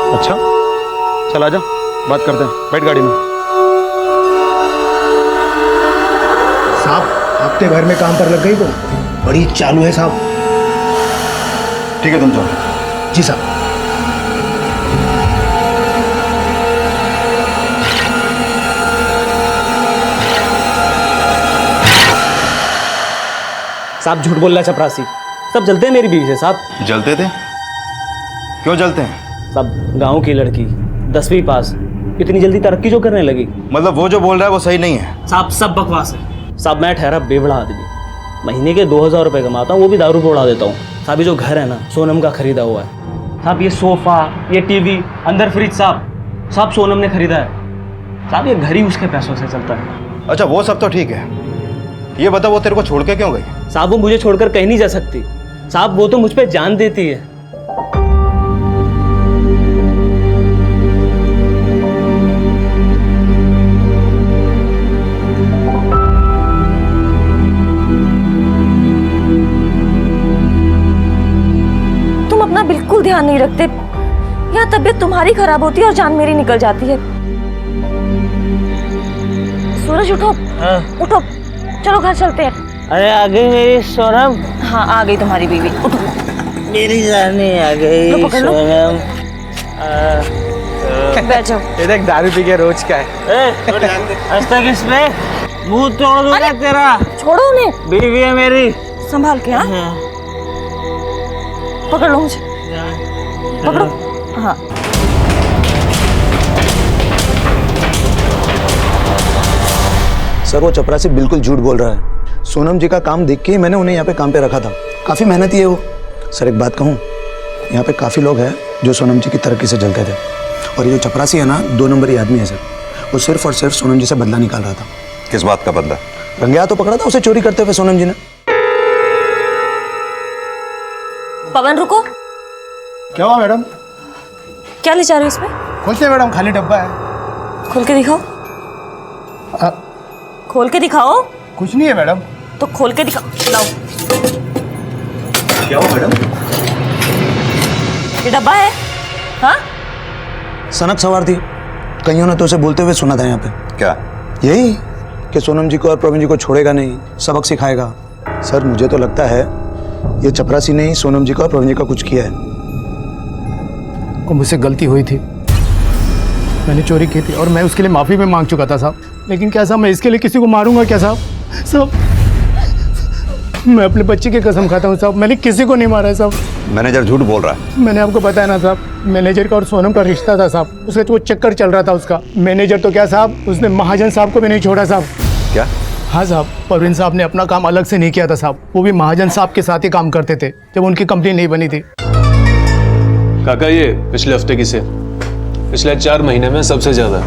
अच्छा चल आजा, बात करते हैं, बैठ गाड़ी में। साहब हफ्ते भर में काम पर लग गई तो बड़ी चालू है साहब। ठीक है तुम जाओ। जी साहब। साहब झूठ बोल रहा है चपरासी, सब जलते हैं मेरी बीवी से साहब। जलते थे? क्यों जलते हैं? सब गांव की लड़की 10वीं पास, इतनी जल्दी तरक्की जो करने लगी। मतलब वो जो बोल रहा है वो सही नहीं है? साहब सब बकवास है साहब, मैं ठहरा बेवड़ा आदमी, महीने के 2000 रुपए कमाता हूँ, वो भी दारू पे उड़ा देता हूँ साहब। ये जो घर है ना सोनम का खरीदा हुआ है साहब, ये सोफा, ये टीवी, अंदर फ्रिज साहब सोनम ने खरीदा है साहब, ये घर ही उसके पैसों से चलता है। अच्छा वो सब तो ठीक है, ये बता वो तेरे को छोड़ के क्यों गई? साहब वो मुझे छोड़कर कहीं नहीं जा सकती साहब, वो तो मुझ पे जान देती है। तुम अपना बिल्कुल ध्यान नहीं रखते, यहाँ तबीयत तुम्हारी खराब होती है और जान मेरी निकल जाती है। सूरज उठो। उठो चलो घर चलते हैं। अरे आ गई मेरी सोनम। हाँ आ गई तुम्हारी बीवी, उठो। मेरी रानी आ गई सोनम। बैठ जाओ। ये देख दारू पी के रोज का है। आज तक इसमें मुंह तोड़ दूंगा तेरा। छोड़ो उन्हें, बीवी है मेरी। संभाल के। हाँ पकड़ लो मुझे, पकड़ो। हाँ सर वो चपरासी बिल्कुल झूठ बोल रहा है, सोनम जी का काम देख के ही मैंने उन्हें यहाँ पे काम पे रखा था, काफ़ी मेहनती है वो। सर एक बात कहूँ, यहाँ पे काफ़ी लोग हैं जो सोनम जी की तरक्की से जलते थे, और ये जो चपरासी है ना 2 नंबरी आदमी है सर, वो सिर्फ और सिर्फ सोनम जी से बदला निकाल रहा था। किस बात का बदला? रंगे हाथों पकड़ा था उसे चोरी करते हुए सोनम जी ने। पवन रुको। क्या हुआ मैडम? क्या ले जा रहे हो इसमें? खोलते मैडम, खाली डब्बा है। खोल के दिखाओ। खोल के दिखाओ। कुछ नहीं है मैडम। तो खोल के दिखाओ। लाओ। क्या हुआ मैडम? ये डब्बा है। हाँ? सनक सवार थी, कईयों ने तो उसे बोलते हुए सुना था यहाँ पे। क्या? यही कि सोनम जी को और प्रवीण जी को छोड़ेगा नहीं, सबक सिखाएगा। सर मुझे तो लगता है ये चपरासी ने ही सोनम जी का और प्रवीण जी का कुछ किया है। और मुझसे गलती हुई थी, मैंने चोरी की थी और मैं उसके लिए माफ़ी भी मांग चुका था साहब। लेकिन क्या साहब मैं इसके लिए किसी को मारूंगा क्या साहब? साहब मैं अपने बच्चे की कसम खाता हूँ साहब, मैंने किसी को नहीं मारा है साहब। मैनेजर झूठ बोल रहा है। मैंने आपको बताया ना साहब, मैनेजर का और सोनम का रिश्ता था साहब, उसका वो चक्कर चल रहा था उसका। मैनेजर तो क्या साहब, उसने महाजन साहब को भी नहीं छोड़ा साहब। क्या? हाँ साहब, प्रवीण साहब ने अपना काम अलग से नहीं किया था साहब, वो भी महाजन साहब के साथ ही काम करते थे जब उनकी कंपनी नहीं बनी थी। काका ये पिछले हफ्ते की से पिछले 4 महीने में सबसे ज्यादा।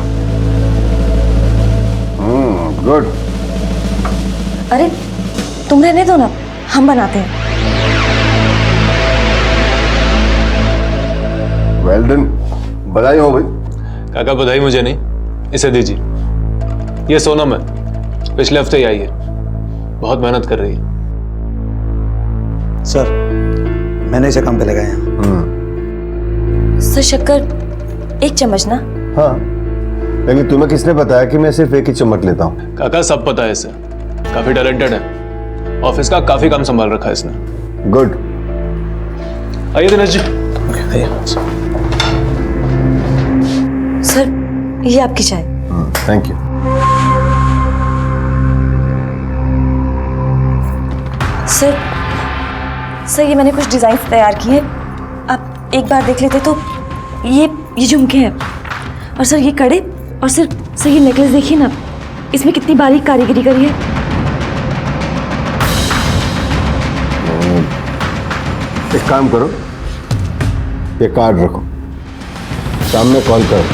गुड। अरे तुम रहने दो ना, हम बनाते हैं। वेल डन, बधाई हो भाई। काका बधाई मुझे नहीं, इसे दीजिए। ये सोनम है, पिछले हफ्ते ही आई है, बहुत मेहनत कर रही है। सर मैंने इसे काम पे लगाया। सर शक्कर 1 चम्मच ना। हाँ, लेकिन तुम्हें किसने बताया कि मैं सिर्फ 1 ही चम्मच लेता हूँ? काका सब पता है इसे, काफी टैलेंटेड है, ऑफिस का काफी काम संभाल रखा है इसने। गुड। आइए दिनेश जी। सर ये आपकी चाय। Thank you. सर ये मैंने कुछ डिजाइन तैयार किए हैं, आप एक बार देख लेते तो। ये झुमके हैं, और सर ये कड़े, और सर ये नेकलेस देखिए ना, इसमें कितनी बारीक कारीगरी करी है। एक काम करो, ये कार्ड रखो, सामने कॉल करो।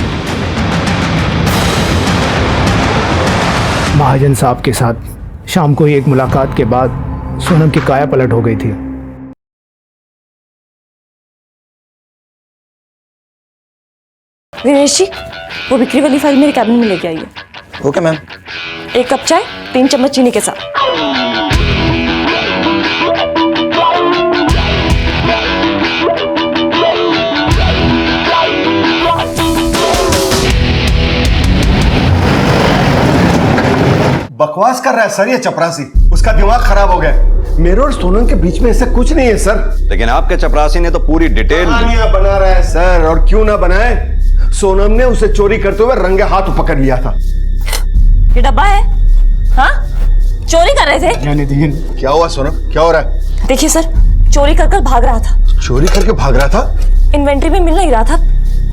महाजन साहब के साथ शाम को ही एक मुलाकात के बाद सोनम की काया पलट हो गई थी। दिनेश जी, वो बिक्री वाली फाइल मेरे कैबिन में लेके आइए। Okay ma'am. 1 कप चाय 3 चम्मच चीनी के साथ। बकवास कर रहा है सर ये चपरासी, उसका दिमाग खराब हो गया। मेरे और सोनम के बीच में ऐसा कुछ नहीं है सर। लेकिन आपके चपरासी ने तो पूरी डिटेल कहानियां बना रहा है सर, और क्यों ना बनाए। सोनम ने उसे चोरी करते हुए रंगे हाथ पकड़ लिया था। ये डब्बा है। हाँ, चोरी कर रहे थे। क्या हुआ सोनम, क्या हो रहा है? देखिए सर, चोरी कर भाग रहा था। चोरी करके भाग रहा था? इन्वेंट्री में मिल नहीं रहा था,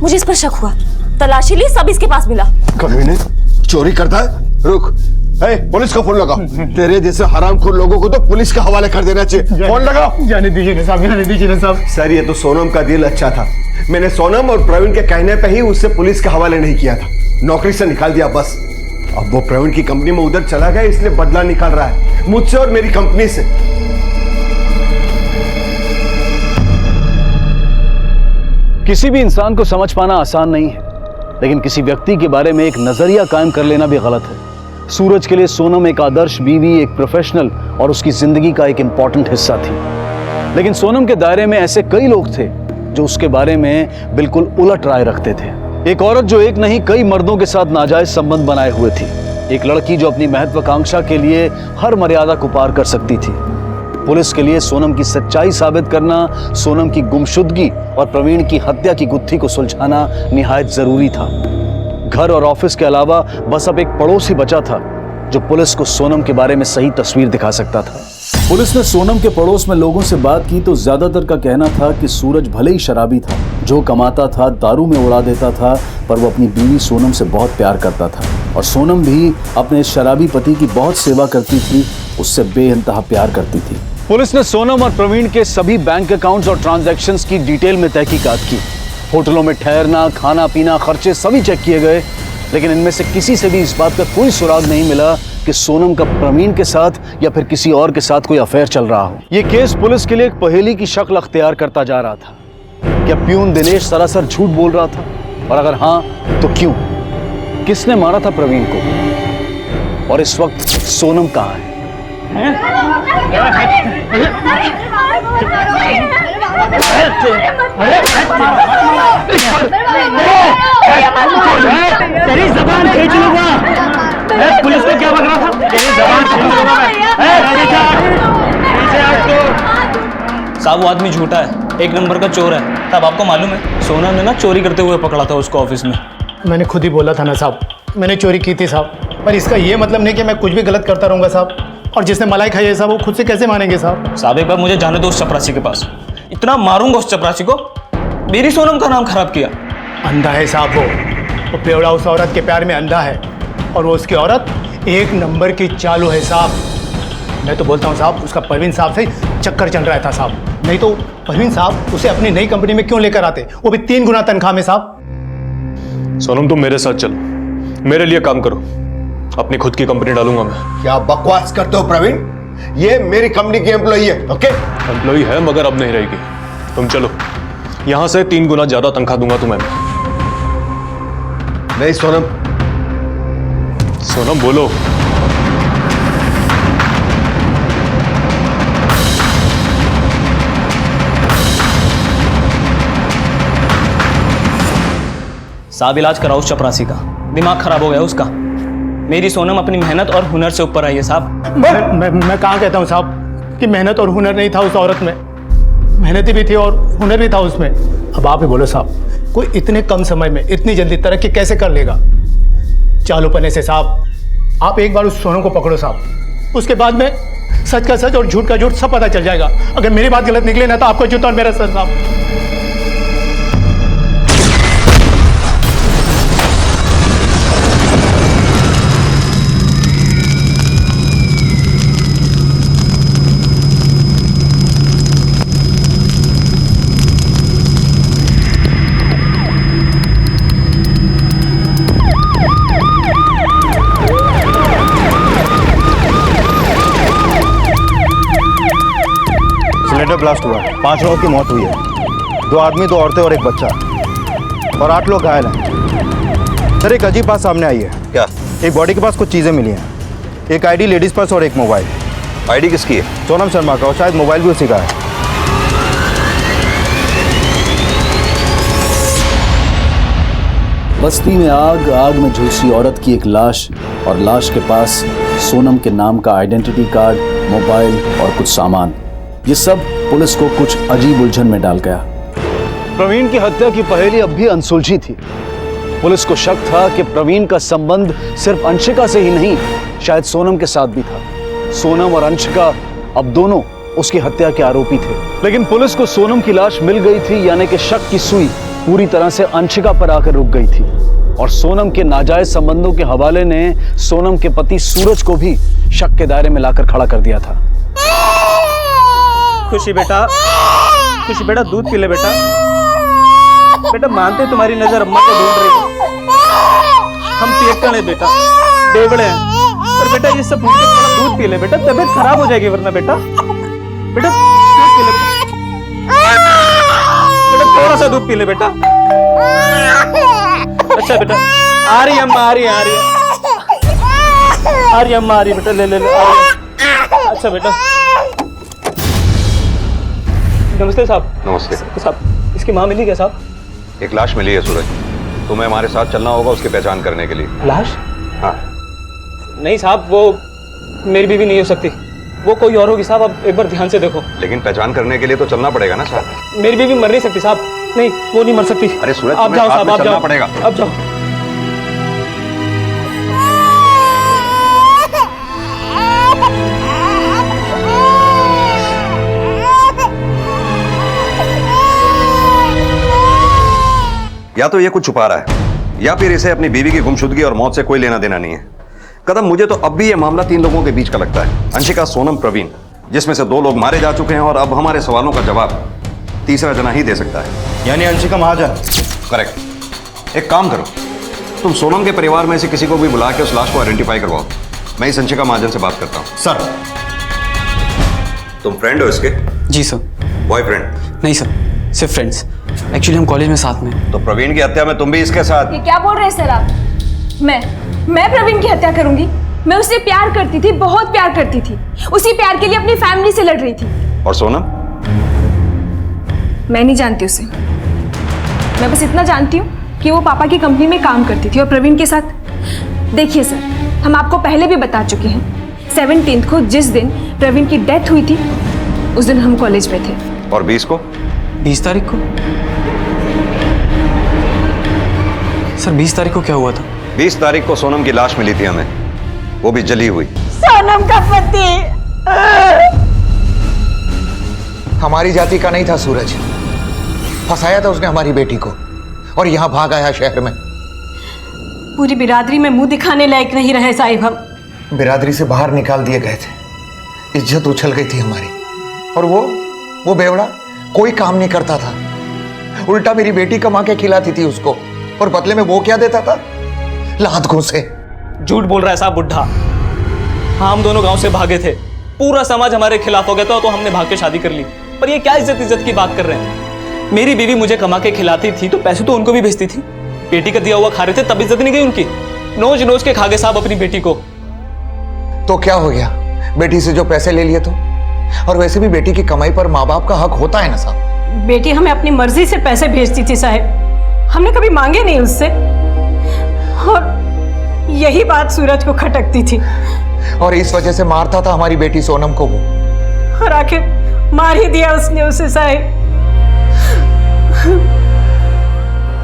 मुझे इस पर शक हुआ, तलाशी ली, सब इसके पास मिला। कभी नहीं चोरी करता है। रुक, पुलिस को फोन लगाओ। तेरे जैसे हरामखोर लोगों को तो पुलिस के हवाले कर देना चाहिए। फोन लगाओ। जाने दीजिए ना साहब, जाने दीजिए ना साहब। सर ये तो सोनम का दिल अच्छा था, मैंने सोनम और प्रवीण के कहने पे ही उससे पुलिस के हवाले नहीं किया था, नौकरी से निकाल दिया बस। अब वो प्रवीण की कंपनी में उधर चला गया, इसलिए बदला निकाल रहा है मुझसे और मेरी कंपनी से। किसी भी इंसान को समझ पाना आसान नहीं है, लेकिन किसी व्यक्ति के बारे में एक नजरिया कायम कर लेना भी गलत है। सूरज के लिए सोनम एक आदर्श बीवी, एक प्रोफेशनल और उसकी जिंदगी का एक इंपॉर्टेंट हिस्सा थी। लेकिन सोनम के दायरे में ऐसे कई लोग थे जो उसके बारे में बिल्कुल उलट राय रखते थे। एक औरत जो एक नहीं कई मर्दों के साथ नाजायज संबंध बनाए हुए थी। एक लड़की जो अपनी महत्वाकांक्षा के लिए हर मर्यादा को पार कर सकती थी। पुलिस के लिए सोनम की सच्चाई साबित करना, सोनम की गुमशुदगी और प्रवीण की हत्या की गुत्थी को सुलझाना निहायत जरूरी था। घर और ऑफिस के अलावा बस अब एक पड़ोसी बचा था जो पुलिस को सोनम के बारे में सही तस्वीर दिखा सकता था। पुलिस ने सोनम के पड़ोस में लोगों से बात की तो ज्यादातर का कहना था कि सूरज भले ही शराबी था, जो कमाता था दारू में उड़ा देता था, पर वो अपनी बीवी सोनम से बहुत प्यार करता था और सोनम भी अपने इस शराबी पति की बहुत सेवा करती थी, उससे बेइंतहा प्यार करती थी। पुलिस ने सोनम और प्रवीण के सभी बैंक अकाउंट्स और ट्रांजैक्शंस की डिटेल में तहकीकात की। होटलों में ठहरना, खाना पीना, खर्चे सभी चेक किए गए, लेकिन इनमें से किसी से भी इस बात का कोई सुराग नहीं मिला कि सोनम का प्रवीण के साथ या फिर किसी और के साथ कोई अफेयर चल रहा हो। यह केस पुलिस के लिए एक पहेली की शक्ल अख्तियार करता जा रहा था। क्या प्यून दिनेश सरासर झूठ बोल रहा था, और अगर हां तो क्यों? किसने मारा था प्रवीण को, और इस वक्त सोनम कहां है? तेरी जबान खींच लूंगा। पुलिस को क्या बक रहा था? तेरी जबान खींच लूंगा मैं। साहब वो आदमी झूठा है, एक नंबर का चोर है। साहब आपको मालूम है सोनम ने ना चोरी करते हुए पकड़ा था उसको ऑफिस में। मैंने खुद ही बोला था ना साहब, मैंने चोरी की थी साहब, पर इसका ये मतलब नहीं कि मैं कुछ भी गलत करता रहूंगा साहब। और जिसने मलाई खाई है साहब, वो खुद से कैसे मानेंगे साहब? साहब एक बार मुझे जाने दो उस चपरासी के पास, इतना मारूंगा उस चपरासी को, मेरी सोनम का नाम खराब किया। अंधा है साहब वो बेवड़ा उस औरत के प्यार में अंधा है, और वो उसकी औरत एक नंबर की चालू है साहब। मैं तो बोलता हूँ साहब, उसका परवीन साहब से चक्कर चल रहा था साहब, नहीं तो परवीन साहब उसे अपनी नई कंपनी में क्यों लेकर आते, वो भी 3 गुना तनख्वाह में साहब। सोनम तुम मेरे साथ चलो, मेरे लिए काम करो, अपनी खुद की कंपनी डालूंगा मैं। क्या बकवास करते हो प्रवीण? ये मेरी कंपनी की एम्प्लॉई है। ओके एम्प्लॉई है मगर अब नहीं रहेगी। तुम चलो, यहां से 3 गुना ज्यादा तनख्वाह दूंगा तुम्हें। नहीं सोनम। सोनम बोलो। साहब इलाज कराओ उस चपरासी का, दिमाग खराब हो गया उसका। मेरी सोनम अपनी मेहनत और हुनर से ऊपर आई है साहब। मैं कहाँ कहता हूँ साहब कि मेहनत और हुनर नहीं था उस औरत में, मेहनती भी थी और हुनर भी था उसमें। अब आप ही बोलो साहब, कोई इतने कम समय में इतनी जल्दी तरक्की कैसे कर लेगा? चालू पने से साहब, आप एक बार उस सोनम को पकड़ो साहब, उसके बाद में सच का सच और झूठ का झूठ सब पता चल जाएगा। अगर मेरी बात गलत निकले ना तो आपको जूता और मेरा सर साहब। सिलेंडर ब्लास्ट हुआ, 5 लोगों की मौत हुई है, 2 आदमी 2 औरतें और एक बच्चा, और 8 लोग घायल हैं। सर एक अजीब बात सामने आई है। क्या? एक बॉडी के पास कुछ चीज़ें मिली हैं, एक आईडी लेडीज पर्स और एक मोबाइल। आईडी किसकी है? सोनम शर्मा का, और शायद मोबाइल भी उसी का है। बस्ती में आग, आग में झुलसी औरत की एक लाश, और लाश के पास सोनम के नाम का आइडेंटिटी कार्ड, मोबाइल और कुछ सामान। ये सब पुलिस को कुछ अजीब उलझन में डाल गया। प्रवीण की हत्या की पहेली अब भी अनसुलझी थी। पुलिस को शक था कि प्रवीण का संबंध सिर्फ अंशिका से ही नहीं, शायद सोनम के साथ भी था। सोनम और अंशिका अब दोनों उसकी हत्या के आरोपी थे। लेकिन पुलिस को सोनम की लाश मिल गई थी, यानी कि शक की सुई पूरी तरह से अंशिका पर आकर रुक गई थी, और सोनम के नाजायज संबंधों के हवाले ने सोनम के पति सूरज को भी शक के दायरे में लाकर खड़ा कर दिया था। खुशी बेटा, खुशी बेटा दूध पी ले बेटा। बेटा मानते तुम्हारी नजर अम्मा को ढूंढ रही है, हम पियक्कड़ हैं बेटा, बेवड़े हैं, पर बेटा ये सब भूल के थोड़ा दूध पी ले बेटा, तबीयत खराब हो जाएगी वरना बेटा। बेटा दूध पी ले बेटा, थोड़ा सा दूध पी ले बेटा। अच्छा बेटा, आ रही अम्मा, आ रही है, आ रही है, आ रही अम्मा, आ रही बेटा, ले ले ले, आ रही। अच्छा बेटा। नमस्ते साहब। नमस्ते साहब, इसकी माँ मिली क्या साहब? एक लाश मिली है सूरज, तुम्हें हमारे साथ चलना होगा उसकी पहचान करने के लिए। लाश? हाँ। नहीं साहब, वो मेरी बीवी नहीं हो सकती, वो कोई और होगी साहब, आप एक बार ध्यान से देखो। लेकिन पहचान करने के लिए तो चलना पड़ेगा ना साहब। मेरी बीवी मर नहीं सकती साहब, नहीं वो नहीं मर सकती। अरे सूरज, आप जाओ साहब, आप जाओ, पड़ेगा। आप जाओ। या तो ये कुछ छुपा रहा है, या फिर इसे अपनी बीवी की गुमशुदगी और मौत से कोई लेना देना नहीं है। कदम, मुझे तो अब भी ये मामला 3 लोगों के बीच का लगता है, अंशिका, सोनम, प्रवीण, जिसमें से 2 लोग मारे जा चुके हैं, और अब हमारे सवालों का जवाब तीसरा जना ही दे सकता है। यानी अंशिका महाजन? करेक्ट। एक काम करो, तुम सोनम के परिवार में से किसी को भी बुला के उस लाश को आइडेंटिफाई करवाओ, मैं ही संचिका महाजन से बात करता हूँ। सर। तुम फ्रेंड हो इसके? जी सर। बॉयफ्रेंड? नहीं सर, सिर्फ फ्रेंड्स। एक्चुअली हम कॉलेज में साथ में। तो प्रवीण की हत्या में तुम भी इसके साथ? ये क्या बोल रहे हैं सर आप? मैं प्रवीण की हत्या करूंगी? मैं उससे प्यार करती थी, बहुत प्यार करती थी। उसी प्यार के लिए अपनी फैमिली से लड़ रही थी। और सोनम? मैं नहीं जानती उसे। मैं बस इतना जानती हूँ कि वो पापा की कंपनी में काम करती थी और प्रवीण के साथ। देखिए सर, हम आपको पहले भी बता चुके हैं, 17 को जिस दिन प्रवीण की डेथ हुई थी उस दिन हम कॉलेज में थे। और 20 को? 20 तारीख को? सर 20 तारीख को क्या हुआ था? 20 तारीख को सोनम की लाश मिली थी हमें, वो भी जली हुई। सोनम का पति हमारी जाति का नहीं था सूरज, फंसाया था उसने हमारी बेटी को और यहां भाग आया शहर में। पूरी बिरादरी में मुंह दिखाने लायक नहीं रहे साहिब हम। बिरादरी से बाहर निकाल दिए गए थे, इज्जत उछल गई थी हमारी। और वो बेवड़ा कोई काम नहीं करता था, उल्टा मेरी बेटी कमा के खिलाती थी उसको, और बदले में वो क्या देता था? लात घूंसे। झूठ बोल रहा है साहब बुढ़ा। हाँ, हम दोनों गांव से भागे थे, पूरा समाज हमारे खिलाफ हो गया था, तो हमने भाग के शादी कर ली। पर ये क्या इज्जत की बात कर रहे हैं? मेरी बीवी मुझे कमा के खिलाती थी तो पैसे तो उनको भी भेजती थी। बेटी का दिया हुआ खा रहे थे तब इज्जत नहीं गई उनकी। नोच नोच के खा गए साहब अपनी बेटी को। तो क्या हो गया, बेटी से जो पैसे ले लिए तो? और वैसे भी बेटी की कमाई पर माँ बाप का हक होता है ना साहब। बेटी हमें अपनी मर्जी से पैसे भेजती थी साहब, हमने कभी मांगे नहीं उससे। और यही बात सूरज को खटकती थी और इस वजह से मारता था हमारी बेटी सोनम को वो। और आखिर मार ही दिया उसने उसे साहब।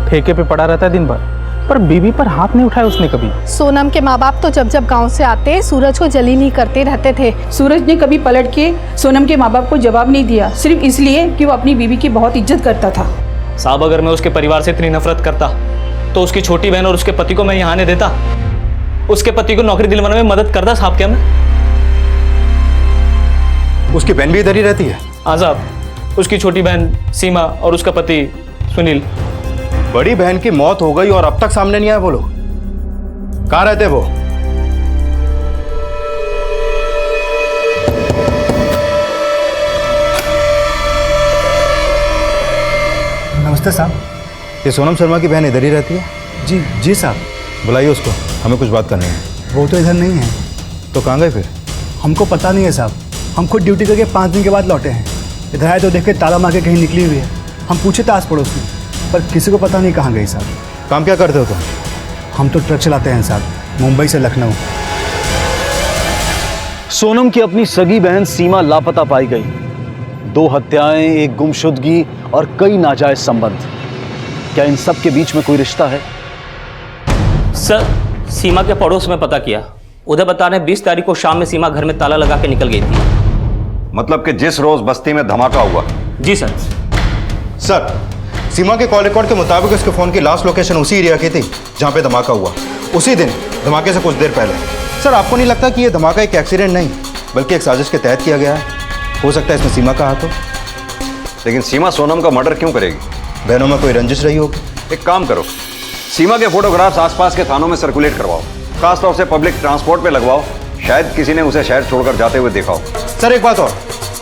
ठेके पे पड़ा रहता है दिन भर, पर बीवी पर हाथ नहीं उठाया उसने कभी। सोनम के माँ बाप तो जब गांव से आते सूरज को जली नहीं करते रहते थे। सूरज ने कभी पलट के सोनम के माँ बाप को जवाब नहीं दिया, सिर्फ इसलिए कि वो अपनी बीवी की बहुत इज्जत करता था। साहब अगर मैं उसके परिवार से इतनी नफरत करता तो उसकी छोटी बहन और उसके पति को मैं यहाँ आने देता? उसके पति को नौकरी दिलवाने में मदद करता साहब क्या मैं? उसकी बहन भी इधर ही रहती है? हाँ साहब, उसकी छोटी बहन सीमा और उसका पति सुनील। बड़ी बहन की मौत हो गई और अब तक सामने नहीं आए वो लोग। कहाँ रहते वो? नमस्ते साहब। ये सोनम शर्मा की बहन इधर ही रहती है? जी जी साहब। बुलाइए उसको, हमें कुछ बात करनी है। वो तो इधर नहीं है। तो कहाँ गए फिर? हमको पता नहीं है साहब, हम खुद ड्यूटी करके 5 दिन के बाद लौटे हैं। इधर आए तो देख के ताला मार के कहीं निकली हुई है। हम पूछे था आस पड़ोस में, पर किसी को पता नहीं कहाँ गई साहब। काम क्या करते हो तुम? हम तो ट्रक चलाते हैं साहब, मुंबई से लखनऊ। सोनम की अपनी सगी बहन सीमा लापता पाई गई। 2 हत्याएं, एक गुमशुदगी और कई नाजायज संबंध। क्या इन सब के बीच में कोई रिश्ता है? सर, सीमा के पड़ोस में पता किया, उधर बता रहे 20 तारीख को शाम में सीमा घर में ताला लगा के निकल गई थी। मतलब कि जिस रोज बस्ती में धमाका हुआ? जी सर। सर, सीमा के कॉल रिकॉर्ड के मुताबिक उसके फोन की लास्ट लोकेशन उसी एरिया की थी जहां पे धमाका हुआ, उसी दिन धमाके से कुछ देर पहले। सर, आपको नहीं लगता कि यह धमाका एक एक्सीडेंट नहीं बल्कि एक साजिश के तहत किया गया है? हो सकता है इसमें सीमा का हाथ हो। लेकिन सीमा सोनम का मर्डर क्यों करेगी? बहनों में कोई रंजिश रही होगी। एक काम करो, सीमा के फोटोग्राफ्स आसपास के थानों में सर्कुलेट करवाओ, खासतौर से पब्लिक ट्रांसपोर्ट पे लगवाओ। शायद किसी ने उसे शहर छोड़कर जाते हुए देखा हो। सर, एक बात और,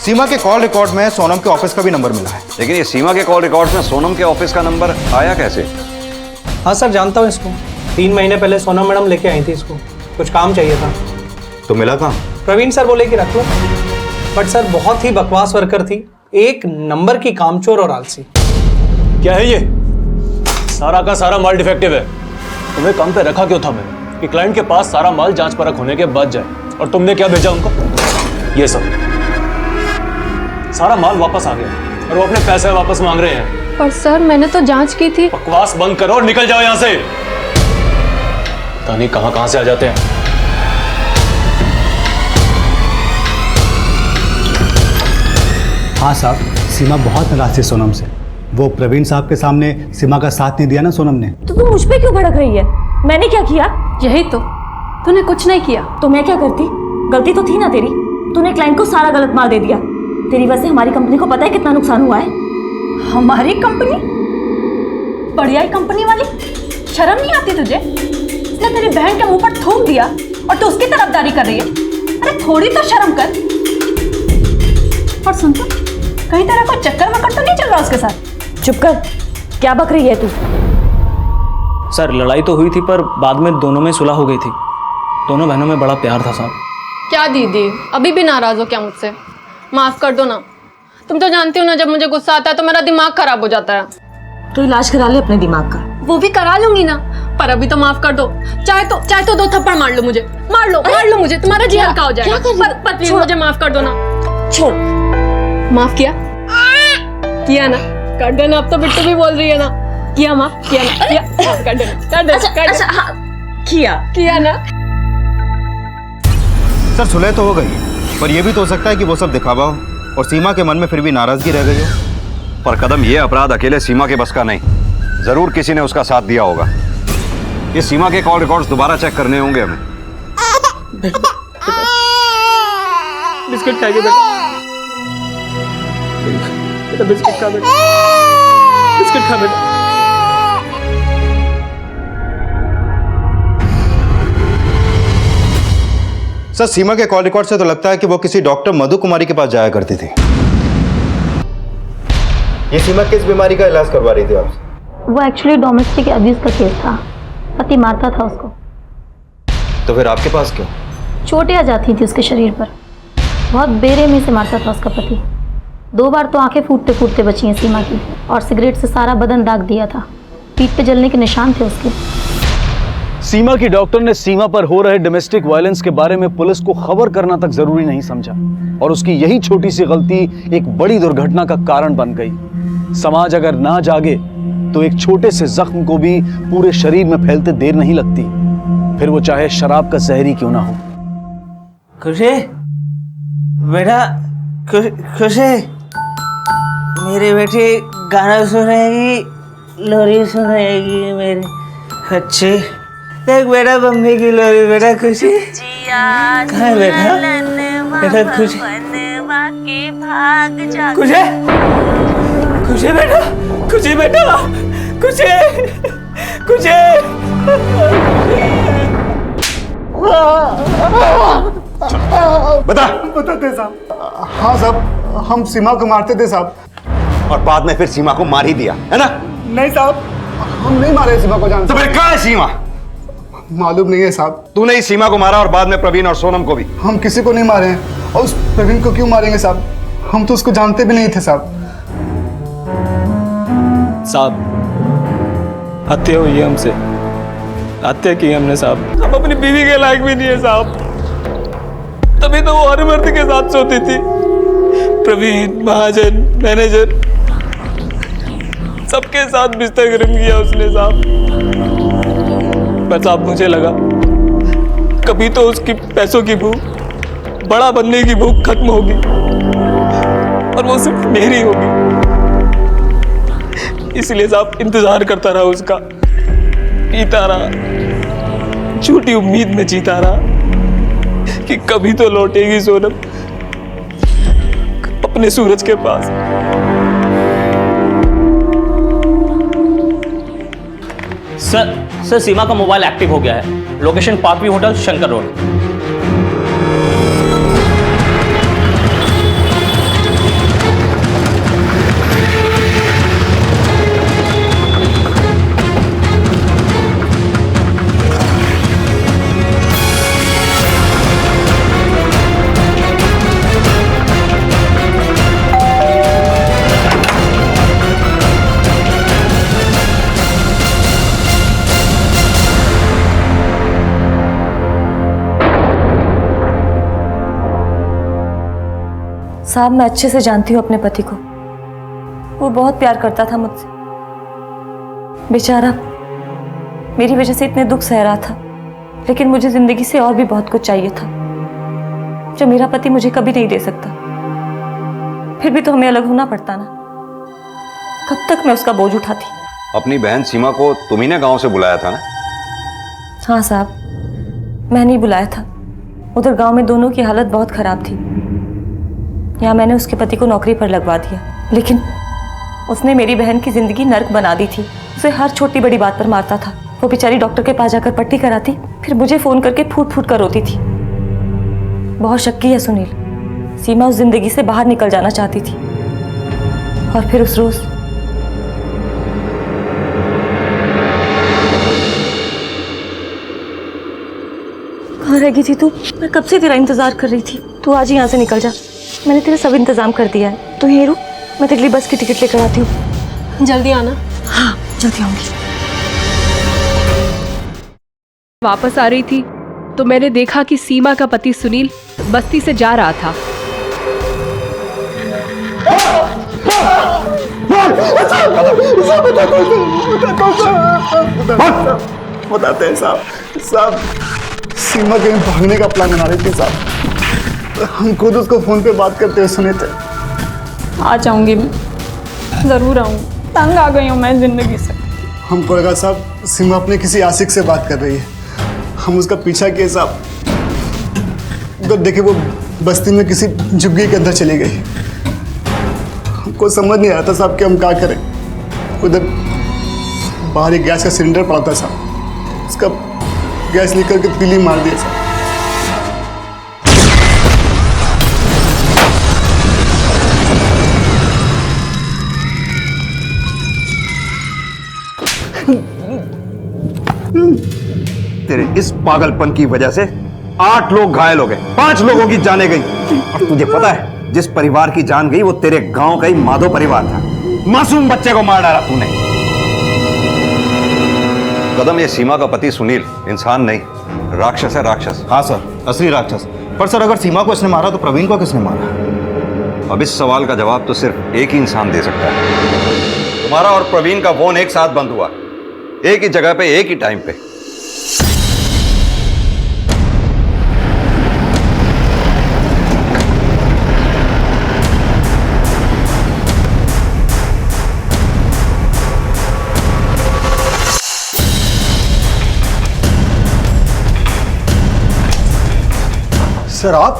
सीमा के कॉल रिकॉर्ड में सोनम के ऑफिस का भी नंबर मिला है। लेकिन ये सीमा के कॉल रिकॉर्ड्स में सोनम के ऑफिस का नंबर आया कैसे? हाँ सर, जानता हूँ इसको। 3 महीने पहले सोनम मैडम लेके आई थी इसको, कुछ काम चाहिए था। तो मिला कहाँ? प्रवीण सर बोले कि रख लो, बट सर बहुत ही बकवास वर्कर थी, एक नंबर की कामचोर और आलसी। क्या है ये? सारा का सारा माल डिफेक्टिव है। तुम्हें काम पे रखा क्यों था मैंने? कि क्लाइंट के पास सारा माल जांच परख होने के बाद जाए, और तुमने क्या भेजा उनको? ये सब सारा माल वापस आ गया और वो अपने पैसे वापस मांग रहे हैं। पर सर मैंने तो जांच की थी। बकवास बंद करो और निकल जाओ यहाँ से। पता नहीं कहां से आ जाते हैं। हाँ साहब, सीमा बहुत नाराज थी सोनम से। वो प्रवीण साहब के सामने सीमा का साथ नहीं दिया ना सोनम ने। तो तू मुझ पे क्यों भड़क रही है? मैंने क्या किया? यही तो, तूने कुछ नहीं किया। तो मैं क्या करती? गलती तो थी ना तेरी। तूने क्लाइंट को सारा गलत माल दे दिया। तेरी वजह से हमारी कंपनी को पता है कितना नुकसान हुआ है। हमारी कंपनी? बढ़िया कंपनी वाली, शर्म नहीं आती तुझे? इसने तेरी बहन के मुंह पर थूक दिया और तू उसकी तरफदारी कर रही है। अरे थोड़ी तो शर्म कर। और सुन तो, कहीं तरह कोई चक्कर वक्कर तो नहीं चल रहा उसके साथ? चुप कर, क्या बक रही है तू? सर लड़ाई तो हुई थी पर बाद में दोनों में सुलह हो गई थी। दोनों बहनों में बड़ा प्यार था साहब। क्या दीदी, अभी भी नाराज हो क्या मुझसे? माफ कर दो ना। तुम तो जानती हो ना, जब मुझे गुस्सा आता है तो मेरा दिमाग खराब हो जाता है। तो इलाज करा ले अपने दिमाग का। वो भी करा लूंगी ना, पर अभी तो माफ कर दो। चाहे तो 2 थप्पड़ मार लो मुझे, मार लो मुझे, तुम्हारा जी हल्का हो जाएगा। पर प्लीज मुझे माफ कर दो ना। छोड़। माफ किया ना? कर देना। अब तो बिट्टू भी बोल रही है ना। किया माफ? किया ना? किया? कर देना। किया ना? सर सुलह तो हो गई, पर यह भी तो हो सकता है कि वो सब दिखावा हो और सीमा के मन में फिर भी नाराजगी रह गई हो। पर कदम, ये अपराध अकेले सीमा के बस का नहीं, जरूर किसी ने उसका साथ दिया होगा। ये सीमा के कॉल रिकॉर्ड्स दोबारा चेक करने होंगे हमें। बिस्किट खाइए बेटा, बिस्किट खा बेटा, बिस्किट खा बेटा। सर सीमा के कॉल रिकॉर्ड से तो लगता है कि वो किसी डॉक्टर मधु कुमारी के पास जाया करती थी। ये सीमा किस बीमारी का इलाज करवा रही थी आपसे? वो एक्चुअली डोमेस्टिक अब्यूज का केस था। पति मारता था उसको। तो फिर आपके पास क्यों? चोटें आ जाती थी उसके शरीर पर। बहुत बेरहमी से मारता था उसका पति। 2 बार तो आंखें फूटते फूटते बची हैं सीमा की, और सिगरेट से सारा बदन दाग दिया था। पीठ पे जलने के निशान थे उसके। सीमा की डॉक्टर ने सीमा पर हो रहे डोमेस्टिक वायलेंस के बारे में पुलिस को खबर करना तक जरूरी नहीं समझा, और उसकी यही छोटी सी गलती एक बड़ी दुर्घटना का कारण बन गई। समाज अगर ना जागे तो एक छोटे से जख्म को भी पूरे शरीर में फैलते देर नहीं लगती, फिर वो चाहे शराब का जहर ही क्यों ना हो। खुशी बेटा, खुशी मेरी बेटी गाना सुनेगी, लोरी सुनेगी मेरी अच्छी। देख बेटा बम्बी की लोरी बेटा। खुशी कहाँ है बेटा? बेटा खुशी, खुशी, खुशी बेटा, खुशी बेटा, खुशी, खुशी। बताते साहब। हाँ साहब, हम सीमा को मारते थे साहब। और बाद में फिर सीमा को मार ही दिया है ना? नहीं साहब, हम नहीं मारे सीमा को। जानते तो फिर कहाँ है सीमा? मालूम नहीं है साहब। तूने ही सीमा को मारा और बाद में प्रवीण और सोनम को भी। हम किसी को नहीं मारे हैं, और उस प्रवीण को क्यों मारेंगे साहब? हम तो उसको जानते भी नहीं थे साहब। हत्या हुई है हमसे, हत्या की हमने साहब। हम अपनी बीवी के लायक भी नहीं है साहब। तभी तो वो हर मर्द के साथ सोती थी। प्रवीण, महाजन, मैनेजर, सबके साथ बिस्तर गर्म किया उसने साहब। पर साहब मुझे लगा कभी तो उसकी पैसों की भूख, बड़ा बनने की भूख खत्म होगी, और वो सिर्फ मेरी होगी। इसलिए साहब इंतजार करता रहा उसका, पीता रहा, झूठी उम्मीद में जीता रहा कि कभी तो लौटेगी सोनम अपने सूरज के पास। सर सीमा का मोबाइल एक्टिव हो गया है। Location Parkview hotel, Shankar road. साहब, मैं अच्छे से जानती हूँ अपने पति को। वो बहुत प्यार करता था मुझसे। बेचारा मेरी वजह से इतने दुख सह रहा था, लेकिन मुझे जिंदगी से और भी बहुत कुछ चाहिए था जो मेरा पति मुझे कभी नहीं दे सकता। फिर भी तो हमें अलग होना पड़ता ना। कब तक मैं उसका बोझ उठाती। अपनी बहन सीमा को तुम्ही ने गांव से बुलाया था ना? हाँ साहब, मैंने ही बुलाया था। उधर गांव में दोनों की हालत बहुत खराब थी। यहाँ मैंने उसके पति को नौकरी पर लगवा दिया, लेकिन उसने मेरी बहन की जिंदगी नर्क बना दी थी। उसे हर छोटी बड़ी बात पर मारता था। वो बेचारी डॉक्टर के पास जाकर पट्टी कराती, फिर मुझे फोन करके फूट फूट कर रोती थी। बहुत शक्की है सुनील, सीमा उस जिंदगी से बाहर निकल जाना चाहती थी। और फिर उस रोज कहाँ रह गई थी तू? मैं कब से तेरा इंतजार कर रही थी। तू आज ही यहाँ से निकल जा, मैंने तेरा सब इंतजाम कर दिया है। तू यहीं रुक, मैं तेरे लिए बस की टिकट लेकर आती हूँ। जल्दी आना। हाँ जल्दी आऊंगी। वापस आ रही थी तो मैंने देखा कि सीमा का पति सुनील बस्ती से जा रहा था। बताते हैं साहब सीमा कहीं भागने का प्लान बना रही थी साहब। हम खुद उसको फोन पे बात करते हुए सुने थे। आ जाऊंगी मैं, ज़रूर आऊँगी। तंग आ गई हूँ मैं ज़िंदगी से। हमको लगा साहब सीमा अपने किसी आशिक से बात कर रही है। हम उसका पीछा किए साहब, तो देखे वो बस्ती में किसी झुग्गी के अंदर चली गई। हमको समझ नहीं आता साहब कि हम क्या करें। उधर बाहर एक गैस का सिलेंडर पड़ा था साहब, उसका गैस लेकर के तीली मार दिया साहब। तेरे इस पागलपन की वजह से 8 लोग घायल हो गए, 5 लोगों की जानें गई। और तुझे पता है जिस परिवार की जान गई वो तेरे गांव का ही माधो परिवार था। मासूम बच्चे को मार डाला तूने। कदम, ये सीमा का पति सुनील इंसान नहीं, राक्षस है, राक्षस। हाँ सर, असली राक्षस। पर सर अगर सीमा को इसने मारा तो प्रवीण को किसने मारा? अब इस सवाल का जवाब तो सिर्फ एक ही इंसान दे सकता है। तुम्हारा और प्रवीण का फोन एक साथ बंद हुआ, एक ही जगह पे, एक ही टाइम पे। सर आप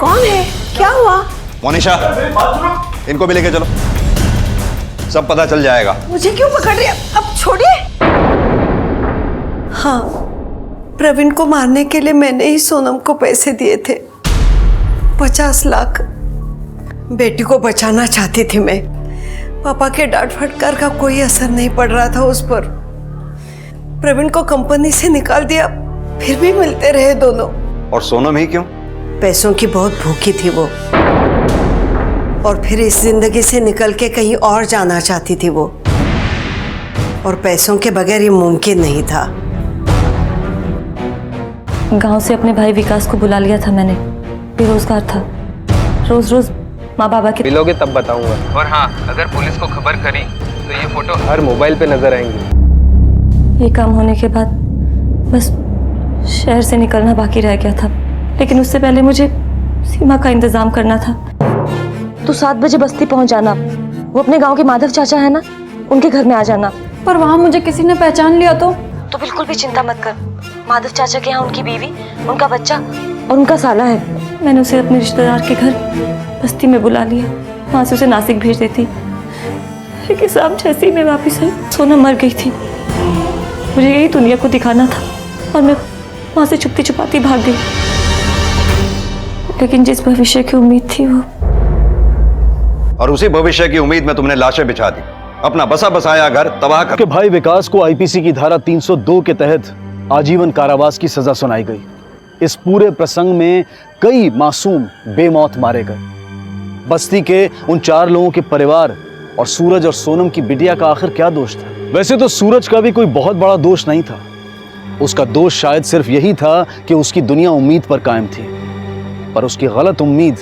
कौन है? क्या हुआ? मोनिशा, इनको भी लेके चलो, सब पता चल जाएगा। मुझे क्यों पकड़ रही है? अब छोड़िए। हाँ, प्रवीण को मारने के लिए मैंने ही सोनम को पैसे दिए थे, 50 लाख। बेटी को बचाना चाहती थी मैं। पापा के डांट फटकार का कोई असर नहीं पड़ रहा था उस पर। प्रवीण को कंपनी से निकाल दिया, फिर भी मिलते रहे दोनों। और सोनम ही क्यों? पैसों की बहुत भूखी थी वो, और फिर इस जिंदगी से निकल के कहीं और जाना चाहती थी वो, और पैसों के बगैर ये मुमकिन नहीं था। गांव से अपने भाई विकास को बुला लिया था मैंने, बेरोजगार था, रोज रोज माँ बाबा के। मिलोगे तब बताऊंगा। और हाँ, अगर पुलिस को खबर करी तो ये फोटो हर मोबाइल पे नजर आएंगी। ये काम होने के बाद बस शहर से निकलना बाकी रह गया था, लेकिन उससे पहले मुझे सीमा का इंतजाम करना था। तू 7 बजे बस्ती पहुंच जाना, वो अपने गांव के माधव चाचा है ना, उनके घर में आ जाना। पर वहाँ मुझे किसी ने पहचान लिया तो बिल्कुल भी चिंता मत कर। माधव चाचा के यहाँ उनकी बीवी, उनका बच्चा और उनका साला है। मैंने उसे अपने रिश्तेदार के घर बस्ती में बुला लिया, वहाँ से उसे नासिक भेज देती। लेकिन शाम जैसे ही मैं वापिस आई, सोनम मर गई थी। मुझे यही दुनिया को दिखाना था और मैं वहाँ से छुपती छुपाती भाग गई। लेकिन जिस भविष्य की उम्मीद थी वो, और उसी भविष्य की उम्मीद में तुमने लाशें बिछा दी, अपना बसा बसाया घर तबाह कर। के भाई विकास को आईपीसी की धारा 302 के तहत आजीवन कारावास की सजा सुनाई गई। इस पूरे प्रसंग में कई मासूम बेमौत मारे गए। बस्ती के उन 4 लोगों के परिवार और सूरज और सोनम की बिटिया का आखिर क्या दोष था? वैसे तो सूरज का भी कोई बहुत बड़ा दोष नहीं था। उसका दोष शायद सिर्फ यही था कि उसकी दुनिया उम्मीद पर कायम थी, पर उसकी गलत उम्मीद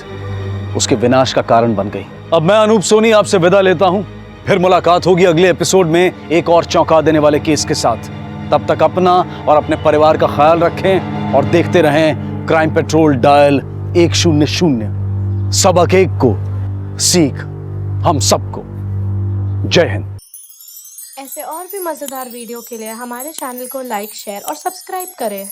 उसके विनाश का कारण बन गई। अब मैं अनूप सोनी आपसे विदा लेता हूं, फिर मुलाकात होगी अगले एपिसोड में एक और चौंका देने वाले केस के साथ। तब तक अपना और अपने परिवार का ख्याल रखें और देखते रहें क्राइम पेट्रोल डायल 100। सबक एक को, सीख हम सबको। जय हिंद। ऐसे और भी मज़ेदार वीडियो के लिए हमारे चैनल को लाइक, शेयर और सब्सक्राइब करें।